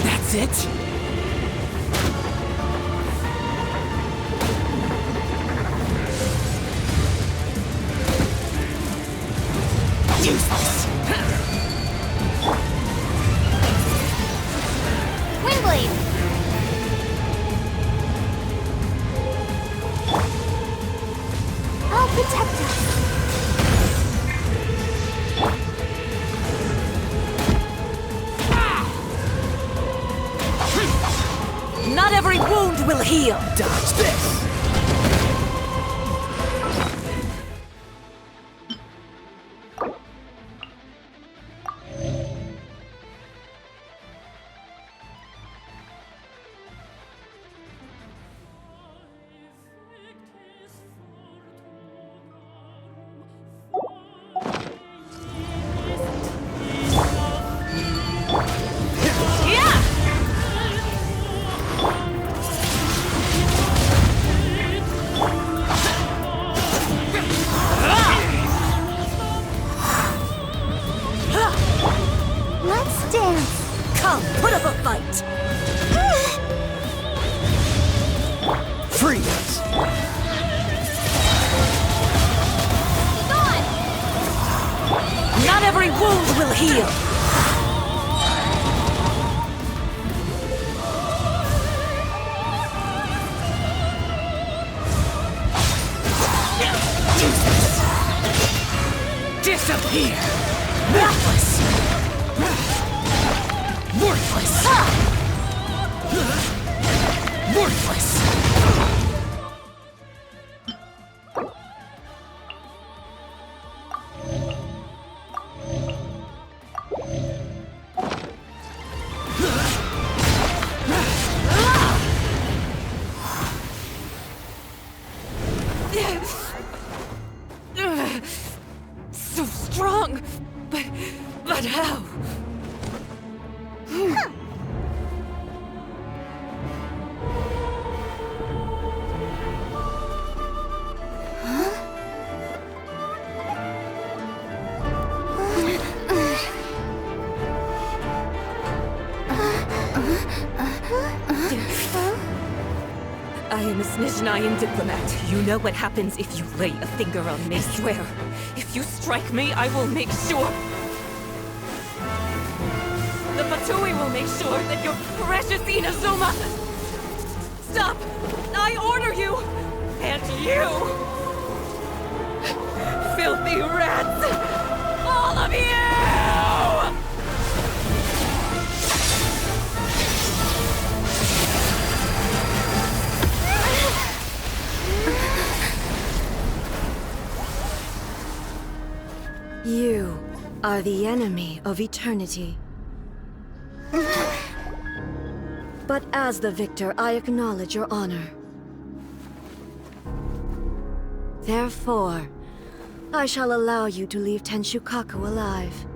That's it? Useless! Windblade! I'll protect us! Not every wound will heal! Dodge this! Let's dance. Come, put up a fight! Freeze! Not every wound will heal! Disappear! Worthless! Worthless! Worthless! So strong, but how? I am a Snezhnayan diplomat. You know what happens if you lay a finger on me. I swear, if you strike me, I will make sure... The Fatui will make sure that your precious Inazuma... Stop! I order you! And you! Filthy rats! All of you! You are the enemy of eternity. But as the victor, I acknowledge your honor. Therefore, I shall allow you to leave Tenshukaku alive.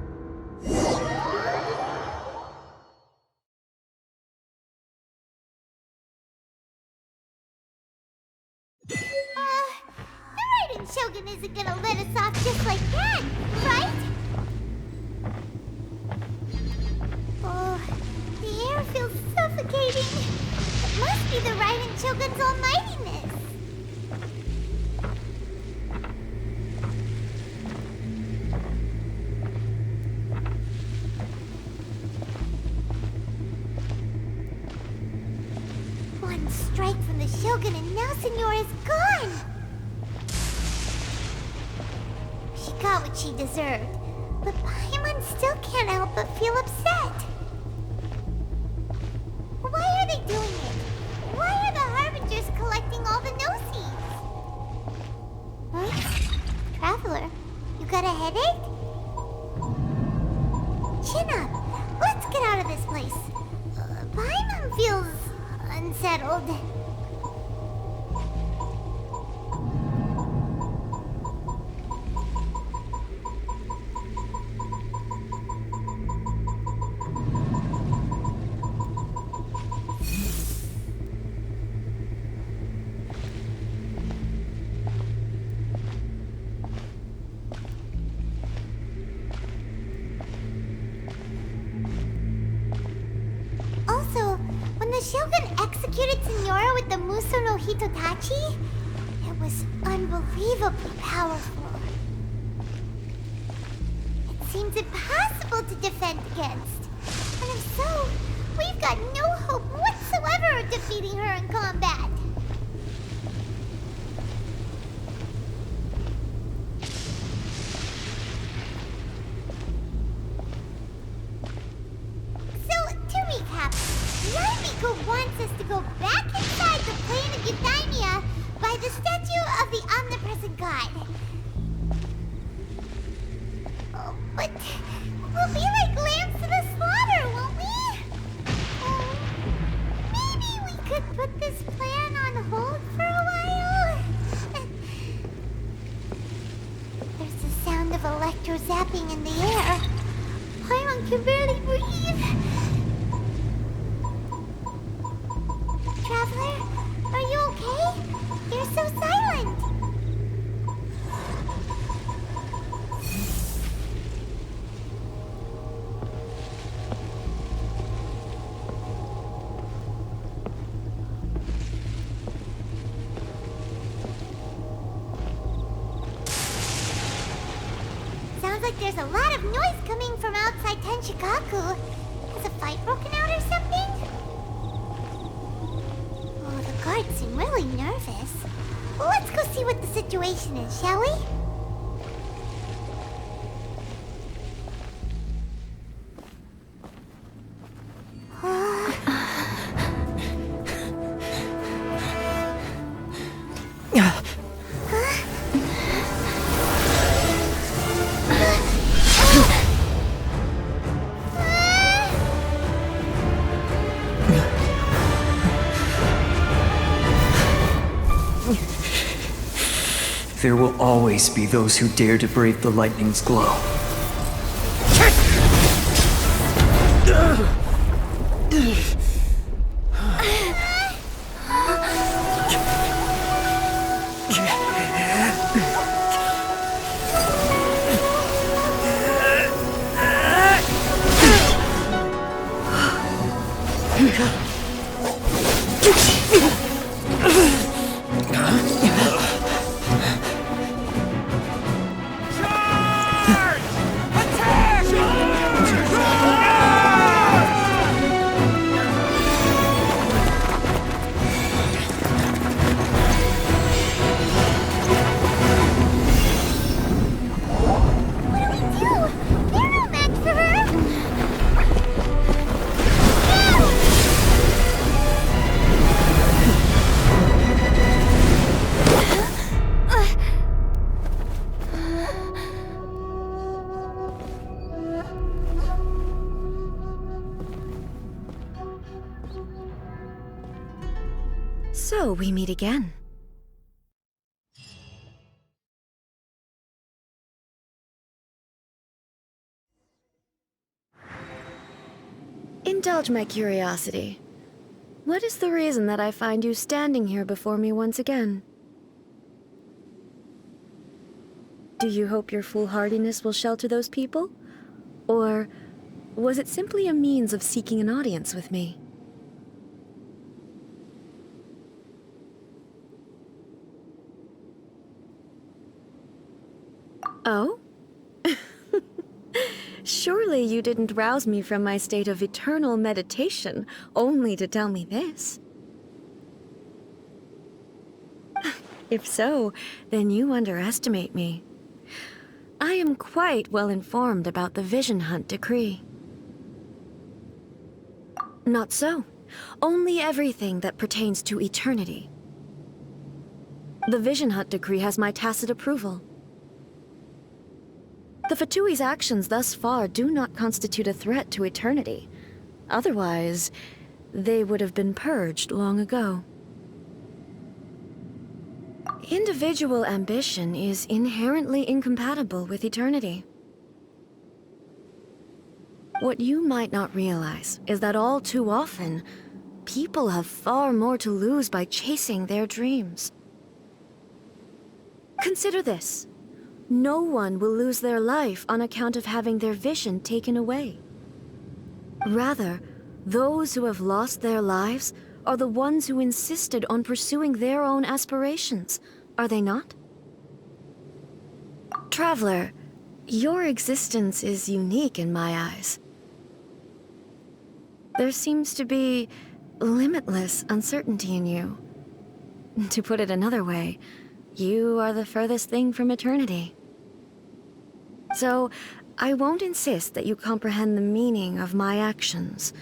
Shogun isn't gonna let us off just like that, right? Oh, the air feels suffocating. It must be the Raiden Shogun's almightiness. One strike from the Shogun and now Senor is gone! She got what she deserved, but Paimon still can't help but feel upset. Why are they doing it? Why are the Harbingers collecting all the no-seeds? Huh? Traveler, you got a headache? Chin up! Let's get out of this place. Paimon feels unsettled. Also, when the Shogun executed Senora with the Muso no Hitotachi, it was unbelievably powerful. It seems impossible to defend against. And if so, we've got no hope whatsoever of defeating her in combat. So, to recap, Yamiko wants us to go back inside the plane of Euthymia by the statue of the omnipresent god. Oh, but we'll be like lambs to the slaughter, won't we? Oh, maybe we could put this plan on hold for a while? There's the sound of electro-zapping in the air. Paimon can barely breathe. Traveler, are you okay? You're so silent. Sounds like there's a lot of noise coming from outside Tenshikaku. Has a fight broken out or something? Oh, the guards seem really nervous. Well, let's go see what the situation is, shall we? There will always be those who dare to brave the lightning's glow. So we meet again. Indulge my curiosity. What is the reason that I find you standing here before me once again? Do you hope your foolhardiness will shelter those people? Or was it simply a means of seeking an audience with me? Oh? Surely you didn't rouse me from my state of eternal meditation only to tell me this. If so, then you underestimate me. I am quite well informed about the Vision Hunt decree. Not so. Only everything that pertains to eternity. The Vision Hunt decree has my tacit approval. The Fatui's actions thus far do not constitute a threat to eternity. Otherwise, they would have been purged long ago. Individual ambition is inherently incompatible with eternity. What you might not realize is that all too often, people have far more to lose by chasing their dreams. Consider this. No one will lose their life on account of having their vision taken away. Rather, those who have lost their lives are the ones who insisted on pursuing their own aspirations, are they not? Traveler, your existence is unique in my eyes. There seems to be limitless uncertainty in you. To put it another way, you are the furthest thing from eternity. So, I won't insist that you comprehend the meaning of my actions.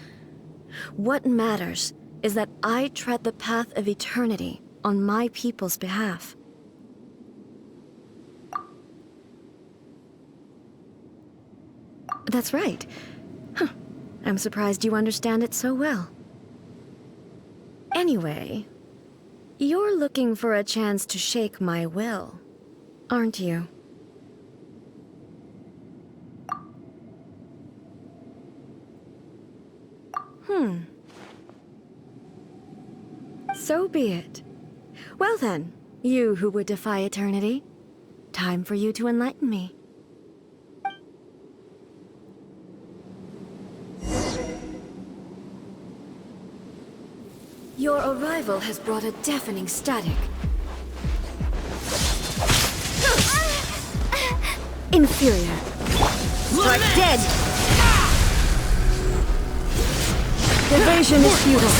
What matters is that I tread the path of eternity on my people's behalf. That's right. Huh. I'm surprised you understand it so well. Anyway, you're looking for a chance to shake my will, aren't you? So be it. Well then, you who would defy eternity, time for you to enlighten me. Your arrival has brought a deafening static. Inferior. Strike dead! Evasion is futile.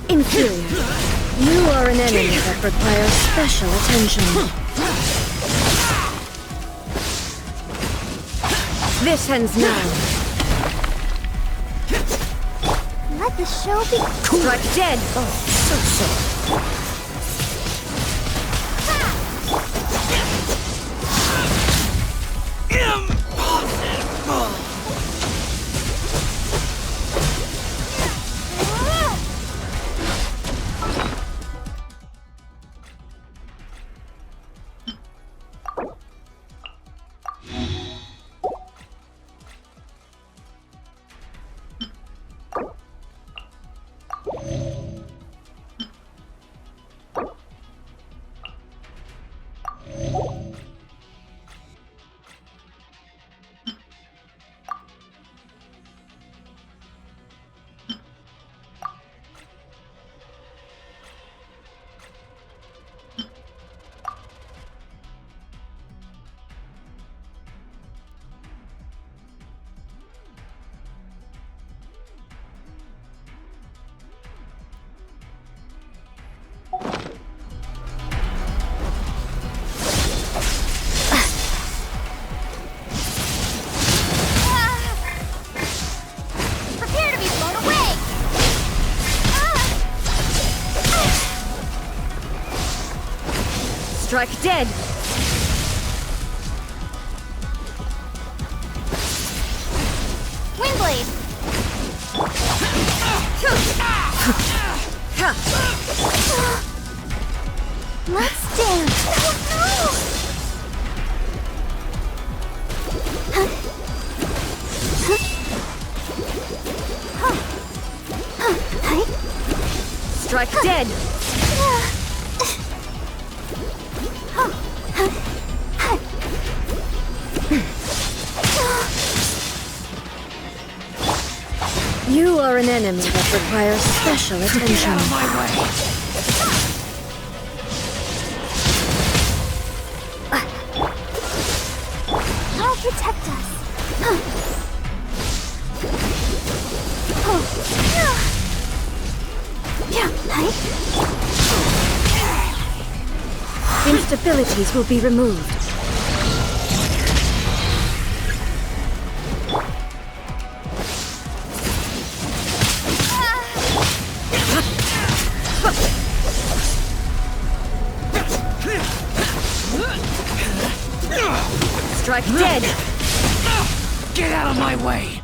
Inferior. You are an enemy that requires special attention. This ends now. Let the show be cool. Strike dead! Oh, so. Impossible! Strike dead! Windblade! Let's dance! Strike dead! You are an enemy that requires special attention. Get out of my way! I'll protect us. Instabilities will be removed. Strike dead! Get out of my way!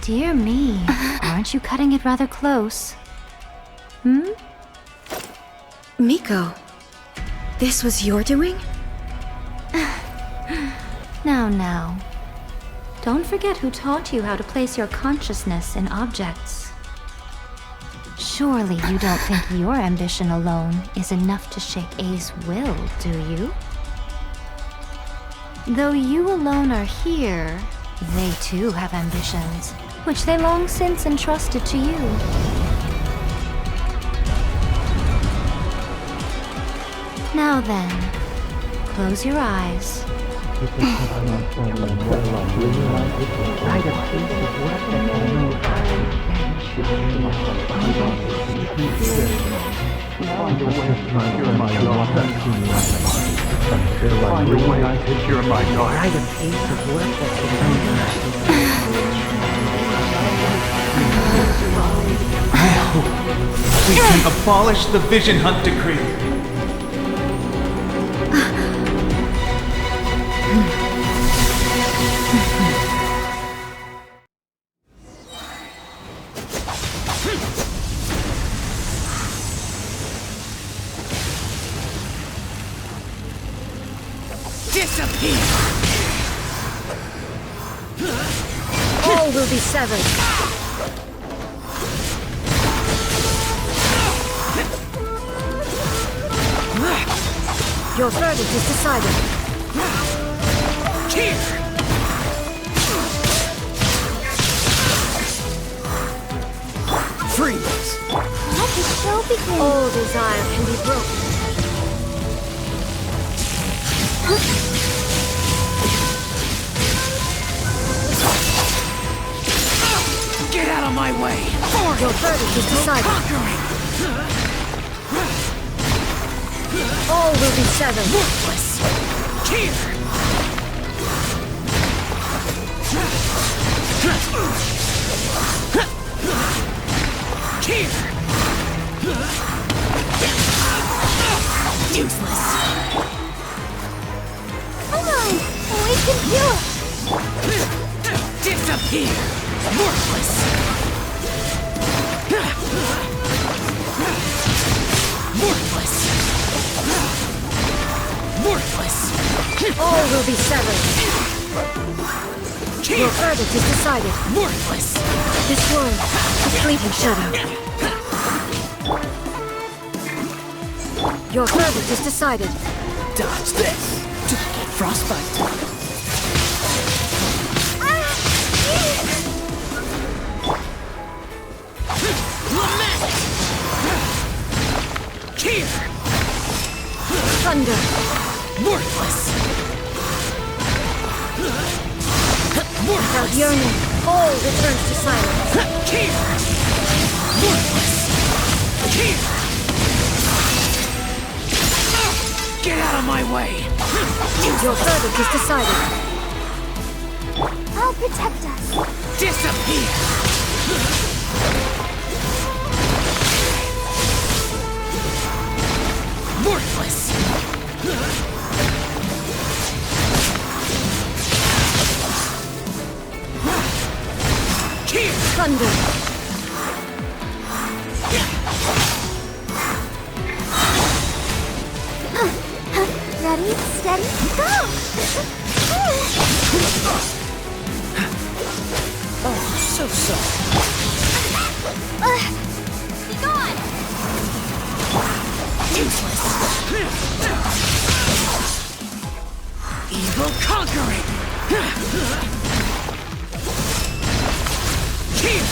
Dear me, aren't you cutting it rather close? Miko, this was your doing? Now. Don't forget who taught you how to place your consciousness in objects. Surely you don't think your ambition alone is enough to shake A's will, do you? Though you alone are here, they too have ambitions, which they long since entrusted to you. Now then, close your eyes. We can abolish the Vision Hunt Decree. Disappear! All will be severed. Your verdict is decided. Here! Freeze! Let the show begin. All desire can be broken. Get out of my way! Your verdict is decided. Conquering! All will be severed. Worthless! Here! Here! Useless! Come on, we can do it. Disappear! Worthless! Worthless! Worthless! All will be severed. Here! Your verdict is decided. Worthless! This world, a fleeting shadow. Your verdict is decided. Dodge this! Do I get frostbite? Lament! Here! Thunder! Worthless! Without yearning, all returns to silence. Here! Worthless! Here! Get out of my way! Your verdict is decided. I'll protect us. Disappear! Worthless! Thunder! Ready, steady, go! Oh, so soft. Be gone! Useless! Evil conquering! Here!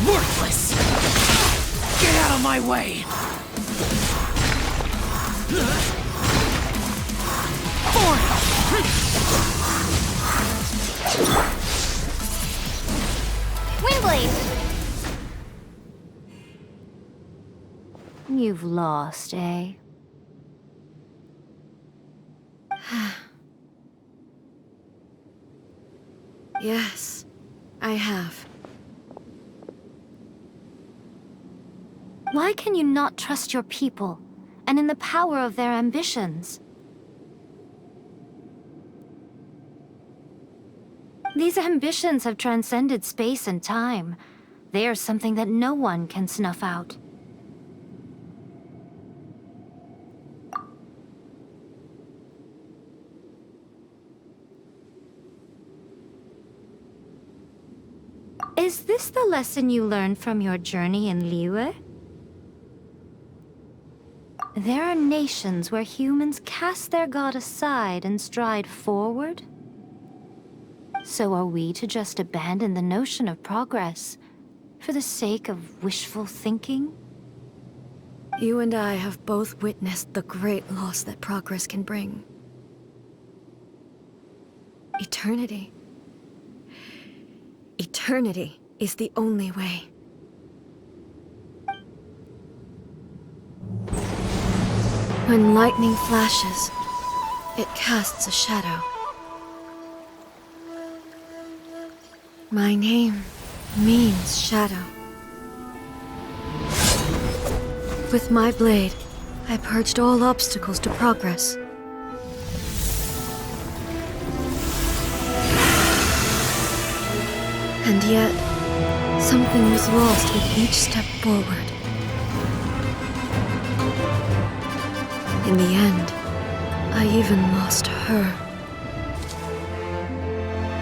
Worthless! Get out of my way! Windblade! You've lost, eh? Yes, I have. Why can you not trust your people, and in the power of their ambitions? These ambitions have transcended space and time. They are something that no one can snuff out. Is this the lesson you learned from your journey in Liyue? There are nations where humans cast their god aside and stride forward. So are we to just abandon the notion of progress for the sake of wishful thinking? You and I have both witnessed the great loss that progress can bring. Eternity. Eternity is the only way. When lightning flashes, it casts a shadow. My name means shadow. With my blade, I purged all obstacles to progress. And yet, something was lost with each step forward. In the end, I even lost her.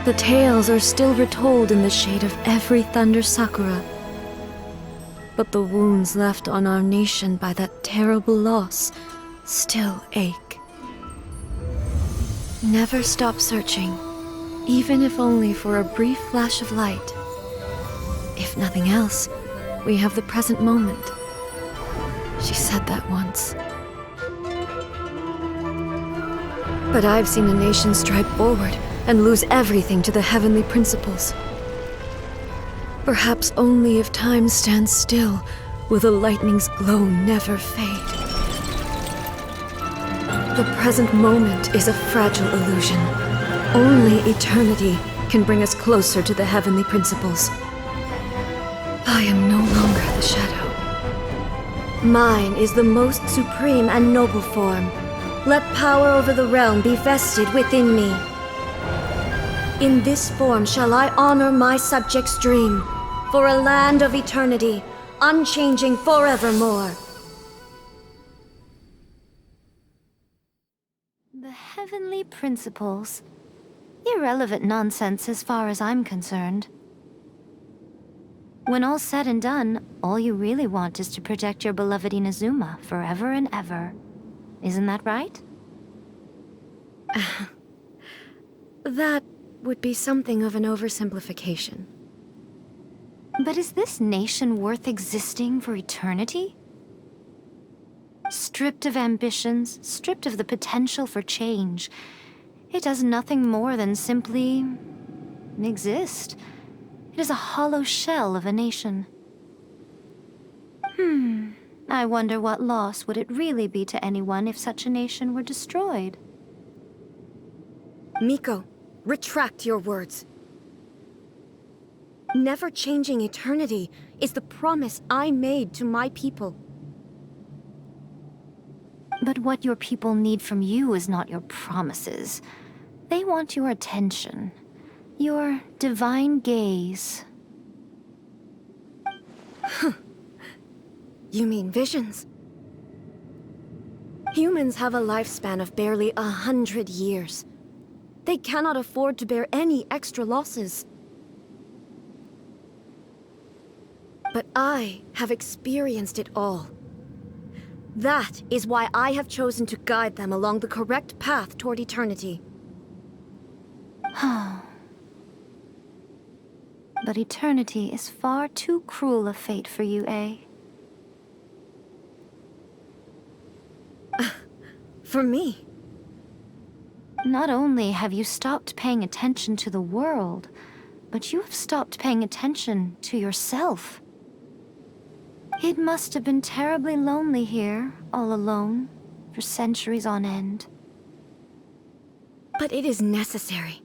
The tales are still retold in the shade of every Thunder Sakura. But the wounds left on our nation by that terrible loss still ache. Never stop searching, even if only for a brief flash of light. If nothing else, we have the present moment. She said that once. But I've seen a nation stride forward and lose everything to the heavenly principles. Perhaps only if time stands still will the lightning's glow never fade. The present moment is a fragile illusion. Only eternity can bring us closer to the heavenly principles. I am no longer the shadow. Mine is the most supreme and noble form. Let power over the realm be vested within me. In this form shall I honor my subjects' dream, for a land of eternity, unchanging forevermore. The heavenly principles. Irrelevant nonsense as far as I'm concerned. When all's said and done, all you really want is to protect your beloved Inazuma forever and ever. Isn't that right? That would be something of an oversimplification. But is this nation worth existing for eternity? Stripped of ambitions, stripped of the potential for change, it does nothing more than simply exist. It is a hollow shell of a nation. I wonder what loss would it really be to anyone if such a nation were destroyed? Miko, retract your words. Never changing eternity is the promise I made to my people. But what your people need from you is not your promises. They want your attention. Your divine gaze. You mean visions? Humans have a lifespan of barely 100 years. They cannot afford to bear any extra losses. But I have experienced it all. That is why I have chosen to guide them along the correct path toward eternity. But eternity is far too cruel a fate for you, eh? For me? Not only have you stopped paying attention to the world, but you have stopped paying attention to yourself. It must have been terribly lonely here, all alone, for centuries on end. But it is necessary.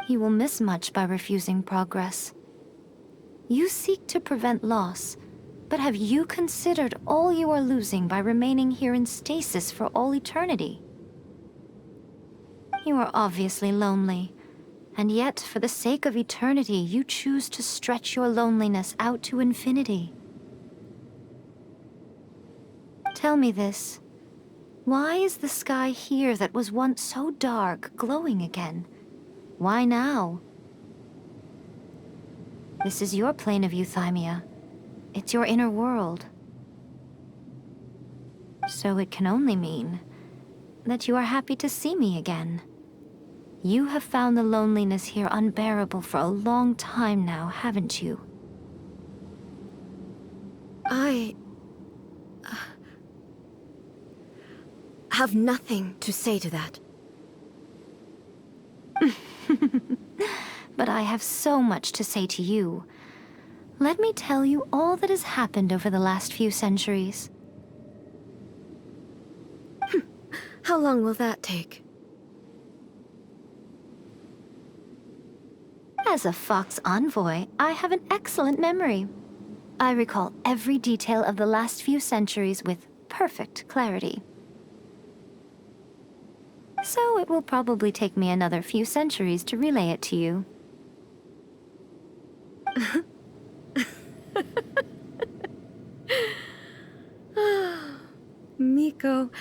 You will miss much by refusing progress. You seek to prevent loss, but have you considered all you are losing by remaining here in stasis for all eternity? You are obviously lonely, and yet for the sake of eternity, you choose to stretch your loneliness out to infinity. Tell me this. Why is the sky here that was once so dark glowing again? Why now? This is your plane of euthymia. It's your inner world. So it can only mean that you are happy to see me again. You have found the loneliness here unbearable for a long time now, haven't you? I have nothing to say to that. But I have so much to say to you. Let me tell you all that has happened over the last few centuries. How long will that take? As a Fox envoy, I have an excellent memory. I recall every detail of the last few centuries with perfect clarity. So it will probably take me another few centuries to relay it to you. Miko,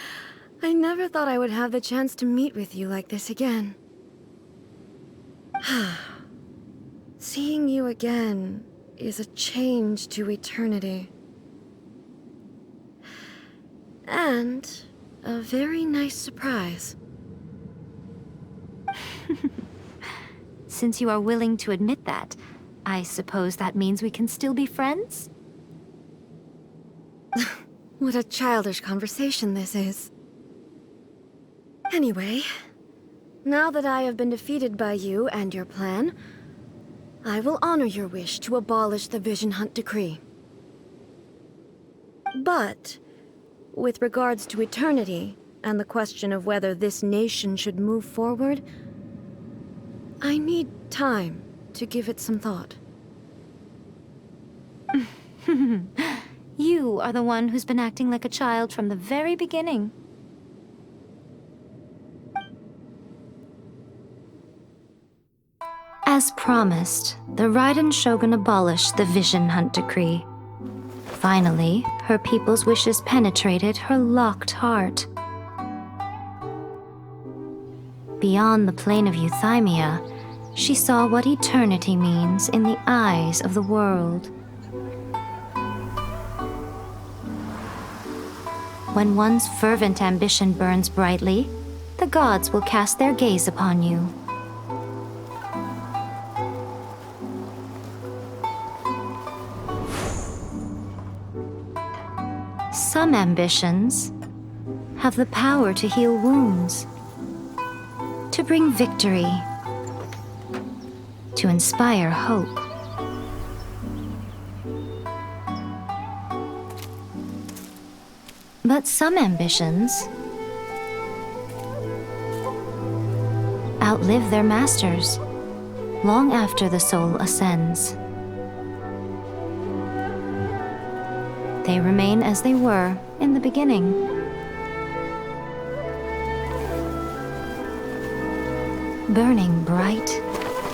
I never thought I would have the chance to meet with you like this again. Seeing you again is a change to eternity. And a very nice surprise. Since you are willing to admit that, I suppose that means we can still be friends? What a childish conversation this is. Anyway, now that I have been defeated by you and your plan, I will honor your wish to abolish the Vision Hunt Decree. But, with regards to eternity, and the question of whether this nation should move forward, I need time to give it some thought. You are the one who's been acting like a child from the very beginning. As promised, the Raiden Shogun abolished the Vision Hunt Decree. Finally, her people's wishes penetrated her locked heart. Beyond the plane of euthymia, she saw what eternity means in the eyes of the world. When one's fervent ambition burns brightly, the gods will cast their gaze upon you. Some ambitions have the power to heal wounds, to bring victory, to inspire hope. But some ambitions outlive their masters, long after the soul ascends. They remain as they were in the beginning. Burning bright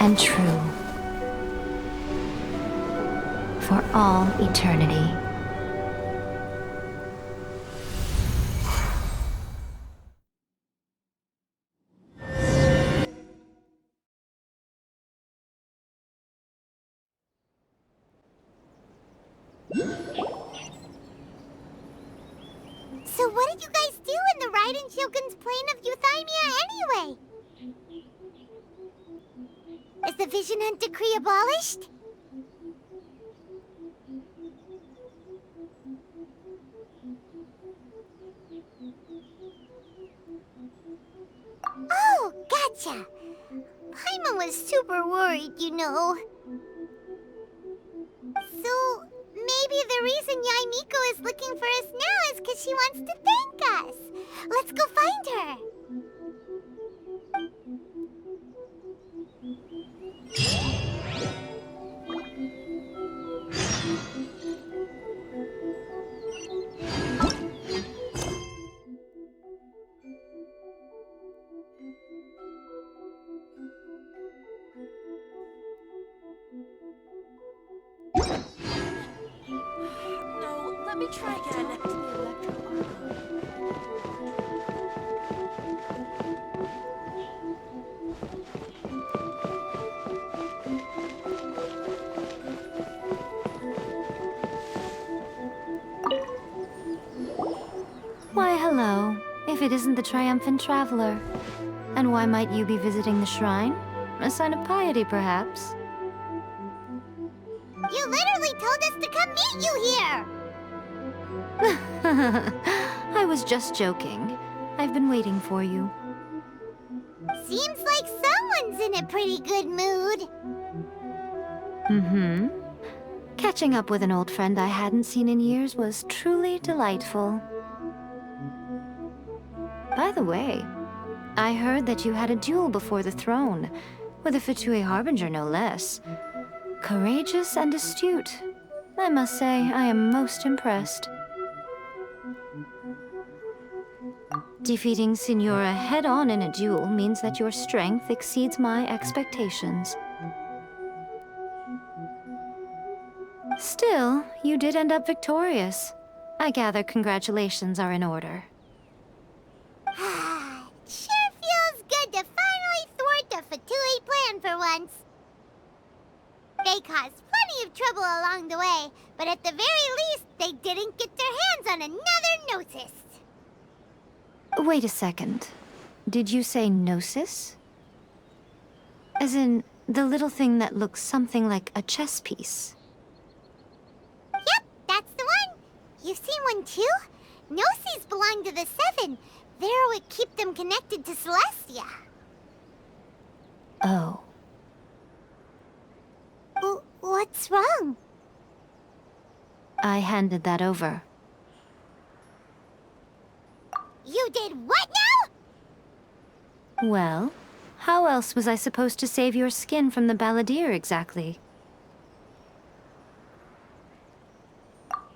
and true for all eternity. So what did you guys do in the Raiden Shogun's plane of Euthymia anyway? Is the Vision Hunt decree abolished? Oh, gotcha. Paimon was super worried, you know. So, maybe the reason Yaimiko is looking for us now is because she wants to thank us. Let's go find her. No, let me try again. Why, hello, if it isn't the triumphant traveler. And why might you be visiting the shrine? A sign of piety, perhaps? You literally told us to come meet you here! I was just joking. I've been waiting for you. Seems like someone's in a pretty good mood. Mm-hmm. Catching up with an old friend I hadn't seen in years was truly delightful. By the way, I heard that you had a duel before the throne, with a Fatui Harbinger no less. Courageous and astute. I must say, I am most impressed. Defeating Signora head-on in a duel means that your strength exceeds my expectations. Still, you did end up victorious. I gather congratulations are in order. Sure feels good to finally thwart the Fatui plan for once. They caused plenty of trouble along the way, but at the very least, they didn't get their hands on another Gnosis. Wait a second. Did you say Gnosis? As in, the little thing that looks something like a chess piece? Yep, that's the one. You've seen one too? Gnosis belong to the Seven. They're what keep them connected to Celestia. Oh. What's wrong? I handed that over. You did what now? Well, how else was I supposed to save your skin from the Balladeer exactly?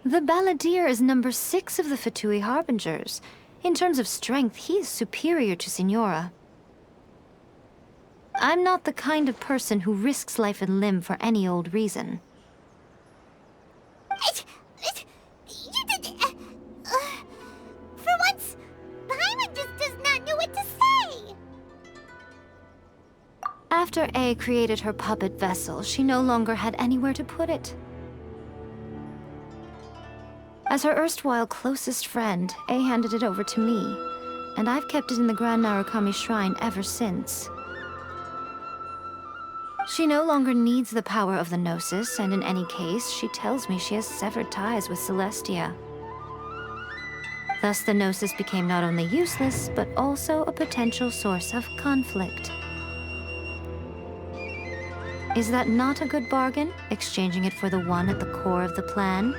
The Balladeer is number 6 of the Fatui Harbingers. In terms of strength, he is superior to Signora. I'm not the kind of person who risks life and limb for any old reason. For once, Paimon just does not know what to say. After A created her puppet vessel, she no longer had anywhere to put it. As her erstwhile closest friend, A handed it over to me, and I've kept it in the Grand Narukami Shrine ever since. She no longer needs the power of the Gnosis, and in any case, she tells me she has severed ties with Celestia. Thus, the Gnosis became not only useless, but also a potential source of conflict. Is that not a good bargain, exchanging it for the one at the core of the plan?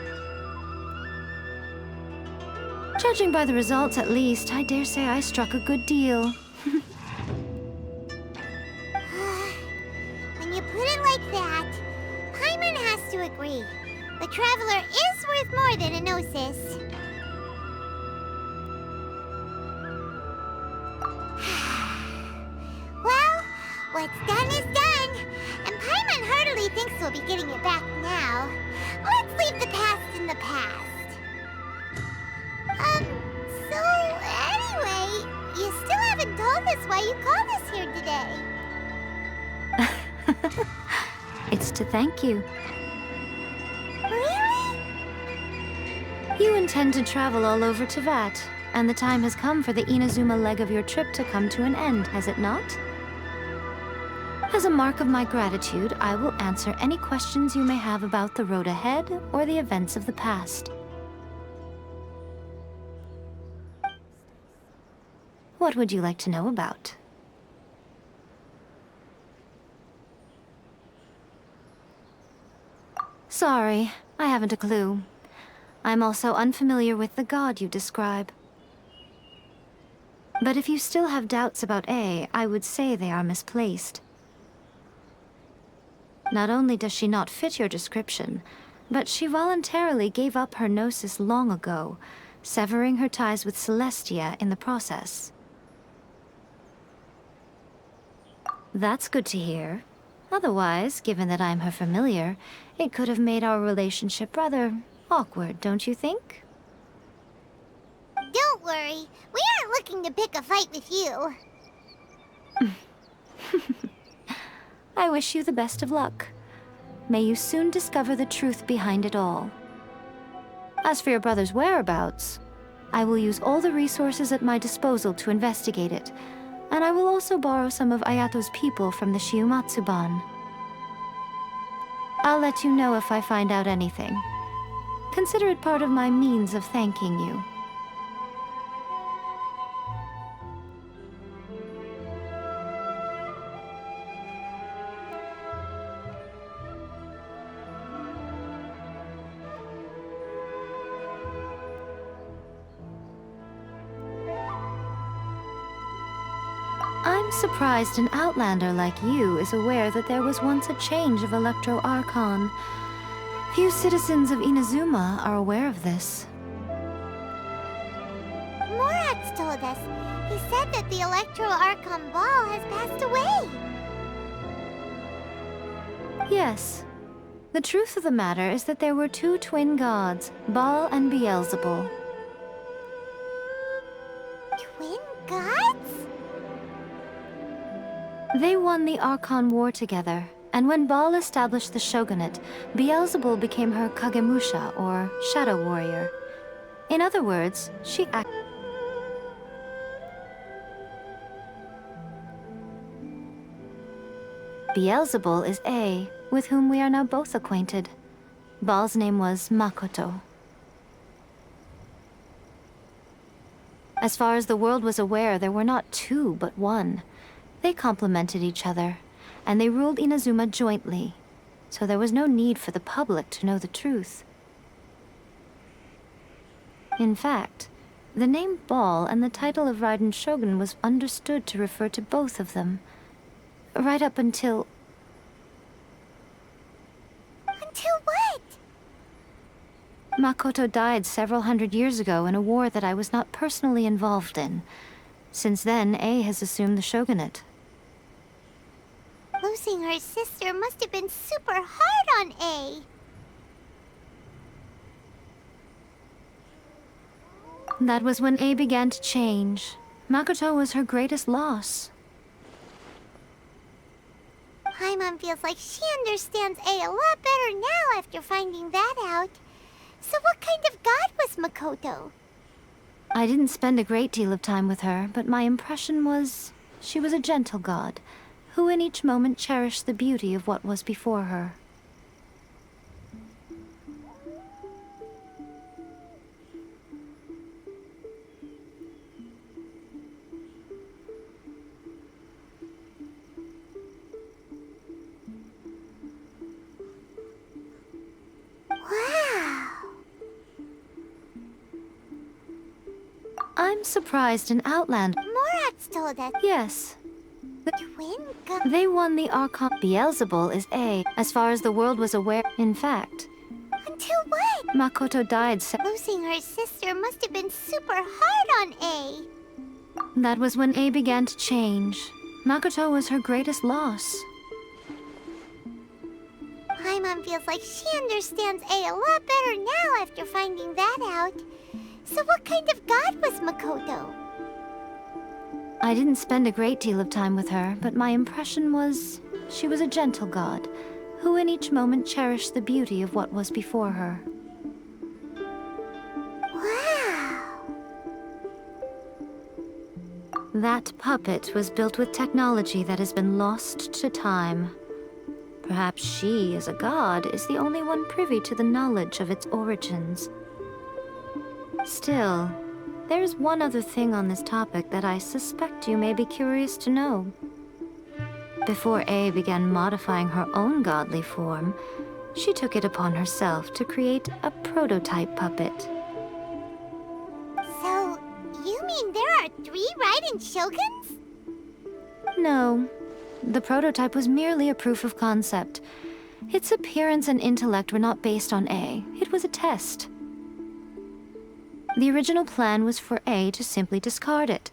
Judging by the results, at least, I dare say I struck a good deal. When you agree. The Traveler is worth more than a Gnosis. Well, what's done is done. And Paimon heartily thinks we'll be getting it back now. Let's leave the past in the past. So anyway, you still haven't told us why you called us here today. It's to thank you. Really? You intend to travel all over Teyvat, and the time has come for the Inazuma leg of your trip to come to an end, has it not? As a mark of my gratitude, I will answer any questions you may have about the road ahead or the events of the past. What would you like to know about? Sorry, I haven't a clue. I'm also unfamiliar with the god you describe. But if you still have doubts about A, I would say they are misplaced. Not only does she not fit your description, but she voluntarily gave up her gnosis long ago, severing her ties with Celestia in the process. That's good to hear. Otherwise, given that I'm her familiar, it could have made our relationship rather awkward, don't you think? Don't worry. We aren't looking to pick a fight with you. I wish you the best of luck. May you soon discover the truth behind it all. As for your brother's whereabouts, I will use all the resources at my disposal to investigate it, and I will also borrow some of Ayato's people from the Shiumatsuban. I'll let you know if I find out anything. Consider it part of my means of thanking you. I'm surprised an outlander like you is aware that there was once a change of Electro Archon. Few citizens of Inazuma are aware of this. Morat's told us. He said that the Electro Archon Ball has passed away. Yes. The truth of the matter is that there were two twin gods, Baal and Beelzebul. Twin gods? They won the Archon War together, and when Baal established the shogunate, Beelzebul became her Kagemusha, or Shadow Warrior. In other words, she Beelzebul is A, with whom we are now both acquainted. Baal's name was Makoto. As far as the world was aware, there were not two, but one. They complemented each other, and they ruled Inazuma jointly, so there was no need for the public to know the truth. In fact, the name Baal and the title of Raiden Shogun was understood to refer to both of them, right up until... Until what? Makoto died several hundred years ago in a war that I was not personally involved in. Since then, A has assumed the shogunate. Losing her sister must have been super hard on A. That was when A began to change. Makoto was her greatest loss. Paimon feels like she understands A a lot better now after finding that out. So what kind of god was Makoto? I didn't spend a great deal of time with her, but my impression was she was a gentle god, who in each moment cherished the beauty of what was before her. Wow. I'm surprised an outlander... Morat's told us. Yes. They won the Archon. Beelzebul is A, as far as the world was aware. In fact, Until what? Makoto died. Losing her sister must have been super hard on A. That was when A began to change. Makoto was her greatest loss. Paimon feels like she understands A a lot better now after finding that out. So what kind of god was Makoto? I didn't spend a great deal of time with her, but my impression was she was a gentle god, who in each moment cherished the beauty of what was before her. Wow! That puppet was built with technology that has been lost to time. Perhaps she, as a god, is the only one privy to the knowledge of its origins. Still, there is one other thing on this topic that I suspect you may be curious to know. Before A began modifying her own godly form, she took it upon herself to create a prototype puppet. So, you mean there are 3 Raiden Shoguns? No. The prototype was merely a proof of concept. Its appearance and intellect were not based on A. It was a test. The original plan was for A to simply discard it.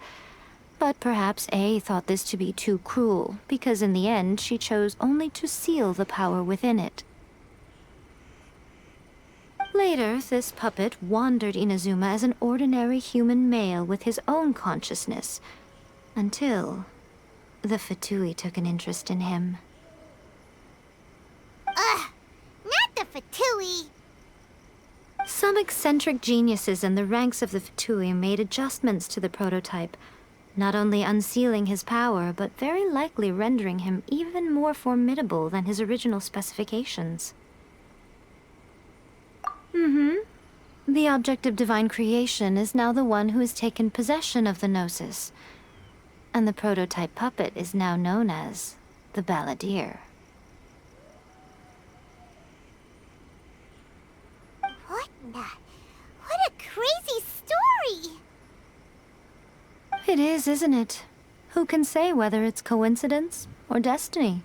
But perhaps A thought this to be too cruel, because in the end she chose only to seal the power within it. Later, this puppet wandered Inazuma as an ordinary human male with his own consciousness, until the Fatui took an interest in him. Ugh! Not the Fatui! Some eccentric geniuses in the ranks of the Fatui made adjustments to the prototype, not only unsealing his power, but very likely rendering him even more formidable than his original specifications. The object of divine creation is now the one who has taken possession of the Gnosis, and the prototype puppet is now known as the Balladeer. What a crazy story! It is, isn't it? Who can say whether it's coincidence or destiny?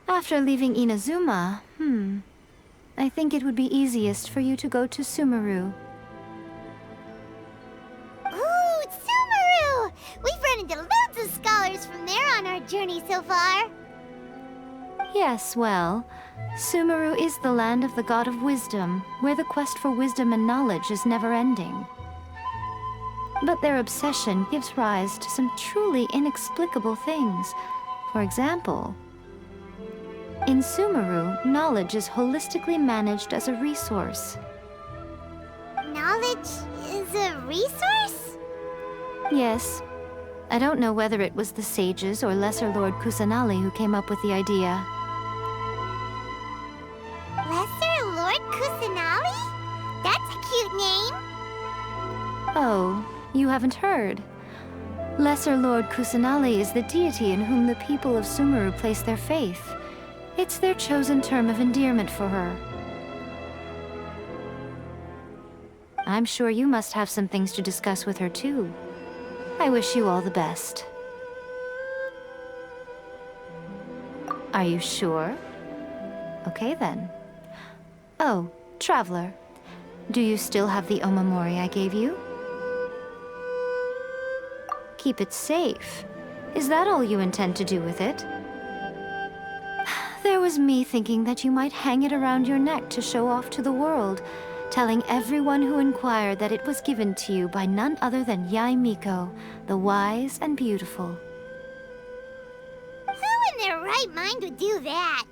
After leaving Inazuma, I think it would be easiest for you to go to Sumeru. Ooh, Sumeru! We've run into loads of scholars from there on our journey so far. Yes, well, Sumeru is the land of the god of wisdom, where the quest for wisdom and knowledge is never-ending. But their obsession gives rise to some truly inexplicable things. For example, in Sumeru, knowledge is holistically managed as a resource. Knowledge is a resource? Yes. I don't know whether it was the sages or Lesser Lord Kusanali who came up with the idea. Lesser Lord Kusanali? That's a cute name. Oh, you haven't heard. Lesser Lord Kusanali is the deity in whom the people of Sumeru place their faith. It's their chosen term of endearment for her. I'm sure you must have some things to discuss with her too. I wish you all the best. Are you sure? Okay then. Oh, Traveler. Do you still have the Omamori I gave you? Keep it safe. Is that all you intend to do with it? There was me thinking that you might hang it around your neck to show off to the world, telling everyone who inquired that it was given to you by none other than Yae Miko, the wise and beautiful. Who in their right mind would do that?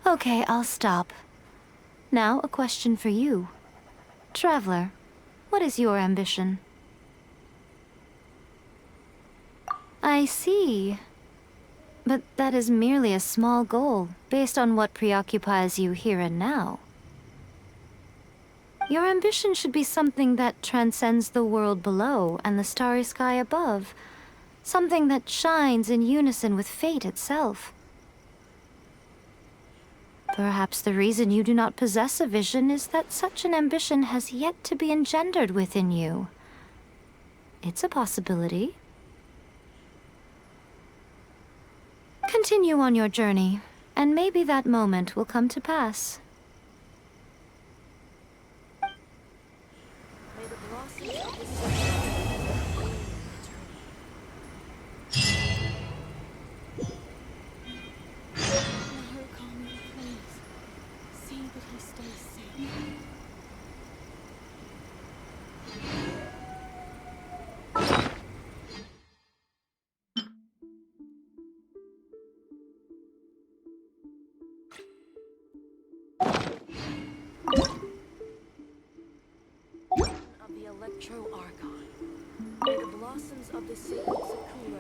Okay, I'll stop. Now, a question for you. Traveler, what is your ambition? I see. But that is merely a small goal, based on what preoccupies you here and now. Your ambition should be something that transcends the world below and the starry sky above. Something that shines in unison with fate itself. Perhaps the reason you do not possess a vision is that such an ambition has yet to be engendered within you. It's a possibility. Continue on your journey, and maybe that moment will come to pass.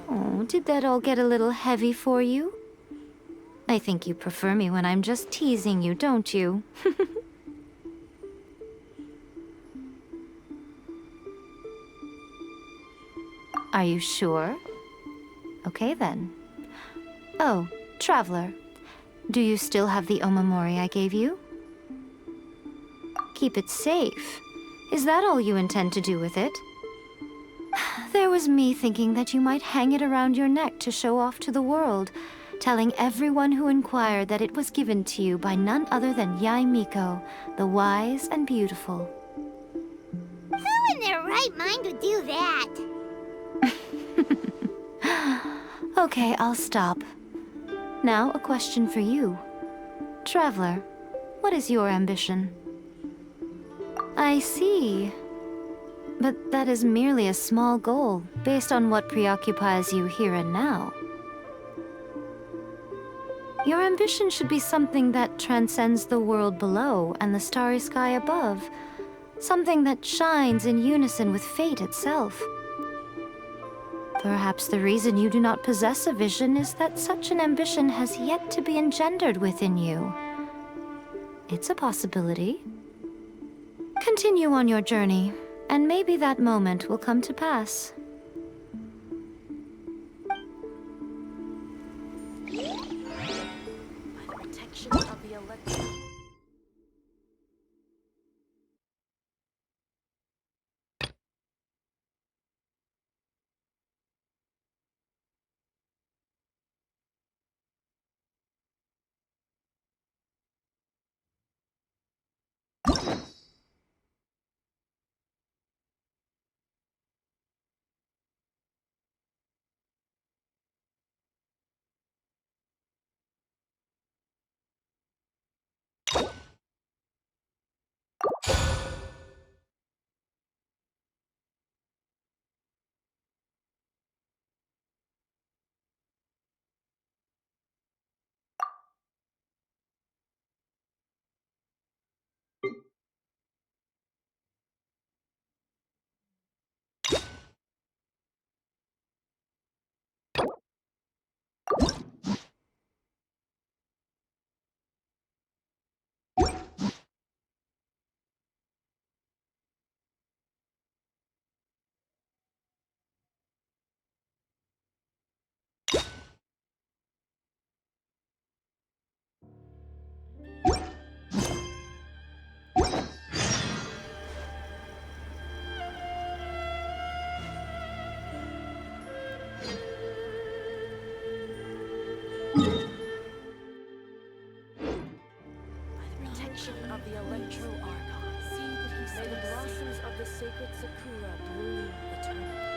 Oh, did that all get a little heavy for you? I think you prefer me when I'm just teasing you, don't you? Are you sure? Okay then. Oh, Traveler. Do you still have the omamori I gave you? Keep it safe. Is that all you intend to do with it? There was me thinking that you might hang it around your neck to show off to the world, telling everyone who inquired that it was given to you by none other than Yae Miko, the wise and beautiful. Who in their right mind would do that? Okay, I'll stop. Now, a question for you. Traveler, what is your ambition? I see. But that is merely a small goal, based on what preoccupies you here and now. Your ambition should be something that transcends the world below and the starry sky above. Something that shines in unison with fate itself. Perhaps the reason you do not possess a vision is that such an ambition has yet to be engendered within you. It's a possibility. Continue on your journey, and maybe that moment will come to pass. Of the Electro Archon. See that he may the blossoms of the sacred Sakura bloom eternally.